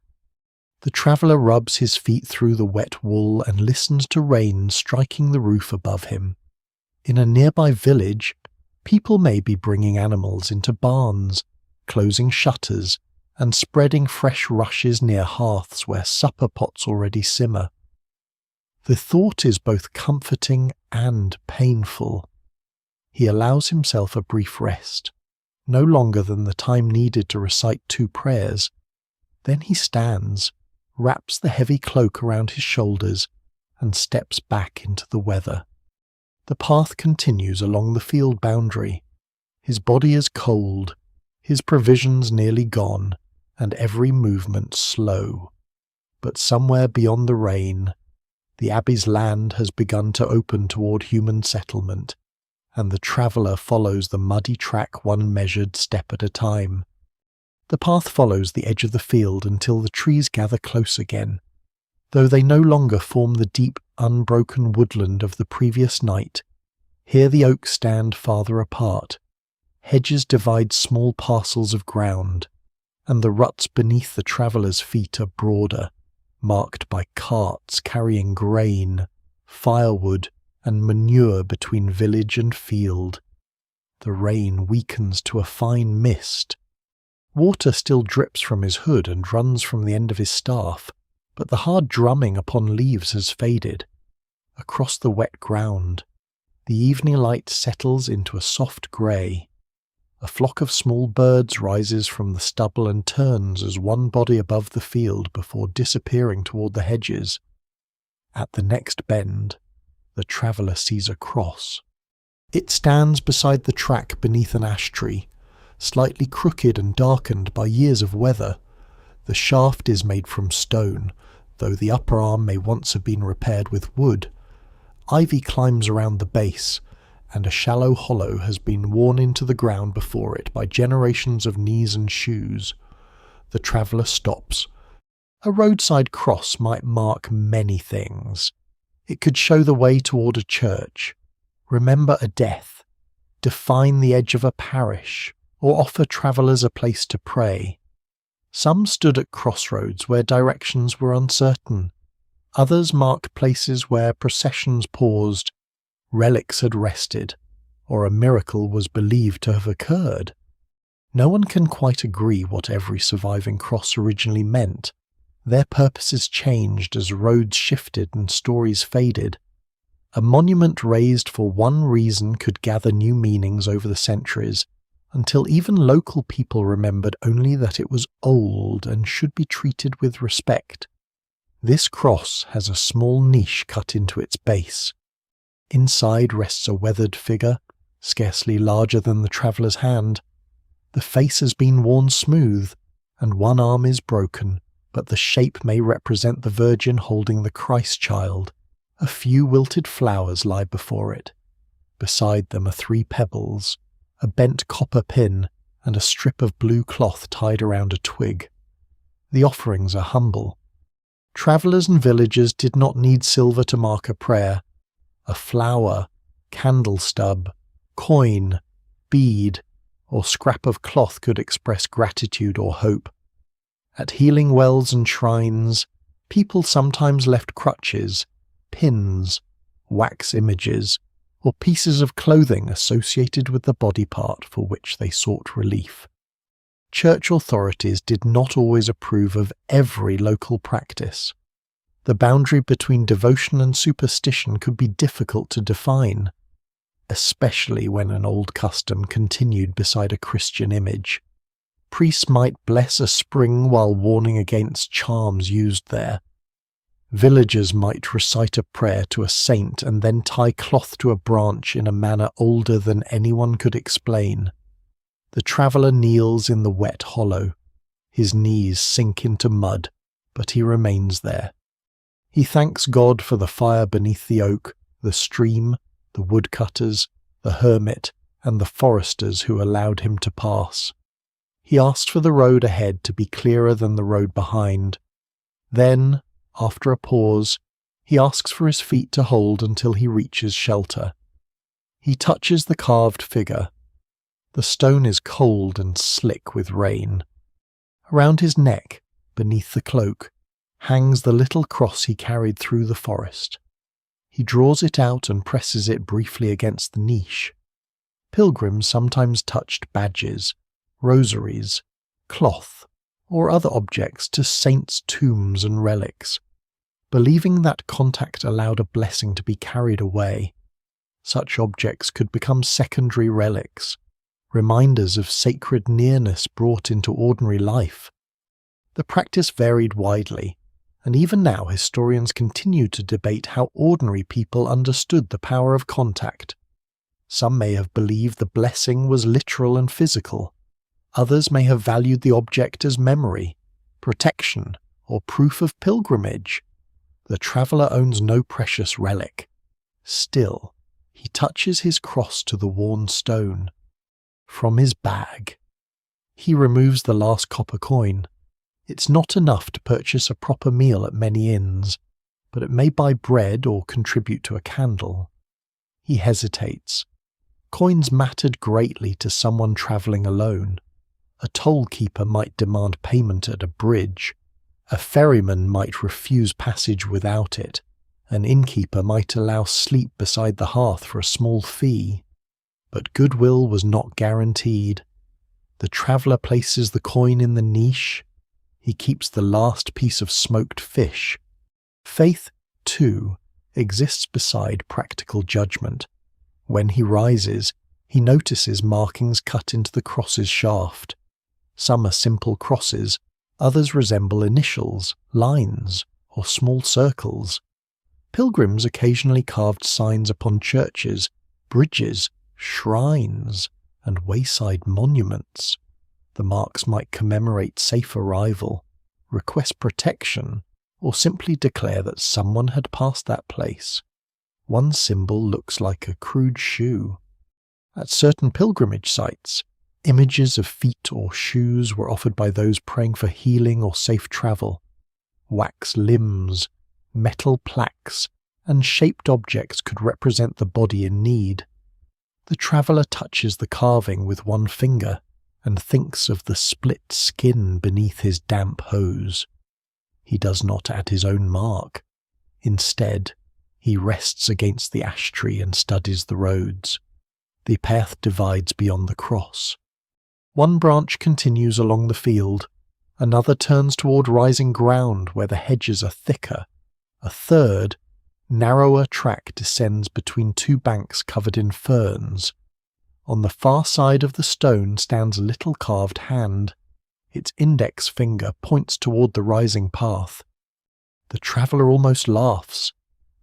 The traveller rubs his feet through the wet wool and listens to rain striking the roof above him. In a nearby village, people may be bringing animals into barns, closing shutters, and spreading fresh rushes near hearths where supper pots already simmer. The thought is both comforting and painful. He allows himself a brief rest, no longer than the time needed to recite 2 prayers. Then he stands, wraps the heavy cloak around his shoulders, and steps back into the weather. The path continues along the field boundary. His body is cold, his provisions nearly gone, and every movement slow. But somewhere beyond the rain, the abbey's land has begun to open toward human settlement, and the traveller follows the muddy track one measured step at a time. The path follows the edge of the field until the trees gather close again, though they no longer form the deep, unbroken woodland of the previous night. Here the oaks stand farther apart. Hedges divide small parcels of ground, and the ruts beneath the traveller's feet are broader, marked by carts carrying grain, firewood, and manure between village and field. The rain weakens to a fine mist. Water still drips from his hood and runs from the end of his staff, but the hard drumming upon leaves has faded. Across the wet ground, the evening light settles into a soft grey. A flock of small birds rises from the stubble and turns as one body above the field before disappearing toward the hedges. At the next bend, the traveller sees a cross. It stands beside the track beneath an ash tree, slightly crooked and darkened by years of weather. The shaft is made from stone, though the upper arm may once have been repaired with wood. Ivy climbs around the base, and a shallow hollow has been worn into the ground before it by generations of knees and shoes. The traveller stops. A roadside cross might mark many things. It could show the way toward a church, remember a death, define the edge of a parish, or offer travellers a place to pray. Some stood at crossroads where directions were uncertain. Others marked places where processions paused, relics had rested, or a miracle was believed to have occurred. No one can quite agree what every surviving cross originally meant. Their purposes changed as roads shifted and stories faded. A monument raised for one reason could gather new meanings over the centuries, until even local people remembered only that it was old and should be treated with respect. This cross has a small niche cut into its base. Inside rests a weathered figure, scarcely larger than the traveller's hand. The face has been worn smooth, and one arm is broken, but the shape may represent the Virgin holding the Christ child. A few wilted flowers lie before it. Beside them are 3 pebbles, a bent copper pin, and a strip of blue cloth tied around a twig. The offerings are humble. Travellers and villagers did not need silver to mark a prayer. A flower, candle stub, coin, bead, or scrap of cloth could express gratitude or hope. At healing wells and shrines, people sometimes left crutches, pins, wax images, or pieces of clothing associated with the body part for which they sought relief. Church authorities did not always approve of every local practice. The boundary between devotion and superstition could be difficult to define, especially when an old custom continued beside a Christian image. Priests might bless a spring while warning against charms used there. Villagers might recite a prayer to a saint and then tie cloth to a branch in a manner older than anyone could explain. The traveller kneels in the wet hollow. His knees sink into mud, but he remains there. He thanks God for the fire beneath the oak, the stream, the woodcutters, the hermit, and the foresters who allowed him to pass. He asks for the road ahead to be clearer than the road behind. Then, after a pause, he asks for his feet to hold until he reaches shelter. He touches the carved figure. The stone is cold and slick with rain. Around his neck, beneath the cloak, hangs the little cross he carried through the forest. He draws it out and presses it briefly against the niche. Pilgrims sometimes touched badges, rosaries, cloth, or other objects to saints' tombs and relics, believing that contact allowed a blessing to be carried away. Such objects could become secondary relics, reminders of sacred nearness brought into ordinary life. The practice varied widely, and even now historians continue to debate how ordinary people understood the power of contact. Some may have believed the blessing was literal and physical. Others may have valued the object as memory, protection, or proof of pilgrimage. The traveller owns no precious relic. Still, he touches his cross to the worn stone. From his bag, he removes the last copper coin. It's not enough to purchase a proper meal at many inns, but it may buy bread or contribute to a candle. He hesitates. Coins mattered greatly to someone travelling alone. A toll-keeper might demand payment at a bridge. A ferryman might refuse passage without it. An innkeeper might allow sleep beside the hearth for a small fee. But goodwill was not guaranteed. The traveller places the coin in the niche. He keeps the last piece of smoked fish. Faith, too, exists beside practical judgment. When he rises, he notices markings cut into the cross's shaft. Some are simple crosses, others resemble initials, lines, or small circles. Pilgrims occasionally carved signs upon churches, bridges, shrines, and wayside monuments. The marks might commemorate safe arrival, request protection, or simply declare that someone had passed that place. One symbol looks like a crude shoe. At certain pilgrimage sites, images of feet or shoes were offered by those praying for healing or safe travel. Wax limbs, metal plaques, and shaped objects could represent the body in need. The traveller touches the carving with one finger and thinks of the split skin beneath his damp hose. He does not add his own mark. Instead, he rests against the ash tree and studies the roads. The path divides beyond the cross. One branch continues along the field, another turns toward rising ground where the hedges are thicker. A third, narrower track descends between two banks covered in ferns. On the far side of the stone stands a little carved hand. Its index finger points toward the rising path. The traveller almost laughs,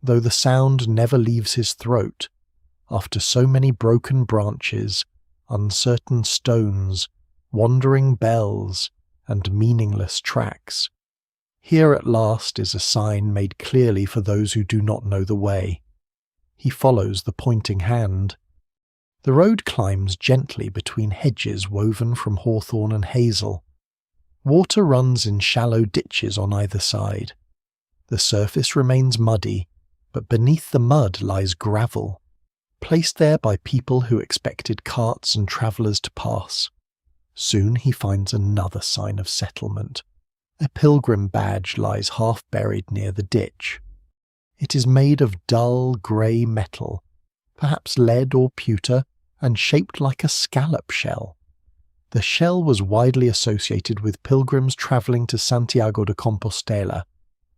though the sound never leaves his throat. After so many broken branches, uncertain stones, wandering bells, and meaningless tracks, here at last is a sign made clearly for those who do not know the way. He follows the pointing hand. The road climbs gently between hedges woven from hawthorn and hazel. Water runs in shallow ditches on either side. The surface remains muddy, but beneath the mud lies gravel, placed there by people who expected carts and travellers to pass. Soon he finds another sign of settlement. A pilgrim badge lies half buried near the ditch. It is made of dull grey metal, perhaps lead or pewter, and shaped like a scallop shell. The shell was widely associated with pilgrims travelling to Santiago de Compostela,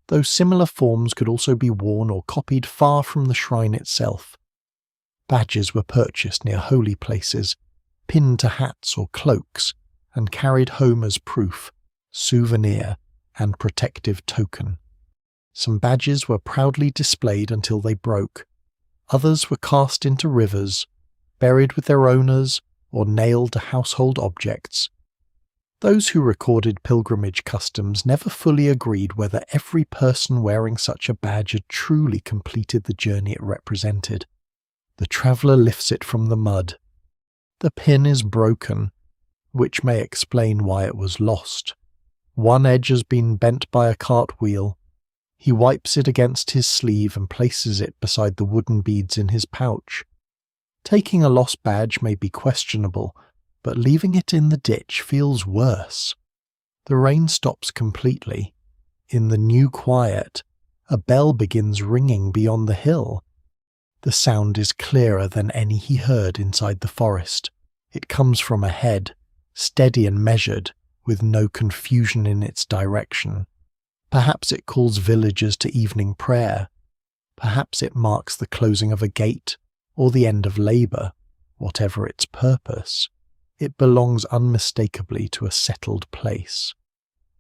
though similar forms could also be worn or copied far from the shrine itself. Badges were purchased near holy places, pinned to hats or cloaks, and carried home as proof, souvenir, and protective token. Some badges were proudly displayed until they broke. Others were cast into rivers, buried with their owners, or nailed to household objects. Those who recorded pilgrimage customs never fully agreed whether every person wearing such a badge had truly completed the journey it represented. The traveller lifts it from the mud. The pin is broken, which may explain why it was lost. One edge has been bent by a cartwheel. He wipes it against his sleeve and places it beside the wooden beads in his pouch. Taking a lost badge may be questionable, but leaving it in the ditch feels worse. The rain stops completely. In the new quiet, a bell begins ringing beyond the hill. The sound is clearer than any he heard inside the forest. It comes from ahead, steady and measured, with no confusion in its direction. Perhaps it calls villagers to evening prayer. Perhaps it marks the closing of a gate, or the end of labour. Whatever its purpose, it belongs unmistakably to a settled place.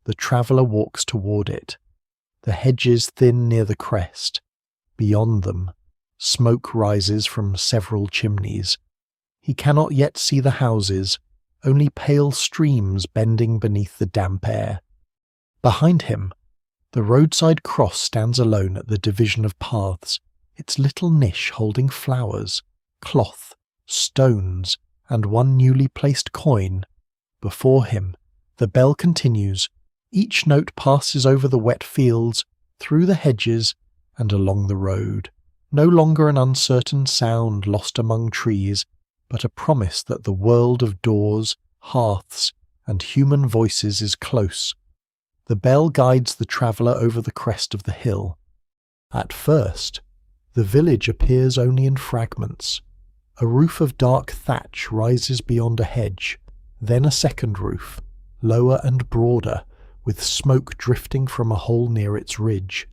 The traveller walks toward it. The hedges thin near the crest. Beyond them, smoke rises from several chimneys. He cannot yet see the houses, only pale streams bending beneath the damp air. Behind him, the roadside cross stands alone at the division of paths, its little niche holding flowers, cloth, stones, and one newly placed coin. Before him, the bell continues. Each note passes over the wet fields, through the hedges, and along the road. No longer an uncertain sound lost among trees, but a promise that the world of doors, hearths, and human voices is close. The bell guides the traveller over the crest of the hill. At first, the village appears only in fragments. A roof of dark thatch rises beyond a hedge, then a second roof, lower and broader, with smoke drifting from a hole near its ridge.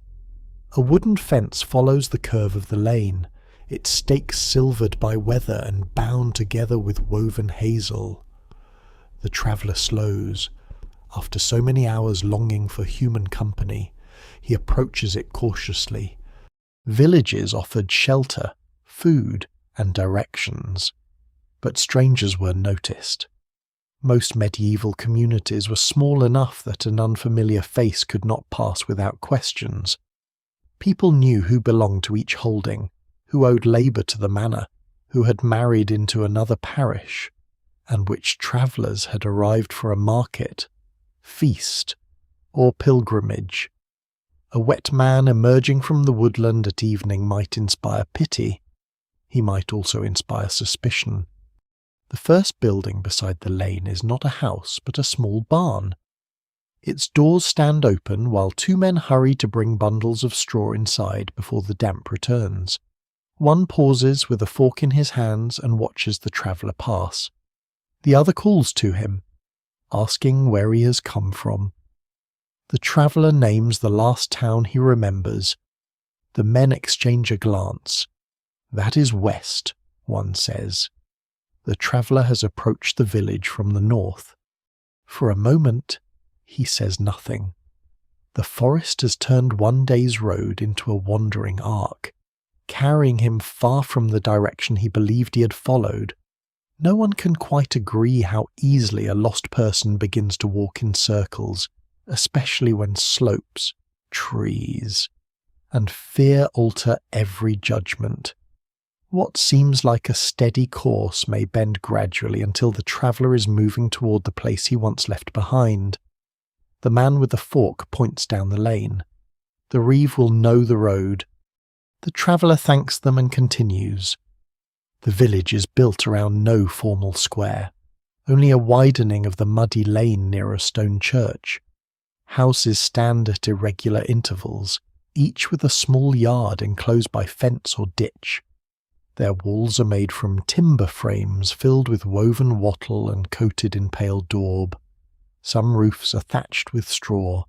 A wooden fence follows the curve of the lane, its stakes silvered by weather and bound together with woven hazel. The traveller slows. After so many hours longing for human company, he approaches it cautiously. Villages offered shelter, food, and directions, but strangers were noticed. Most medieval communities were small enough that an unfamiliar face could not pass without questions. People knew who belonged to each holding, who owed labour to the manor, who had married into another parish, and which travellers had arrived for a market, feast, or pilgrimage. A wet man emerging from the woodland at evening might inspire pity. He might also inspire suspicion. The first building beside the lane is not a house, but a small barn. Its doors stand open while two men hurry to bring bundles of straw inside before the damp returns. One pauses with a fork in his hands and watches the traveller pass. The other calls to him, asking where he has come from. The traveller names the last town he remembers. The men exchange a glance. "That is west," one says. The traveller has approached the village from the north. For a moment, he says nothing. The forest has turned one day's road into a wandering arc, carrying him far from the direction he believed he had followed. No one can quite agree how easily a lost person begins to walk in circles, especially when slopes, trees, and fear alter every judgment. What seems like a steady course may bend gradually until the traveller is moving toward the place he once left behind. The man with the fork points down the lane. The reeve will know the road. The traveller thanks them and continues. The village is built around no formal square, only a widening of the muddy lane near a stone church. Houses stand at irregular intervals, each with a small yard enclosed by fence or ditch. Their walls are made from timber frames filled with woven wattle and coated in pale daub. Some roofs are thatched with straw,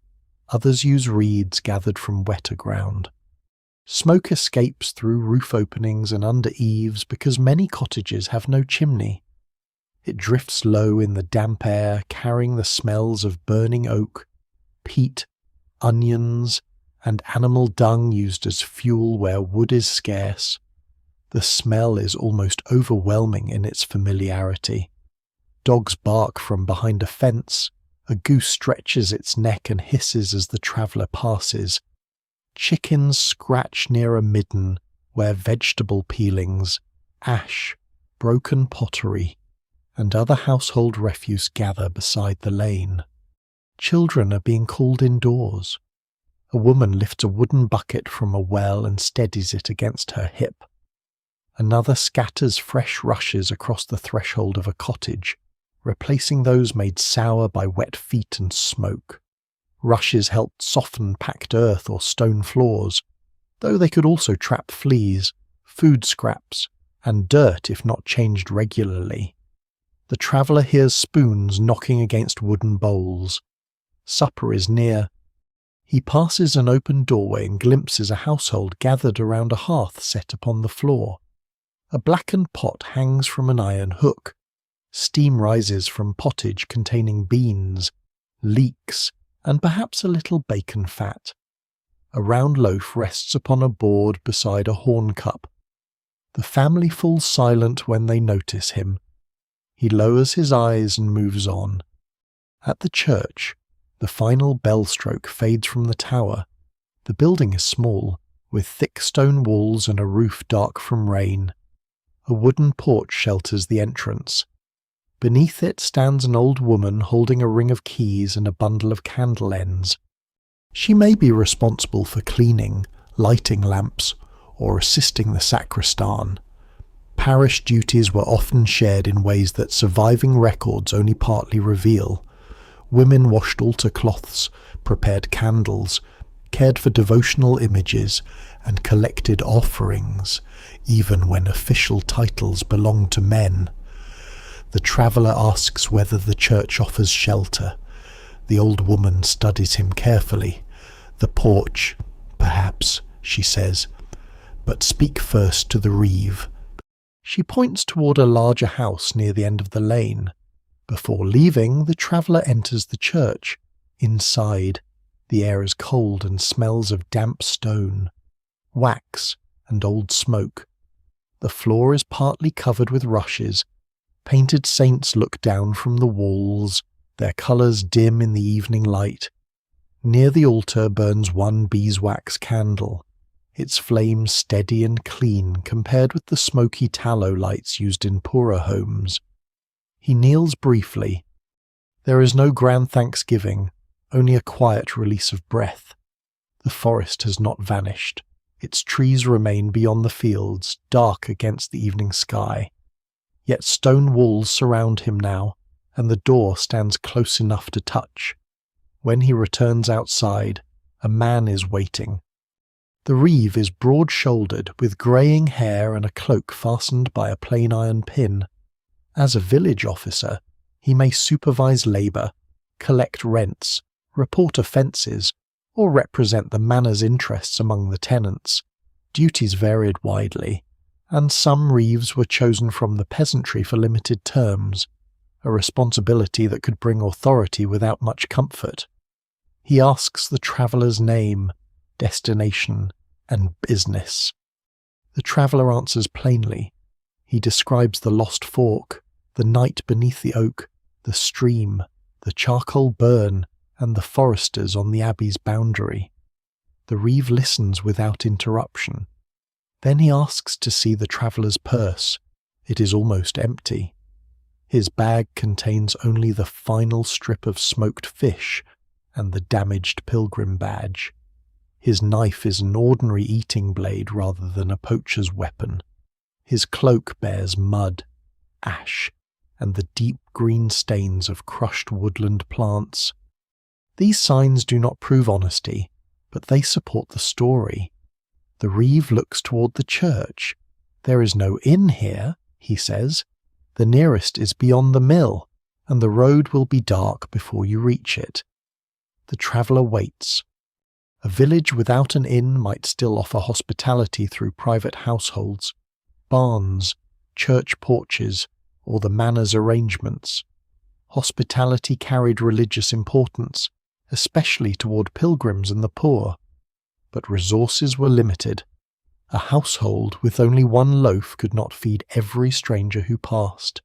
others use reeds gathered from wetter ground. Smoke escapes through roof openings and under eaves because many cottages have no chimney. It drifts low in the damp air, carrying the smells of burning oak, peat, onions, and animal dung used as fuel where wood is scarce. The smell is almost overwhelming in its familiarity. Dogs bark from behind a fence. A goose stretches its neck and hisses as the traveller passes. Chickens scratch near a midden where vegetable peelings, ash, broken pottery, and other household refuse gather beside the lane. Children are being called indoors. A woman lifts a wooden bucket from a well and steadies it against her hip. Another scatters fresh rushes across the threshold of a cottage, replacing those made sour by wet feet and smoke. Rushes helped soften packed earth or stone floors, though they could also trap fleas, food scraps, and dirt if not changed regularly. The traveller hears spoons knocking against wooden bowls. Supper is near. He passes an open doorway and glimpses a household gathered around a hearth set upon the floor. A blackened pot hangs from an iron hook. Steam rises from pottage containing beans, leeks, and perhaps a little bacon fat. A round loaf rests upon a board beside a horn cup. The family falls silent when they notice him. He lowers his eyes and moves on. At the church, the final bell stroke fades from the tower. The building is small, with thick stone walls and a roof dark from rain. A wooden porch shelters the entrance. Beneath it stands an old woman holding a ring of keys and a bundle of candle ends. She may be responsible for cleaning, lighting lamps, or assisting the sacristan. Parish duties were often shared in ways that surviving records only partly reveal. Women washed altar cloths, prepared candles, cared for devotional images, and collected offerings, even when official titles belonged to men. The traveller asks whether the church offers shelter. The old woman studies him carefully. The porch, perhaps, she says, "but speak first to the reeve." She points toward a larger house near the end of the lane. Before leaving, the traveller enters the church. Inside, the air is cold and smells of damp stone, wax, and old smoke. The floor is partly covered with rushes. Painted saints look down from the walls, their colours dim in the evening light. Near the altar burns one beeswax candle, its flame steady and clean compared with the smoky tallow lights used in poorer homes. He kneels briefly. There is no grand thanksgiving, only a quiet release of breath. The forest has not vanished. Its trees remain beyond the fields, dark against the evening sky. Yet stone walls surround him now, and the door stands close enough to touch. When he returns outside, a man is waiting. The reeve is broad-shouldered, with greying hair and a cloak fastened by a plain iron pin. As a village officer, he may supervise labour, collect rents, report offences, or represent the manor's interests among the tenants. Duties varied widely, and some reeves were chosen from the peasantry for limited terms, a responsibility that could bring authority without much comfort. He asks the traveller's name, destination, and business. The traveller answers plainly. He describes the lost fork, the night beneath the oak, the stream, the charcoal burn, and the foresters on the abbey's boundary. The reeve listens without interruption. Then he asks to see the traveller's purse. It is almost empty. His bag contains only the final strip of smoked fish and the damaged pilgrim badge. His knife is an ordinary eating blade rather than a poacher's weapon. His cloak bears mud, ash, and the deep green stains of crushed woodland plants. These signs do not prove honesty, but they support the story. The reeve looks toward the church. "There is no inn here," he says. "The nearest is beyond the mill, and the road will be dark before you reach it." The traveller waits. A village without an inn might still offer hospitality through private households, barns, church porches, or the manor's arrangements. Hospitality carried religious importance, especially toward pilgrims and the poor. But resources were limited. A household with only one loaf could not feed every stranger who passed.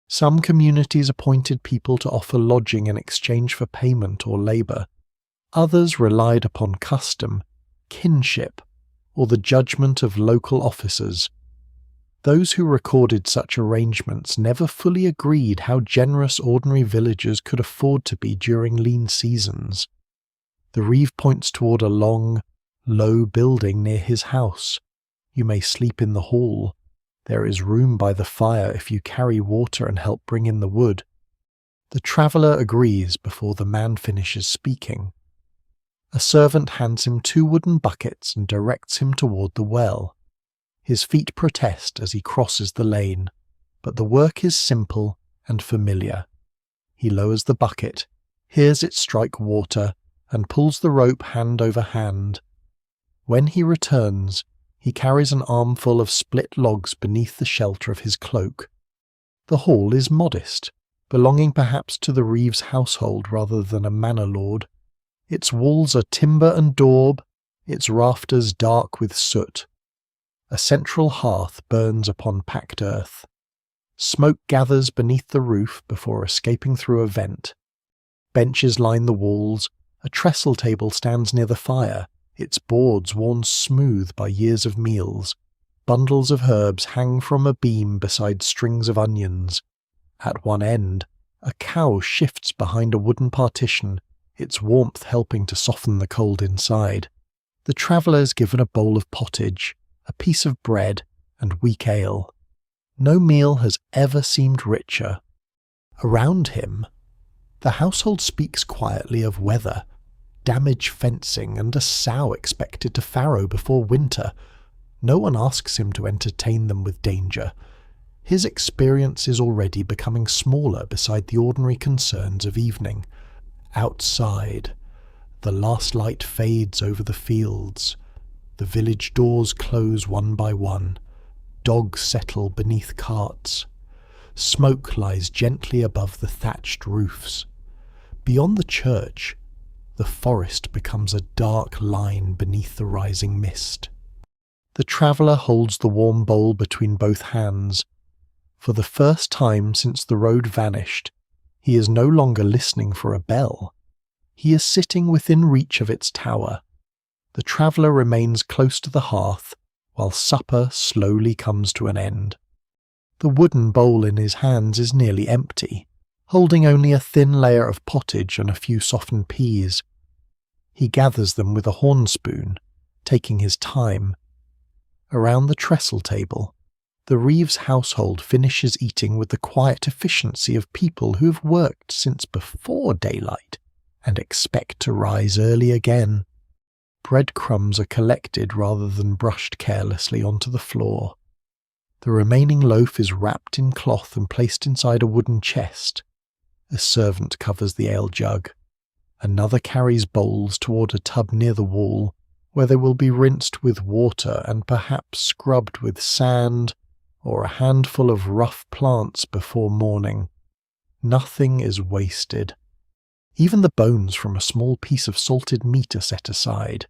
Some communities appointed people to offer lodging in exchange for payment or labour. Others relied upon custom, kinship, or the judgment of local officers. Those who recorded such arrangements never fully agreed how generous ordinary villagers could afford to be during lean seasons. The reeve points toward a long, low building near his house. You may sleep in the hall. There is room by the fire if you carry water and help bring in the wood. The traveller agrees before the man finishes speaking. A servant hands him 2 wooden buckets and directs him toward the well. His feet protest as he crosses the lane, but the work is simple and familiar. He lowers the bucket, hears it strike water, and pulls the rope hand over hand. When he returns, he carries an armful of split logs beneath the shelter of his cloak. The hall is modest, belonging perhaps to the reeve's household rather than a manor lord. Its walls are timber and daub, its rafters dark with soot. A central hearth burns upon packed earth. Smoke gathers beneath the roof before escaping through a vent. Benches line the walls. A trestle table stands near the fire, its boards worn smooth by years of meals. Bundles of herbs hang from a beam beside strings of onions. At one end, a cow shifts behind a wooden partition, its warmth helping to soften the cold inside. The traveller is given a bowl of pottage, a piece of bread, and weak ale. No meal has ever seemed richer. Around him, the household speaks quietly of weather, damaged fencing, and a sow expected to farrow before winter. No one asks him to entertain them with danger. His experience is already becoming smaller beside the ordinary concerns of evening. Outside, the last light fades over the fields. The village doors close one by one. Dogs settle beneath carts. Smoke lies gently above the thatched roofs. Beyond the church, the forest becomes a dark line beneath the rising mist. The traveller holds the warm bowl between both hands. For the first time since the road vanished, he is no longer listening for a bell. He is sitting within reach of its tower. The traveller remains close to the hearth, while supper slowly comes to an end. The wooden bowl in his hands is nearly empty, holding only a thin layer of pottage and a few softened peas. He gathers them with a horn spoon, taking his time. Around the trestle table, the Reeves household finishes eating with the quiet efficiency of people who have worked since before daylight and expect to rise early again. Breadcrumbs are collected rather than brushed carelessly onto the floor. The remaining loaf is wrapped in cloth and placed inside a wooden chest. A servant covers the ale jug. Another carries bowls toward a tub near the wall, where they will be rinsed with water and perhaps scrubbed with sand or a handful of rough plants before morning. Nothing is wasted. Even the bones from a small piece of salted meat are set aside.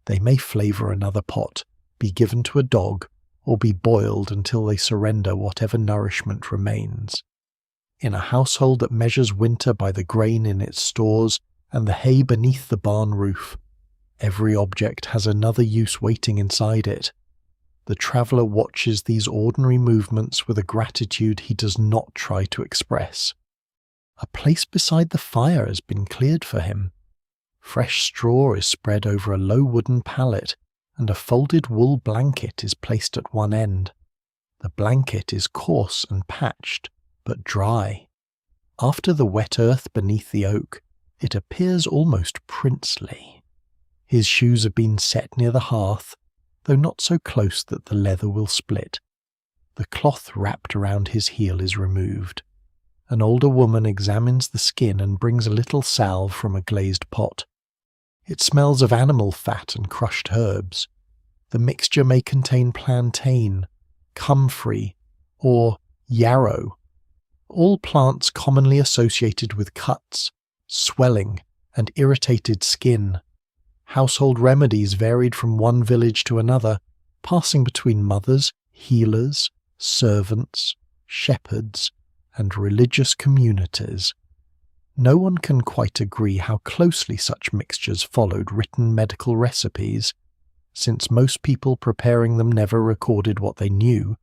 They may flavour another pot, be given to a dog, or be boiled until they surrender whatever nourishment remains. In a household that measures winter by the grain in its stores and the hay beneath the barn roof, every object has another use waiting inside it. The traveller watches these ordinary movements with a gratitude he does not try to express. A place beside the fire has been cleared for him. Fresh straw is spread over a low wooden pallet, and a folded wool blanket is placed at one end. The blanket is coarse and patched, but dry. After the wet earth beneath the oak, it appears almost princely. His shoes have been set near the hearth, though not so close that the leather will split. The cloth wrapped around his heel is removed. An older woman examines the skin and brings a little salve from a glazed pot. It smells of animal fat and crushed herbs. The mixture may contain plantain, comfrey, or yarrow, all plants commonly associated with cuts, swelling, and irritated skin. Household remedies varied from one village to another, passing between mothers, healers, servants, shepherds, and religious communities. No one can quite agree how closely such mixtures followed written medical recipes, since most people preparing them never recorded what they knew.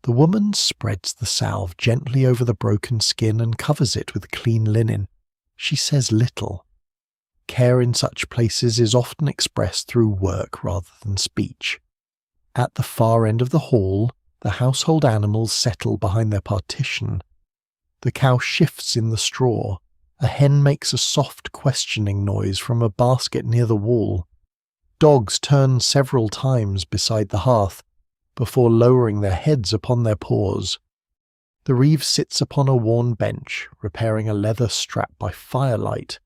The woman spreads the salve gently over the broken skin and covers it with clean linen. She says little. Care in such places is often expressed through work rather than speech. At the far end of the hall, the household animals settle behind their partition. The cow shifts in the straw. A hen makes a soft questioning noise from a basket near the wall. Dogs turn several times beside the hearth, before lowering their heads upon their paws. The Reeve sits upon a worn bench, repairing a leather strap by firelight.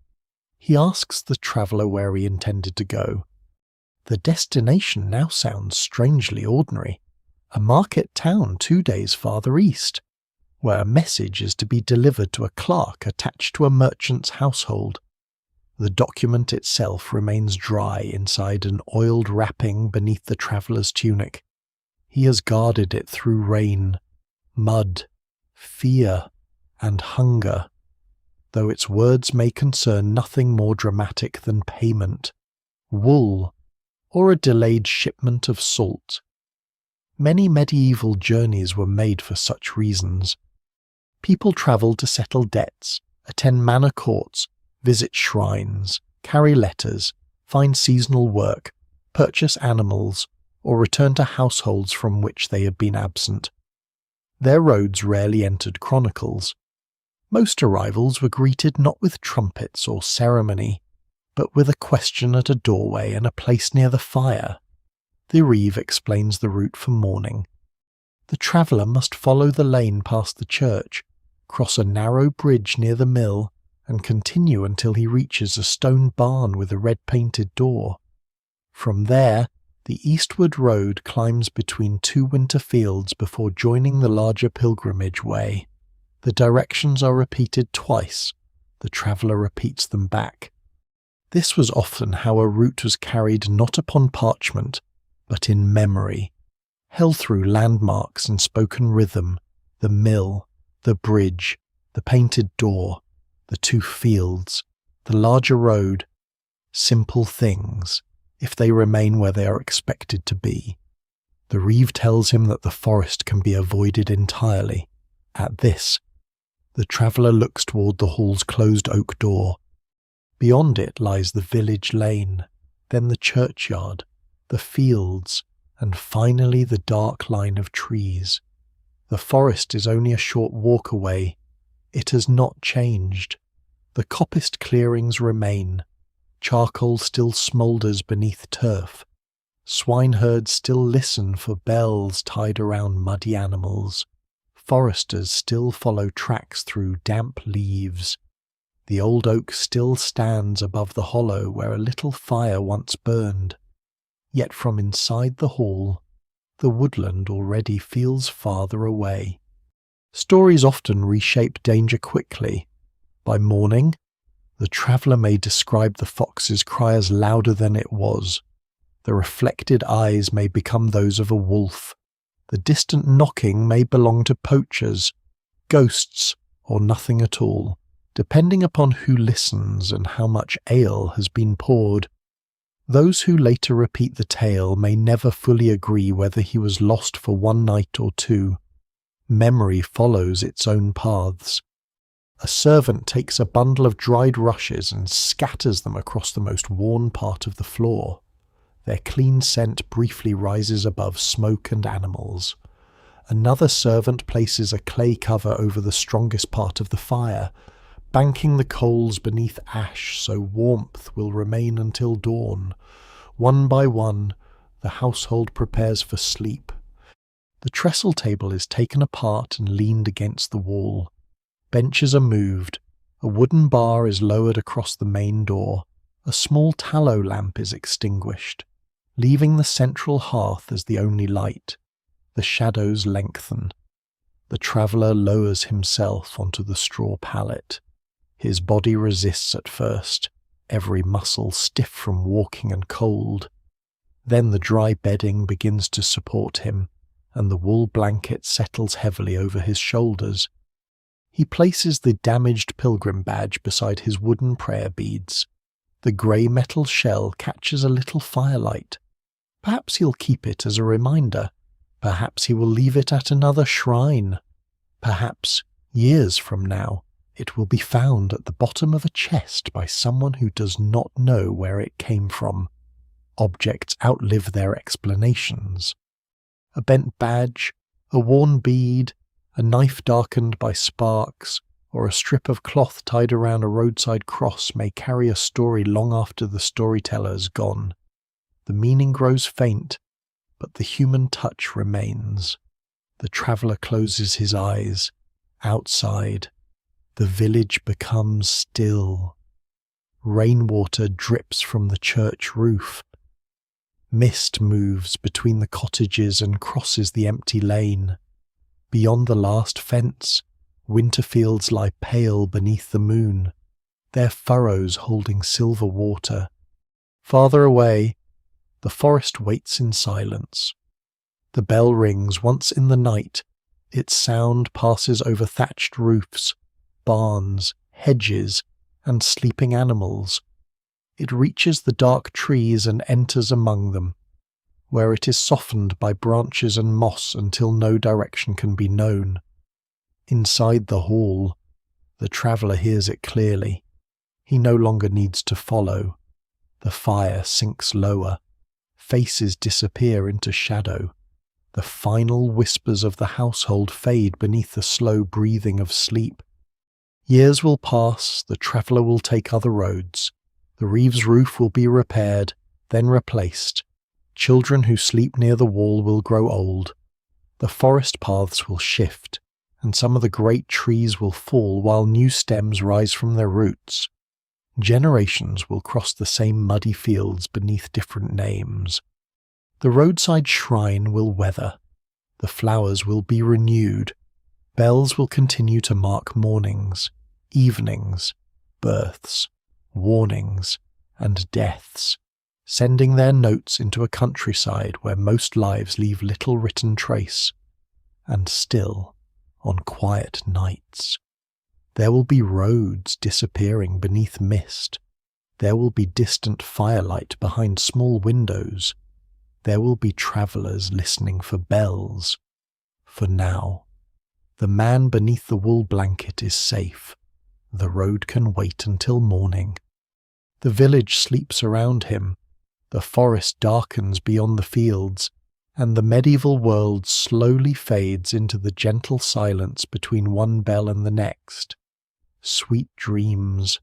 He asks the traveller where he intended to go. The destination now sounds strangely ordinary. A market town 2 days farther east, where a message is to be delivered to a clerk attached to a merchant's household. The document itself remains dry inside an oiled wrapping beneath the traveller's tunic. He has guarded it through rain, mud, fear, and hunger, though its words may concern nothing more dramatic than payment, wool, or a delayed shipment of salt. Many medieval journeys were made for such reasons. People travelled to settle debts, attend manor courts, visit shrines, carry letters, find seasonal work, purchase animals, or return to households from which they had been absent. Their roads rarely entered chronicles. Most arrivals were greeted not with trumpets or ceremony, but with a question at a doorway and a place near the fire. The Reeve explains the route for morning. The traveller must follow the lane past the church, cross a narrow bridge near the mill, and continue until he reaches a stone barn with a red-painted door. From there, The eastward road climbs between two winter fields before joining the larger pilgrimage way. The directions are repeated twice. The traveller repeats them back. This was often how a route was carried not upon parchment, but in memory, held through landmarks and spoken rhythm, the mill, the bridge, the painted door, the two fields, the larger road, simple things, if they remain where they are expected to be. The reeve tells him that the forest can be avoided entirely. At this, the traveller looks toward the hall's closed oak door. Beyond it lies the village lane, then the churchyard, the fields, and finally the dark line of trees. The forest is only a short walk away. It has not changed. The coppiced clearings remain. Charcoal still smoulders beneath turf. Swineherds still listen for bells tied around muddy animals. Foresters still follow tracks through damp leaves. The old oak still stands above the hollow where a little fire once burned. Yet from inside the hall, the woodland already feels farther away. Stories often reshape danger quickly. By morning, the traveller may describe the fox's cry as louder than it was. The reflected eyes may become those of a wolf. The distant knocking may belong to poachers, ghosts, or nothing at all, depending upon who listens and how much ale has been poured. Those who later repeat the tale may never fully agree whether he was lost for one night or two. Memory follows its own paths. A servant takes a bundle of dried rushes and scatters them across the most worn part of the floor. Their clean scent briefly rises above smoke and animals. Another servant places a clay cover over the strongest part of the fire, banking the coals beneath ash so warmth will remain until dawn. One by one, the household prepares for sleep. The trestle table is taken apart and leaned against the wall. Benches are moved. A wooden bar is lowered across the main door. A small tallow lamp is extinguished, leaving the central hearth as the only light. The shadows lengthen. The traveller lowers himself onto the straw pallet. His body resists at first, every muscle stiff from walking and cold. Then the dry bedding begins to support him, and the wool blanket settles heavily over his shoulders. He places the damaged pilgrim badge beside his wooden prayer beads. The grey metal shell catches a little firelight. Perhaps he'll keep it as a reminder. Perhaps he will leave it at another shrine. Perhaps, years from now, it will be found at the bottom of a chest by someone who does not know where it came from. Objects outlive their explanations. A bent badge, a worn bead, a knife darkened by sparks, or a strip of cloth tied around a roadside cross may carry a story long after the storyteller is gone. The meaning grows faint, but the human touch remains. The traveller closes his eyes. Outside, the village becomes still. Rainwater drips from the church roof. Mist moves between the cottages and crosses the empty lane. Beyond the last fence, winter fields lie pale beneath the moon, their furrows holding silver water. Farther away, the forest waits in silence. The bell rings once in the night. Its sound passes over thatched roofs, barns, hedges, and sleeping animals. It reaches the dark trees and enters among them, where it is softened by branches and moss until no direction can be known. Inside the hall, the traveller hears it clearly. He no longer needs to follow. The fire sinks lower. Faces disappear into shadow. The final whispers of the household fade beneath the slow breathing of sleep. Years will pass, the traveller will take other roads. The reeve's roof will be repaired, then replaced. Children who sleep near the wall will grow old. The forest paths will shift, and some of the great trees will fall while new stems rise from their roots. Generations will cross the same muddy fields beneath different names. The roadside shrine will weather, the flowers will be renewed, bells will continue to mark mornings, evenings, births, warnings, and deaths, sending their notes into a countryside where most lives leave little written trace. And still, on quiet nights, there will be roads disappearing beneath mist. There will be distant firelight behind small windows. There will be travellers listening for bells. For now, the man beneath the wool blanket is safe. The road can wait until morning. The village sleeps around him. The forest darkens beyond the fields, and the medieval world slowly fades into the gentle silence between one bell and the next. Sweet dreams